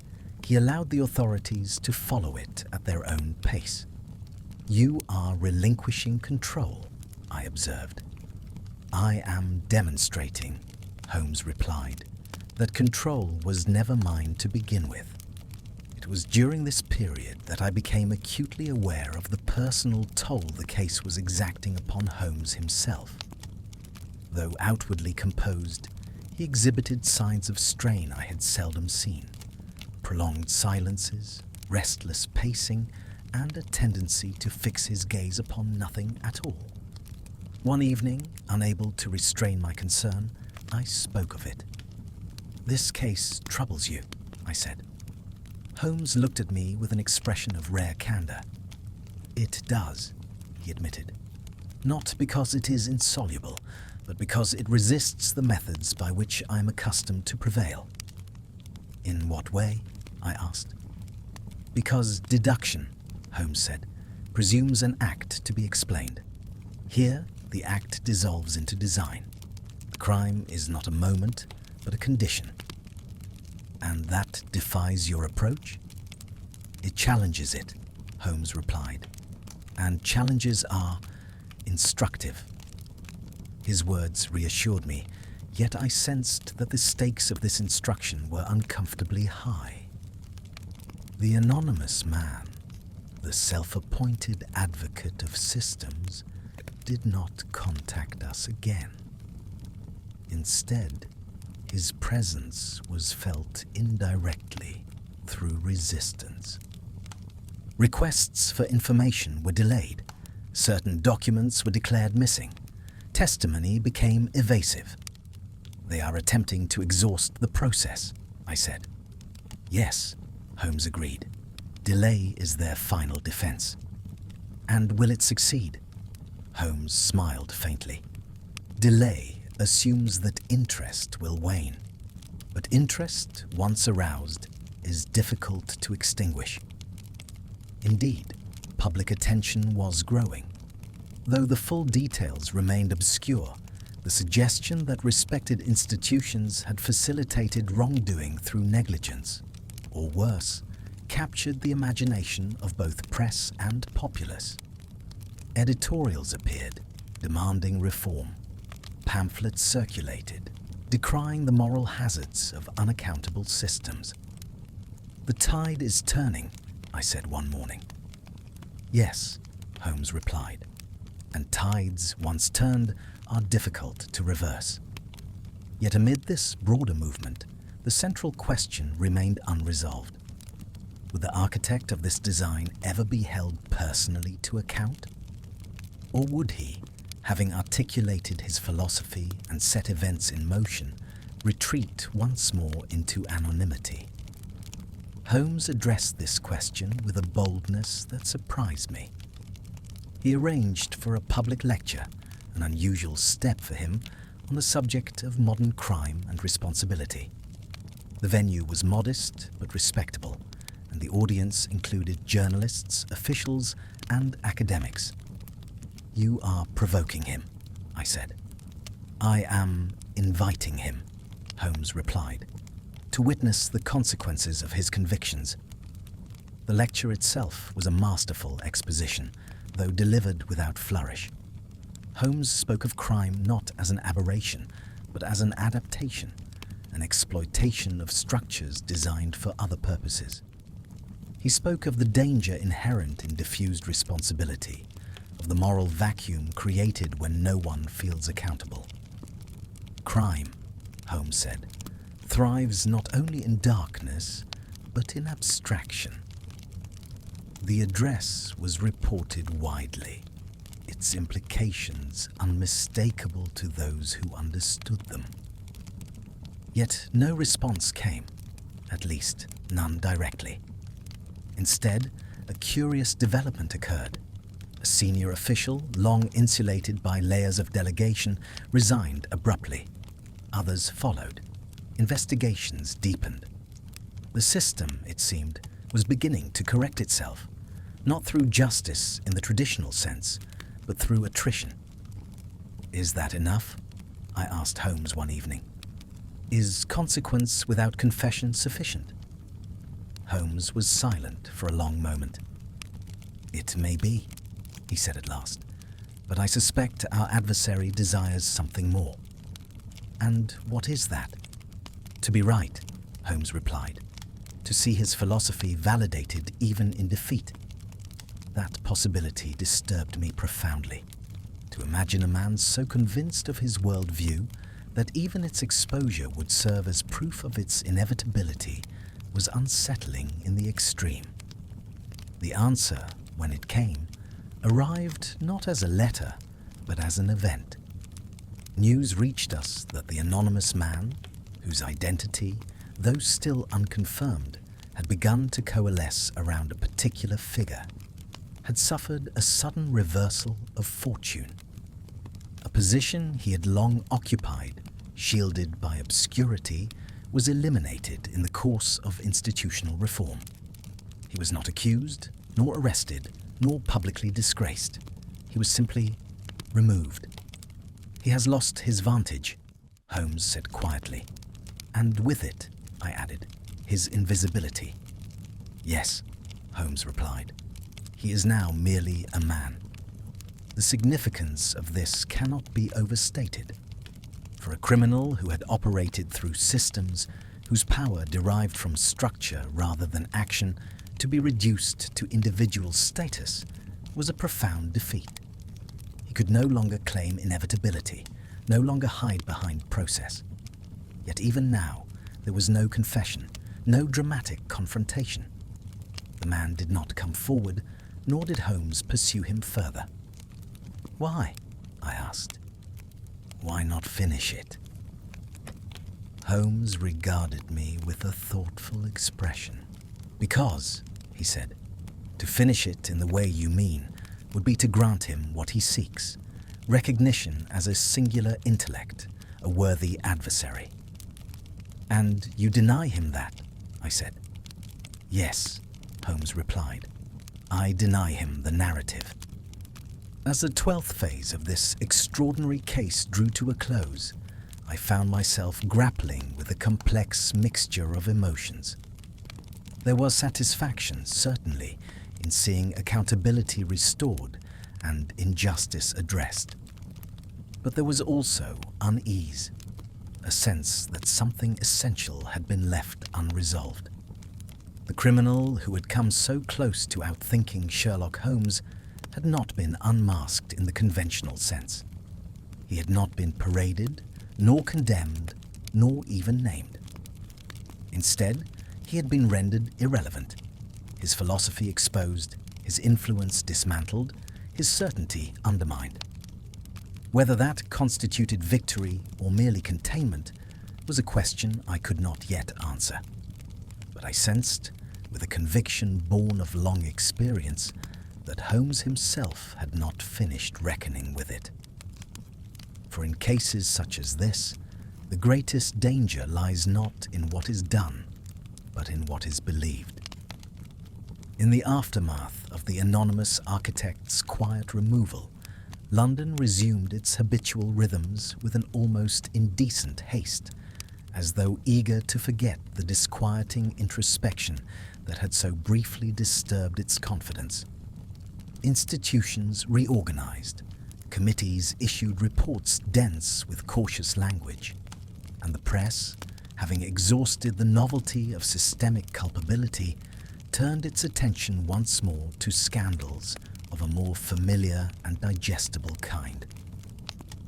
he allowed the authorities to follow it at their own pace. You are relinquishing control, I observed. I am demonstrating, Holmes replied, that control was never mine to begin with. It was during this period that I became acutely aware of the personal toll the case was exacting upon Holmes himself. Though outwardly composed, he exhibited signs of strain I had seldom seen. Prolonged silences, restless pacing, and a tendency to fix his gaze upon nothing at all. One evening, unable to restrain my concern, I spoke of it. "This case troubles you," I said. Holmes looked at me with an expression of rare candor. "It does," he admitted. "Not because it is insoluble, but because it resists the methods by which I am accustomed to prevail." "In what way?" I asked. "Because deduction," Holmes said, "presumes an act to be explained. Here, the act dissolves into design. The crime is not a moment, but a condition." "And that defies your approach?" "It challenges it," Holmes replied, "and challenges are instructive." His words reassured me, yet I sensed that the stakes of this instruction were uncomfortably high. The anonymous man, the self-appointed advocate of systems, did not contact us again. Instead, his presence was felt indirectly through resistance. Requests for information were delayed. Certain documents were declared missing. Testimony became evasive. "They are attempting to exhaust the process," I said. "Yes," Holmes agreed. "Delay is their final defense." "And will it succeed?" Holmes smiled faintly. "Delay assumes that interest will wane. But interest, once aroused, is difficult to extinguish." Indeed, public attention was growing. Though the full details remained obscure, the suggestion that respected institutions had facilitated wrongdoing through negligence, or worse, captured the imagination of both press and populace. Editorials appeared, demanding reform. Pamphlets circulated, decrying the moral hazards of unaccountable systems. "The tide is turning," I said one morning. "Yes," Holmes replied, "and tides, once turned, are difficult to reverse." Yet amid this broader movement, the central question remained unresolved. Would the architect of this design ever be held personally to account? Or would he, having articulated his philosophy and set events in motion, retreat once more into anonymity? Holmes addressed this question with a boldness that surprised me. He arranged for a public lecture, an unusual step for him, on the subject of modern crime and responsibility. The venue was modest but respectable, and the audience included journalists, officials, and academics. "You are provoking him," I said. "I am inviting him," Holmes replied, "to witness the consequences of his convictions." The lecture itself was a masterful exposition, though delivered without flourish. Holmes spoke of crime not as an aberration, but as an adaptation, an exploitation of structures designed for other purposes. He spoke of the danger inherent in diffused responsibility, of the moral vacuum created when no one feels accountable. "Crime," Holmes said, "thrives not only in darkness, but in abstraction." The address was reported widely, its implications unmistakable to those who understood them. Yet no response came, at least none directly. Instead, a curious development occurred. A senior official, long insulated by layers of delegation, resigned abruptly. Others followed. Investigations deepened. The system, it seemed, was beginning to correct itself, not through justice in the traditional sense, but through attrition. "Is that enough?" I asked Holmes one evening. "Is consequence without confession sufficient?" Holmes was silent for a long moment. "It may be," he said at last, "but I suspect our adversary desires something more." "And what is that?" "To be right," Holmes replied, "to see his philosophy validated even in defeat." That possibility disturbed me profoundly. To imagine a man so convinced of his worldview that even its exposure would serve as proof of its inevitability was unsettling in the extreme. The answer, when it came, arrived not as a letter, but as an event. News reached us that the anonymous man, whose identity, though still unconfirmed, had begun to coalesce around a particular figure, had suffered a sudden reversal of fortune. A position he had long occupied, shielded by obscurity, was eliminated in the course of institutional reform. He was not accused, nor arrested, nor publicly disgraced. He was simply removed. "He has lost his vantage," Holmes said quietly. "And with it," I added, "his invisibility." "Yes," Holmes replied. "He is now merely a man." The significance of this cannot be overstated. For a criminal who had operated through systems whose power derived from structure rather than action, to be reduced to individual status was a profound defeat. He could no longer claim inevitability, no longer hide behind process. Yet even now, there was no confession, no dramatic confrontation. The man did not come forward, nor did Holmes pursue him further. "Why?" I asked. "Why not finish it?" Holmes regarded me with a thoughtful expression. "Because," he said, "to finish it in the way you mean would be to grant him what he seeks, recognition as a singular intellect, a worthy adversary." "And you deny him that?" I said. "Yes," Holmes replied. "I deny him the narrative." As the 12th phase of this extraordinary case drew to a close, I found myself grappling with a complex mixture of emotions. There was satisfaction, certainly, in seeing accountability restored and injustice addressed. But there was also unease, a sense that something essential had been left unresolved. The criminal who had come so close to outthinking Sherlock Holmes had not been unmasked in the conventional sense. He had not been paraded, nor condemned, nor even named. Instead, he had been rendered irrelevant, his philosophy exposed, his influence dismantled, his certainty undermined. Whether that constituted victory or merely containment was a question I could not yet answer. But I sensed, with a conviction born of long experience, that Holmes himself had not finished reckoning with it. For in cases such as this, the greatest danger lies not in what is done, but in what is believed. In the aftermath of the anonymous architect's quiet removal, London resumed its habitual rhythms with an almost indecent haste, as though eager to forget the disquieting introspection that had so briefly disturbed its confidence. Institutions reorganized, committees issued reports dense with cautious language, and the press, having exhausted the novelty of systemic culpability, turned its attention once more to scandals of a more familiar and digestible kind.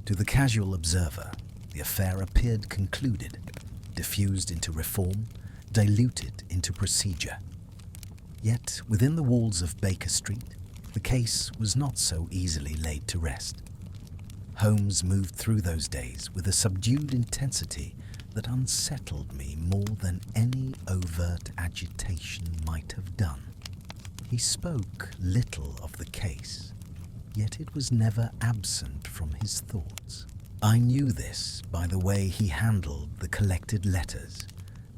To the casual observer, the affair appeared concluded, diffused into reform, diluted into procedure. Yet, within the walls of Baker Street, the case was not so easily laid to rest. Holmes moved through those days with a subdued intensity that unsettled me more than any overt agitation might have done. He spoke little of the case, yet it was never absent from his thoughts. I knew this by the way he handled the collected letters,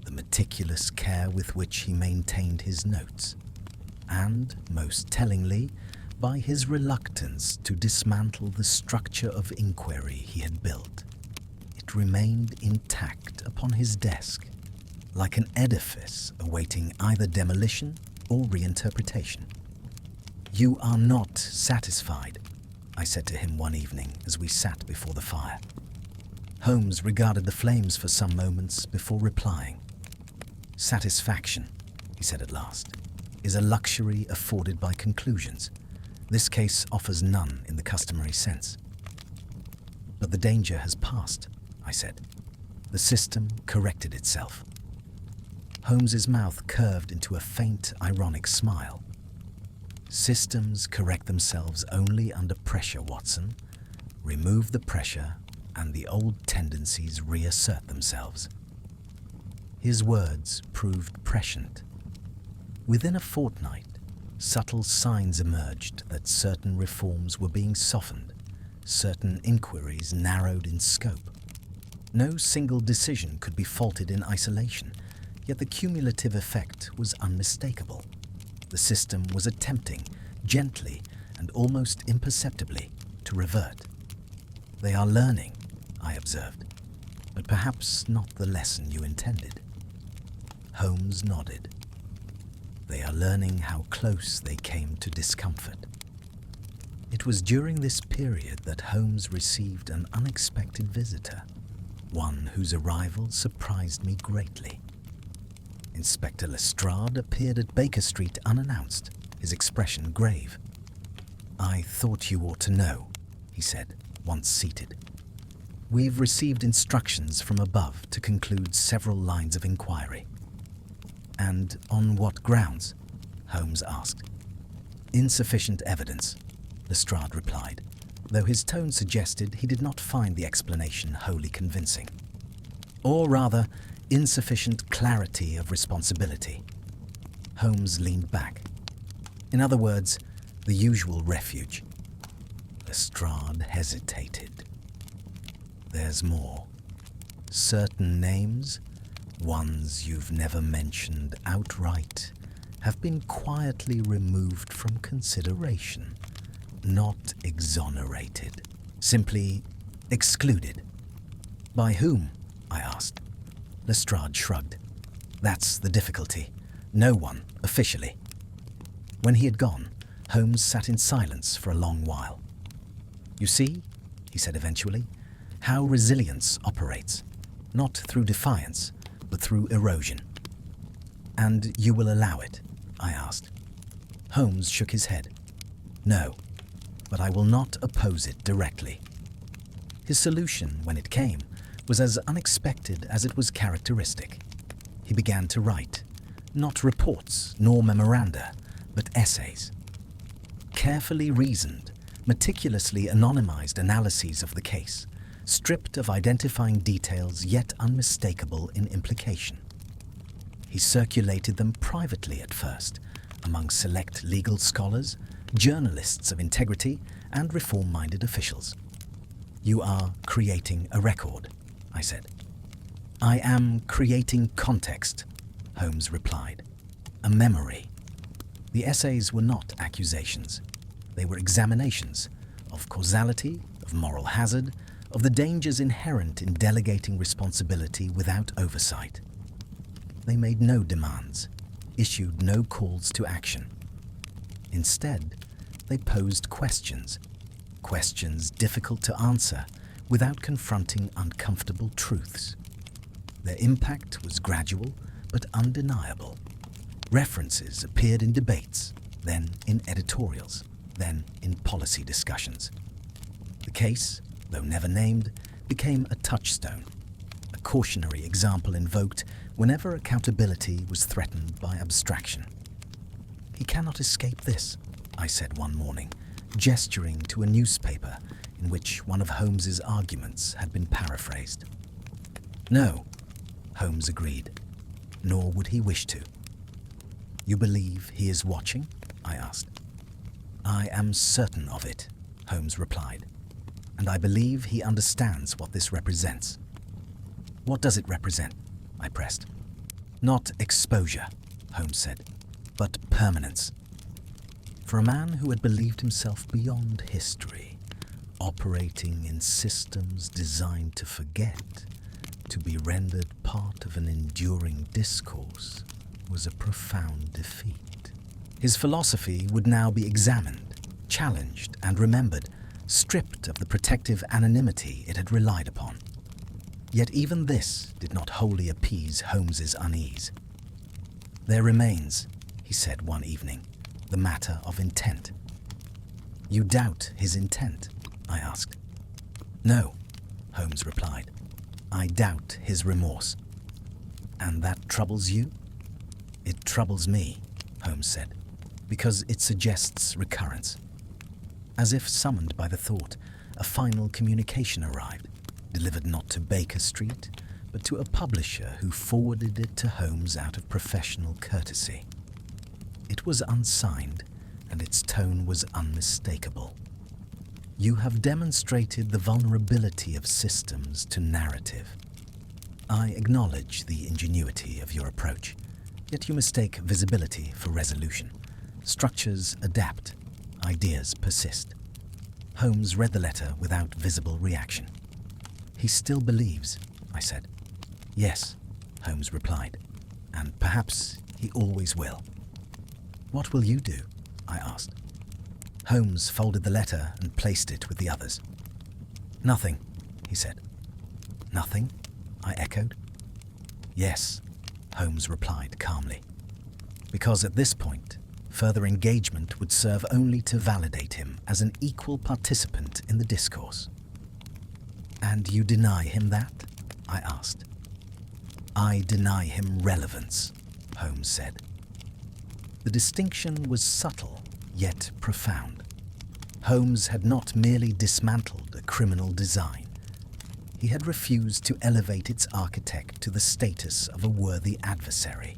the meticulous care with which he maintained his notes, and, most tellingly, by his reluctance to dismantle the structure of inquiry he had built. It remained intact upon his desk, like an edifice awaiting either demolition or reinterpretation. "You are not satisfied," I said to him one evening as we sat before the fire. Holmes regarded the flames for some moments before replying. "Satisfaction," he said at last, "is a luxury afforded by conclusions. This case offers none in the customary sense." "But the danger has passed," I said. "The system corrected itself." Holmes's mouth curved into a faint, ironic smile. "Systems correct themselves only under pressure, Watson. Remove the pressure, and the old tendencies reassert themselves." His words proved prescient. Within a fortnight, subtle signs emerged that certain reforms were being softened, certain inquiries narrowed in scope. No single decision could be faulted in isolation, yet the cumulative effect was unmistakable. The system was attempting, gently and almost imperceptibly, to revert. "They are learning," I observed, "but perhaps not the lesson you intended." Holmes nodded. "They are learning how close they came to discomfort." It was during this period that Holmes received an unexpected visitor, one whose arrival surprised me greatly. Inspector Lestrade appeared at Baker Street unannounced, his expression grave. "I thought you ought to know," he said, once seated. "We've received instructions from above to conclude several lines of inquiry." "And on what grounds?" Holmes asked. "Insufficient evidence," Lestrade replied, though his tone suggested he did not find the explanation wholly convincing. "Or rather, insufficient clarity of responsibility." Holmes leaned back. "In other words, the usual refuge." Lestrade hesitated. "There's more. Certain names, ones you've never mentioned outright, have been quietly removed from consideration, not exonerated, simply excluded." "By whom?" I asked. Lestrade shrugged. "That's the difficulty. No one, officially." When he had gone, Holmes sat in silence for a long while. "You see," he said eventually, "how resilience operates, not through defiance, but through erosion." "And you will allow it?" I asked. Holmes shook his head. "No, but I will not oppose it directly." His solution, when it came, was as unexpected as it was characteristic. He began to write, not reports nor memoranda, but essays. Carefully reasoned, meticulously anonymized analyses of the case, stripped of identifying details yet unmistakable in implication. He circulated them privately at first, among select legal scholars, journalists of integrity, and reform-minded officials. "You are creating a record," I said. "I am creating context," Holmes replied. "A memory." The essays were not accusations. They were examinations of causality, of moral hazard, of the dangers inherent in delegating responsibility without oversight. They made no demands, issued no calls to action. Instead, they posed questions, questions difficult to answer without confronting uncomfortable truths. Their impact was gradual but undeniable. References appeared in debates, then in editorials, then in policy discussions. The case, though never named, became a touchstone, a cautionary example invoked whenever accountability was threatened by abstraction. "He cannot escape this," I said one morning, gesturing to a newspaper in which one of Holmes's arguments had been paraphrased. "No," Holmes agreed. Nor would he wish to. You believe he is watching? I asked. I am certain of it, Holmes replied, and I believe he understands what this represents. What does it represent? I pressed. Not exposure, Holmes said, but permanence. For a man who had believed himself beyond history, operating in systems designed to forget, to be rendered part of an enduring discourse, was a profound defeat. His philosophy would now be examined, challenged, and remembered, stripped of the protective anonymity it had relied upon. Yet even this did not wholly appease Holmes's unease. There remains, he said one evening, the matter of intent. You doubt his intent? I asked. No, Holmes replied. I doubt his remorse. And that troubles you? It troubles me, Holmes said, because it suggests recurrence. As if summoned by the thought, a final communication arrived, delivered not to Baker Street, but to a publisher who forwarded it to Holmes out of professional courtesy. It was unsigned, and its tone was unmistakable. You have demonstrated the vulnerability of systems to narrative. I acknowledge the ingenuity of your approach, yet you mistake visibility for resolution. Structures adapt, ideas persist. Holmes read the letter without visible reaction. He still believes, I said. Yes, Holmes replied, and perhaps he always will. What will you do? I asked. Holmes folded the letter and placed it with the others. Nothing, he said. Nothing? I echoed. Yes, Holmes replied calmly, because at this point, further engagement would serve only to validate him as an equal participant in the discourse. And you deny him that? I asked. I deny him relevance, Holmes said. The distinction was subtle, yet profound. Holmes had not merely dismantled a criminal design. He had refused to elevate its architect to the status of a worthy adversary.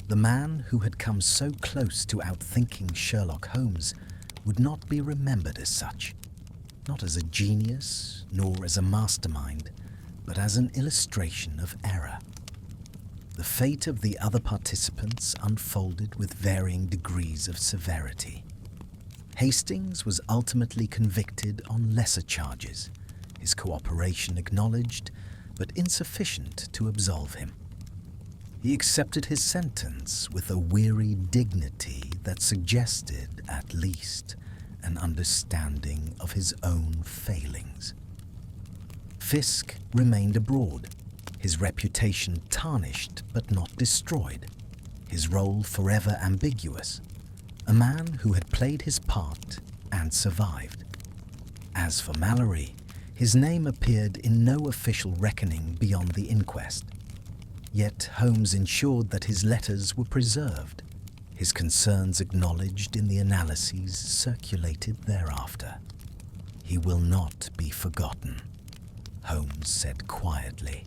The man who had come so close to outthinking Sherlock Holmes would not be remembered as such, not as a genius nor as a mastermind, but as an illustration of error. The fate of the other participants unfolded with varying degrees of severity. Hastings was ultimately convicted on lesser charges, his cooperation acknowledged, but insufficient to absolve him. He accepted his sentence with a weary dignity that suggested, at least, an understanding of his own failings. Fisk remained abroad, his reputation tarnished but not destroyed, his role forever ambiguous, a man who had played his part and survived. As for Mallory, his name appeared in no official reckoning beyond the inquest. Yet Holmes ensured that his letters were preserved, his concerns acknowledged in the analyses circulated thereafter. He will not be forgotten, Holmes said quietly.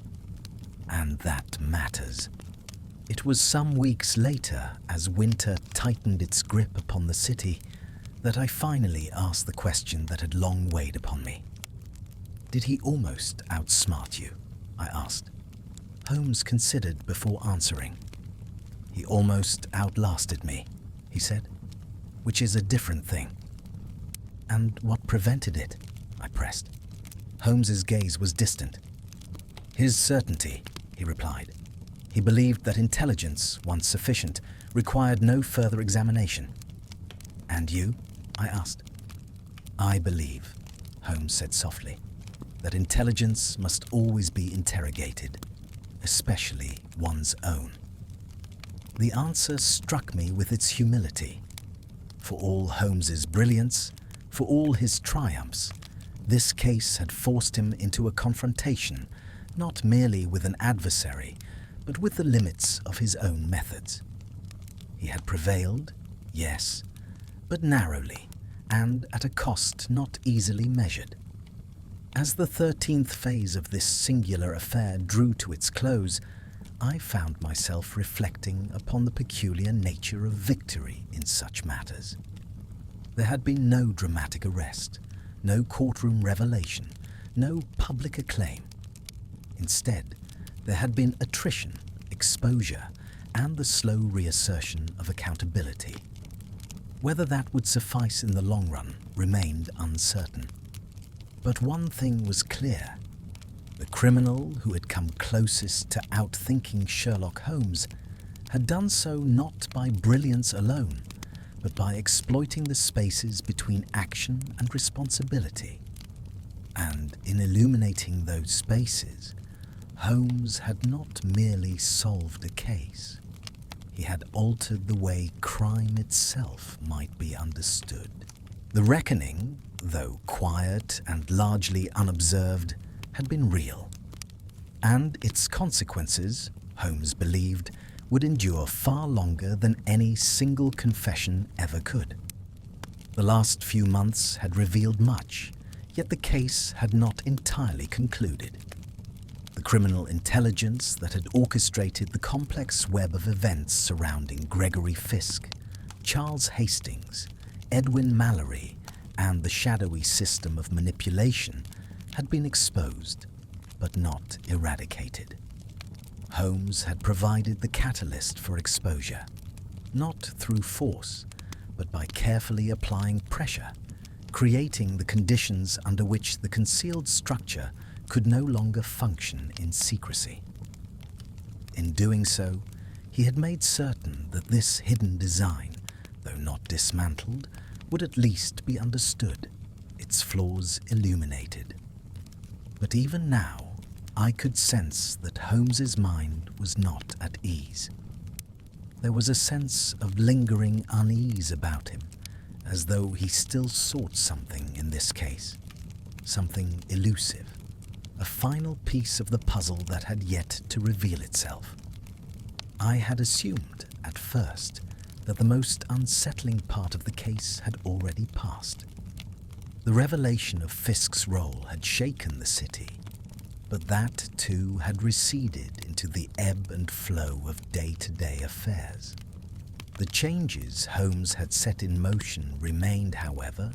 And that matters. It was some weeks later, as winter tightened its grip upon the city, that I finally asked the question that had long weighed upon me. Did he almost outsmart you? I asked. Holmes considered before answering. He almost outlasted me, he said, which is a different thing. And what prevented it? I pressed. Holmes's gaze was distant. His certainty, he replied. He believed that intelligence, once sufficient, required no further examination. And you? I asked. I believe, Holmes said softly, that intelligence must always be interrogated, especially one's own. The answer struck me with its humility. For all Holmes's brilliance, for all his triumphs, this case had forced him into a confrontation, not merely with an adversary, but with the limits of his own methods. He had prevailed, yes, but narrowly, and at a cost not easily measured. As the 13th phase of this singular affair drew to its close, I found myself reflecting upon the peculiar nature of victory in such matters. There had been no dramatic arrest, no courtroom revelation, no public acclaim. Instead, there had been attrition, exposure, and the slow reassertion of accountability. Whether that would suffice in the long run remained uncertain. But one thing was clear. The criminal who had come closest to outthinking Sherlock Holmes had done so not by brilliance alone, but by exploiting the spaces between action and responsibility. And in illuminating those spaces, Holmes had not merely solved a case. He had altered the way crime itself might be understood. The reckoning, though quiet and largely unobserved, had been real. And its consequences, Holmes believed, would endure far longer than any single confession ever could. The last few months had revealed much, yet the case had not entirely concluded. The criminal intelligence that had orchestrated the complex web of events surrounding Gregory Fisk, Charles Hastings, Edwin Mallory, and the shadowy system of manipulation had been exposed, but not eradicated. Holmes had provided the catalyst for exposure, not through force, but by carefully applying pressure, creating the conditions under which the concealed structure could no longer function in secrecy. In doing so, he had made certain that this hidden design, though not dismantled, would at least be understood, its flaws illuminated. But even now, I could sense that Holmes's mind was not at ease. There was a sense of lingering unease about him, as though he still sought something in this case, something elusive, a final piece of the puzzle that had yet to reveal itself. I had assumed, at first, that the most unsettling part of the case had already passed. The revelation of Fisk's role had shaken the city, but that too had receded into the ebb and flow of day-to-day affairs. The changes Holmes had set in motion remained, however,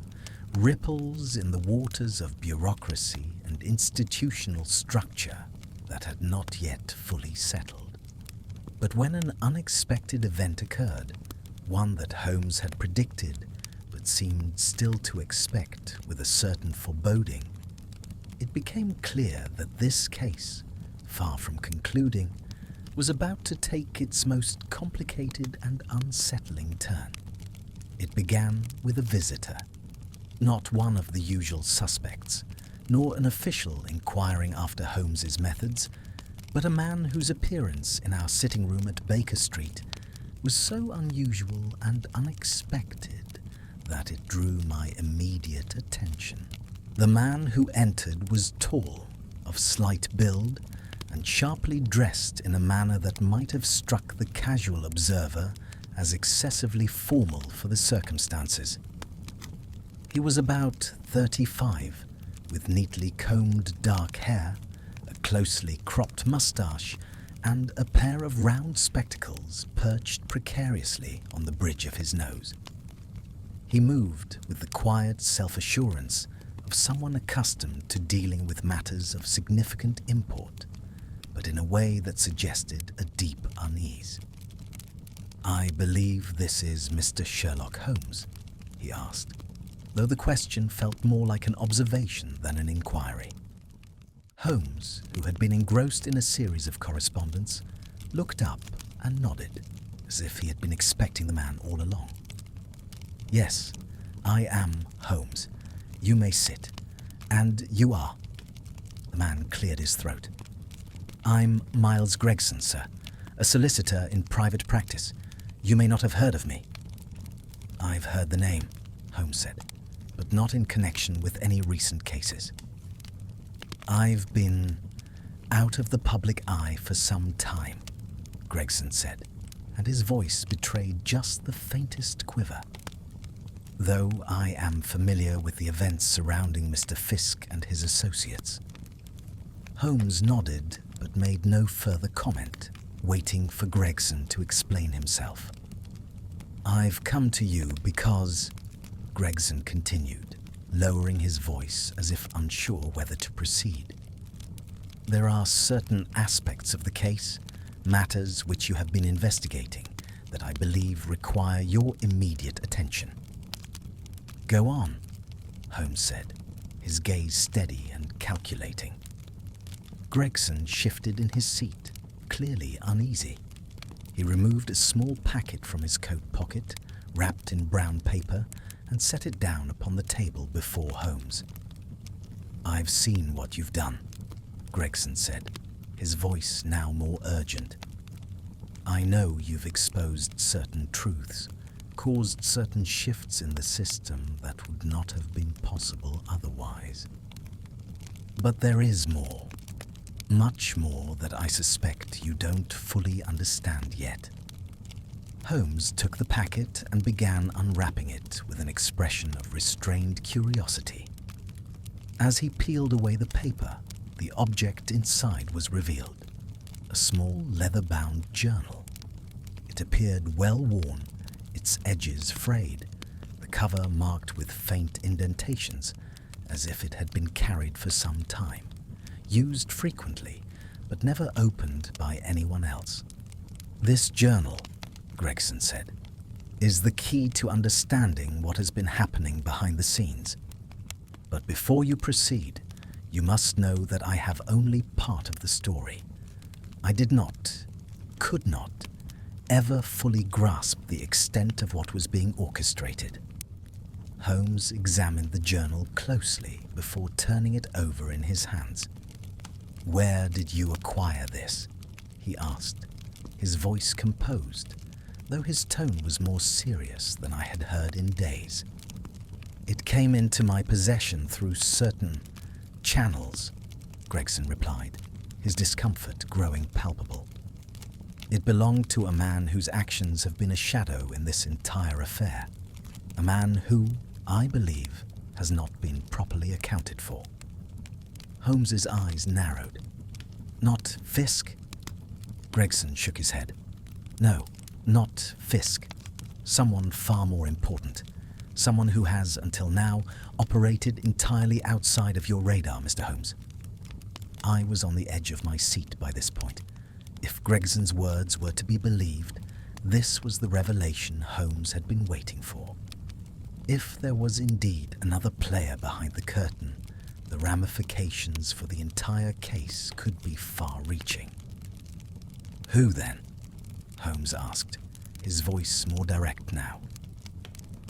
ripples in the waters of bureaucracy and institutional structure that had not yet fully settled. But when an unexpected event occurred, one that Holmes had predicted but seemed still to expect with a certain foreboding, it became clear that this case, far from concluding, was about to take its most complicated and unsettling turn. It began with a visitor, not one of the usual suspects, nor an official inquiring after Holmes's methods, but a man whose appearance in our sitting room at Baker Street was so unusual and unexpected that it drew my immediate attention. The man who entered was tall, of slight build, and sharply dressed in a manner that might have struck the casual observer as excessively formal for the circumstances. He was about 35, with neatly combed dark hair, a closely cropped mustache, and a pair of round spectacles perched precariously on the bridge of his nose. He moved with the quiet self-assurance of someone accustomed to dealing with matters of significant import, but in a way that suggested a deep unease. "I believe this is Mr. Sherlock Holmes?" he asked, though the question felt more like an observation than an inquiry. Holmes, who had been engrossed in a series of correspondence, looked up and nodded, as if he had been expecting the man all along. "Yes, I am Holmes. You may sit. And you are?" The man cleared his throat. "I'm Miles Gregson, sir, a solicitor in private practice. You may not have heard of me." "I've heard the name," Holmes said, "but not in connection with any recent cases." "I've been out of the public eye for some time," Gregson said, and his voice betrayed just the faintest quiver. though I am familiar with the events surrounding Mr. Fisk and his associates. Holmes nodded but made no further comment, waiting for Gregson to explain himself. "I've come to you because," Gregson continued, lowering his voice as if unsure whether to proceed. "There are certain aspects of the case, matters which you have been investigating, that I believe require your immediate attention." "Go on," Holmes said, his gaze steady and calculating. Gregson shifted in his seat, clearly uneasy. He removed a small packet from his coat pocket, wrapped in brown paper, and set it down upon the table before Holmes. "I've seen what you've done," Gregson said, his voice now more urgent. "I know you've exposed certain truths, caused certain shifts in the system that would not have been possible otherwise. But there is more. Much more that I suspect you don't fully understand yet." Holmes took the packet and began unwrapping it with an expression of restrained curiosity. As he peeled away the paper, the object inside was revealed, a small leather-bound journal. It appeared well-worn, its edges frayed, the cover marked with faint indentations, as if it had been carried for some time, used frequently, but never opened by anyone else. "This journal," Gregson said, "is the key to understanding what has been happening behind the scenes. But before you proceed, you must know that I have only part of the story. I did not, could not, ever fully grasp the extent of what was being orchestrated." Holmes examined the journal closely before turning it over in his hands. "Where did you acquire this?" he asked, his voice composed, though his tone was more serious than I had heard in days. "It came into my possession through certain channels," Gregson replied, his discomfort growing palpable. "It belonged to a man whose actions have been a shadow in this entire affair, a man who, I believe, has not been properly accounted for." Holmes's eyes narrowed. "Not Fisk?" Gregson shook his head. "No, not Fisk. Someone far more important. Someone who has, until now, operated entirely outside of your radar, Mr. Holmes." I was on the edge of my seat by this point. If Gregson's words were to be believed, this was the revelation Holmes had been waiting for. If there was indeed another player behind the curtain, the ramifications for the entire case could be far-reaching. "Who then?" Holmes asked, his voice more direct now.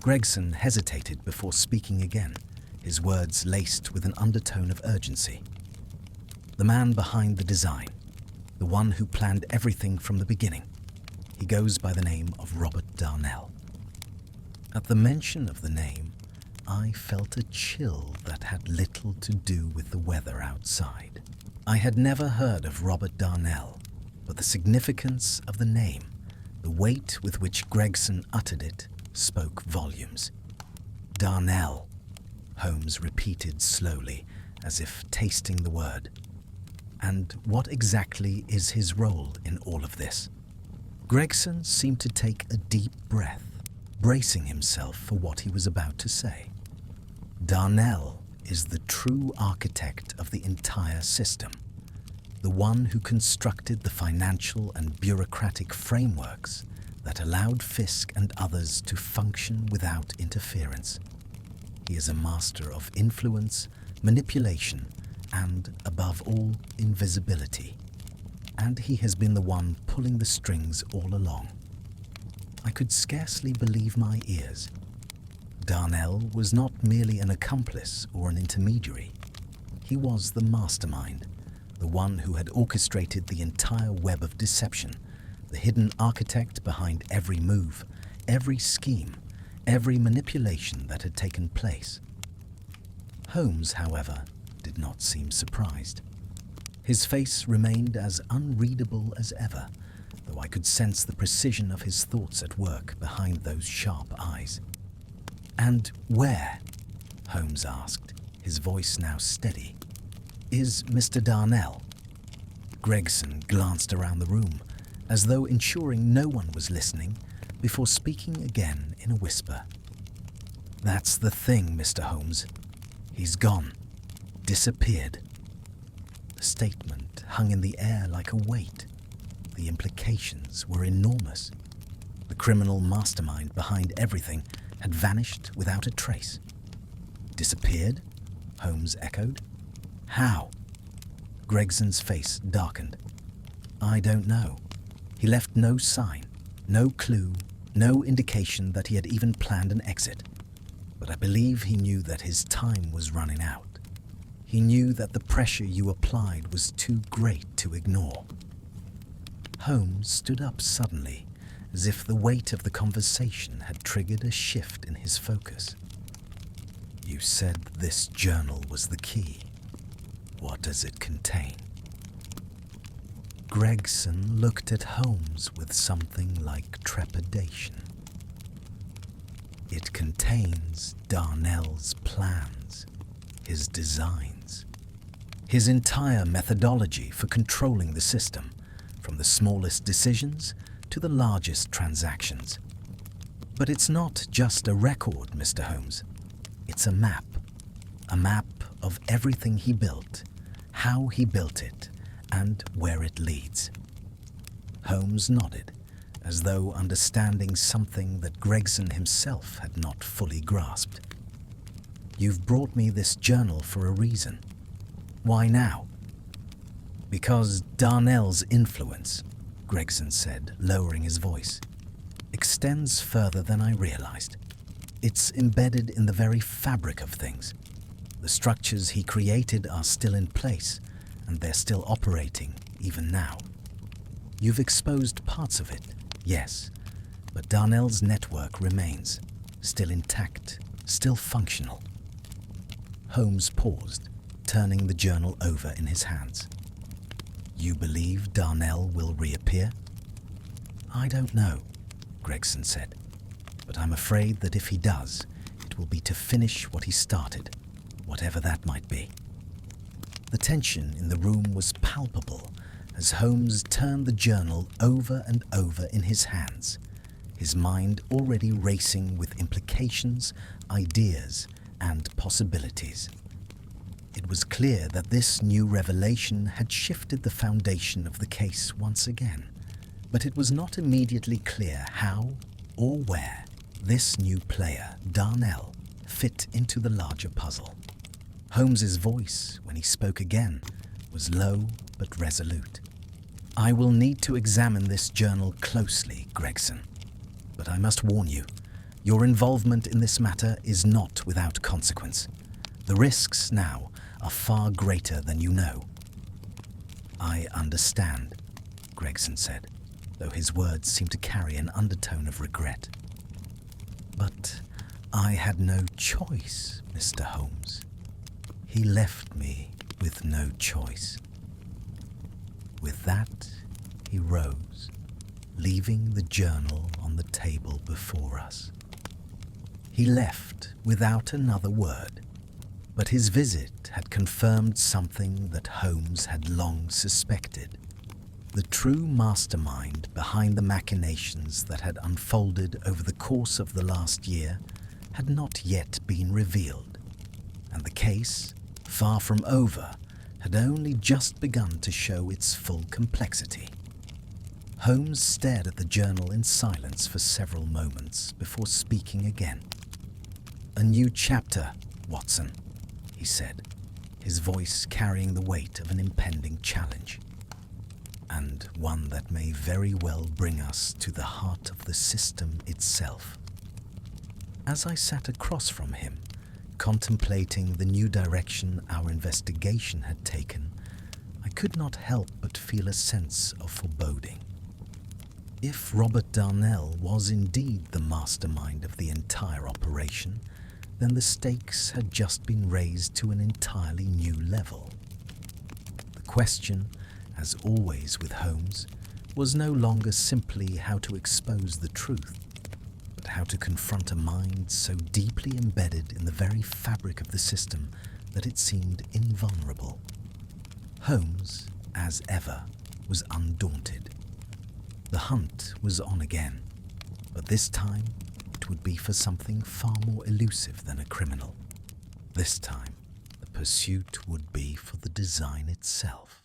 Gregson hesitated before speaking again, his words laced with an undertone of urgency. "The man behind the design, the one who planned everything from the beginning. He goes by the name of Robert Darnell." At the mention of the name, I felt a chill that had little to do with the weather outside. I had never heard of Robert Darnell, but the significance of the name, the weight with which Gregson uttered it, spoke volumes. "Darnell," Holmes repeated slowly, as if tasting the word. "And what exactly is his role in all of this?" Gregson seemed to take a deep breath, bracing himself for what he was about to say. "Darnell is the true architect of the entire system, the one who constructed the financial and bureaucratic frameworks that allowed Fisk and others to function without interference. He is a master of influence, manipulation, and, above all, invisibility. And he has been the one pulling the strings all along." I could scarcely believe my ears. Darnell was not merely an accomplice or an intermediary. He was the mastermind, the one who had orchestrated the entire web of deception, the hidden architect behind every move, every scheme, every manipulation that had taken place. Holmes, however, did not seem surprised. His face remained as unreadable as ever, though I could sense the precision of his thoughts at work behind those sharp eyes. "And where," Holmes asked, his voice now steady, "is Mr. Darnell?" Gregson glanced around the room, as though ensuring no one was listening, before speaking again in a whisper. "That's the thing, Mr. Holmes. He's gone. Disappeared." The statement hung in the air like a weight. The implications were enormous. The criminal mastermind behind everything had vanished without a trace. "Disappeared?" Holmes echoed. "How?" Gregson's face darkened. "I don't know. He left no sign, no clue, no indication that he had even planned an exit. But I believe he knew that his time was running out. He knew that the pressure you applied was too great to ignore." Holmes stood up suddenly, as if the weight of the conversation had triggered a shift in his focus. "You said this journal was the key. What does it contain?" Gregson looked at Holmes with something like trepidation. "It contains Darnell's plans, his designs, his entire methodology for controlling the system, from the smallest decisions to the largest transactions. But it's not just a record, Mr. Holmes. It's a map of everything he built, how he built it, and where it leads." Holmes nodded, as though understanding something that Gregson himself had not fully grasped. "You've brought me this journal for a reason. Why now?" "Because Darnell's influence," Gregson said, lowering his voice, "extends further than I realized. It's embedded in the very fabric of things. The structures he created are still in place, and they're still operating even now. You've exposed parts of it, yes, but Darnell's network remains, still intact, still functional." Holmes paused, turning the journal over in his hands. "You believe Darnell will reappear?" "I don't know," Gregson said, "but I'm afraid that if he does, it will be to finish what he started, whatever that might be." The tension in the room was palpable as Holmes turned the journal over and over in his hands, his mind already racing with implications, ideas, and possibilities. It was clear that this new revelation had shifted the foundation of the case once again, but it was not immediately clear how or where this new player, Darnell, fit into the larger puzzle. Holmes's voice, when he spoke again, was low but resolute. "I will need to examine this journal closely, Gregson, but I must warn you, your involvement in this matter is not without consequence. The risks now are far greater than you know." "I understand," Gregson said, though his words seemed to carry an undertone of regret. "But I had no choice, Mr. Holmes. He left me with no choice." With that, he rose, leaving the journal on the table before us. He left without another word, but his visit had confirmed something that Holmes had long suspected. The true mastermind behind the machinations that had unfolded over the course of the last year had not yet been revealed, and the case, far from over, had only just begun to show its full complexity. Holmes stared at the journal in silence for several moments before speaking again. "A new chapter, Watson," he said, his voice carrying the weight of an impending challenge. "And one that may very well bring us to the heart of the system itself." As I sat across from him, contemplating the new direction our investigation had taken, I could not help but feel a sense of foreboding. If Robert Darnell was indeed the mastermind of the entire operation, then the stakes had just been raised to an entirely new level. The question, as always with Holmes, was no longer simply how to expose the truth, but how to confront a mind so deeply embedded in the very fabric of the system that it seemed invulnerable. Holmes, as ever, was undaunted. The hunt was on again, but this time it would be for something far more elusive than a criminal. This time, the pursuit would be for the design itself.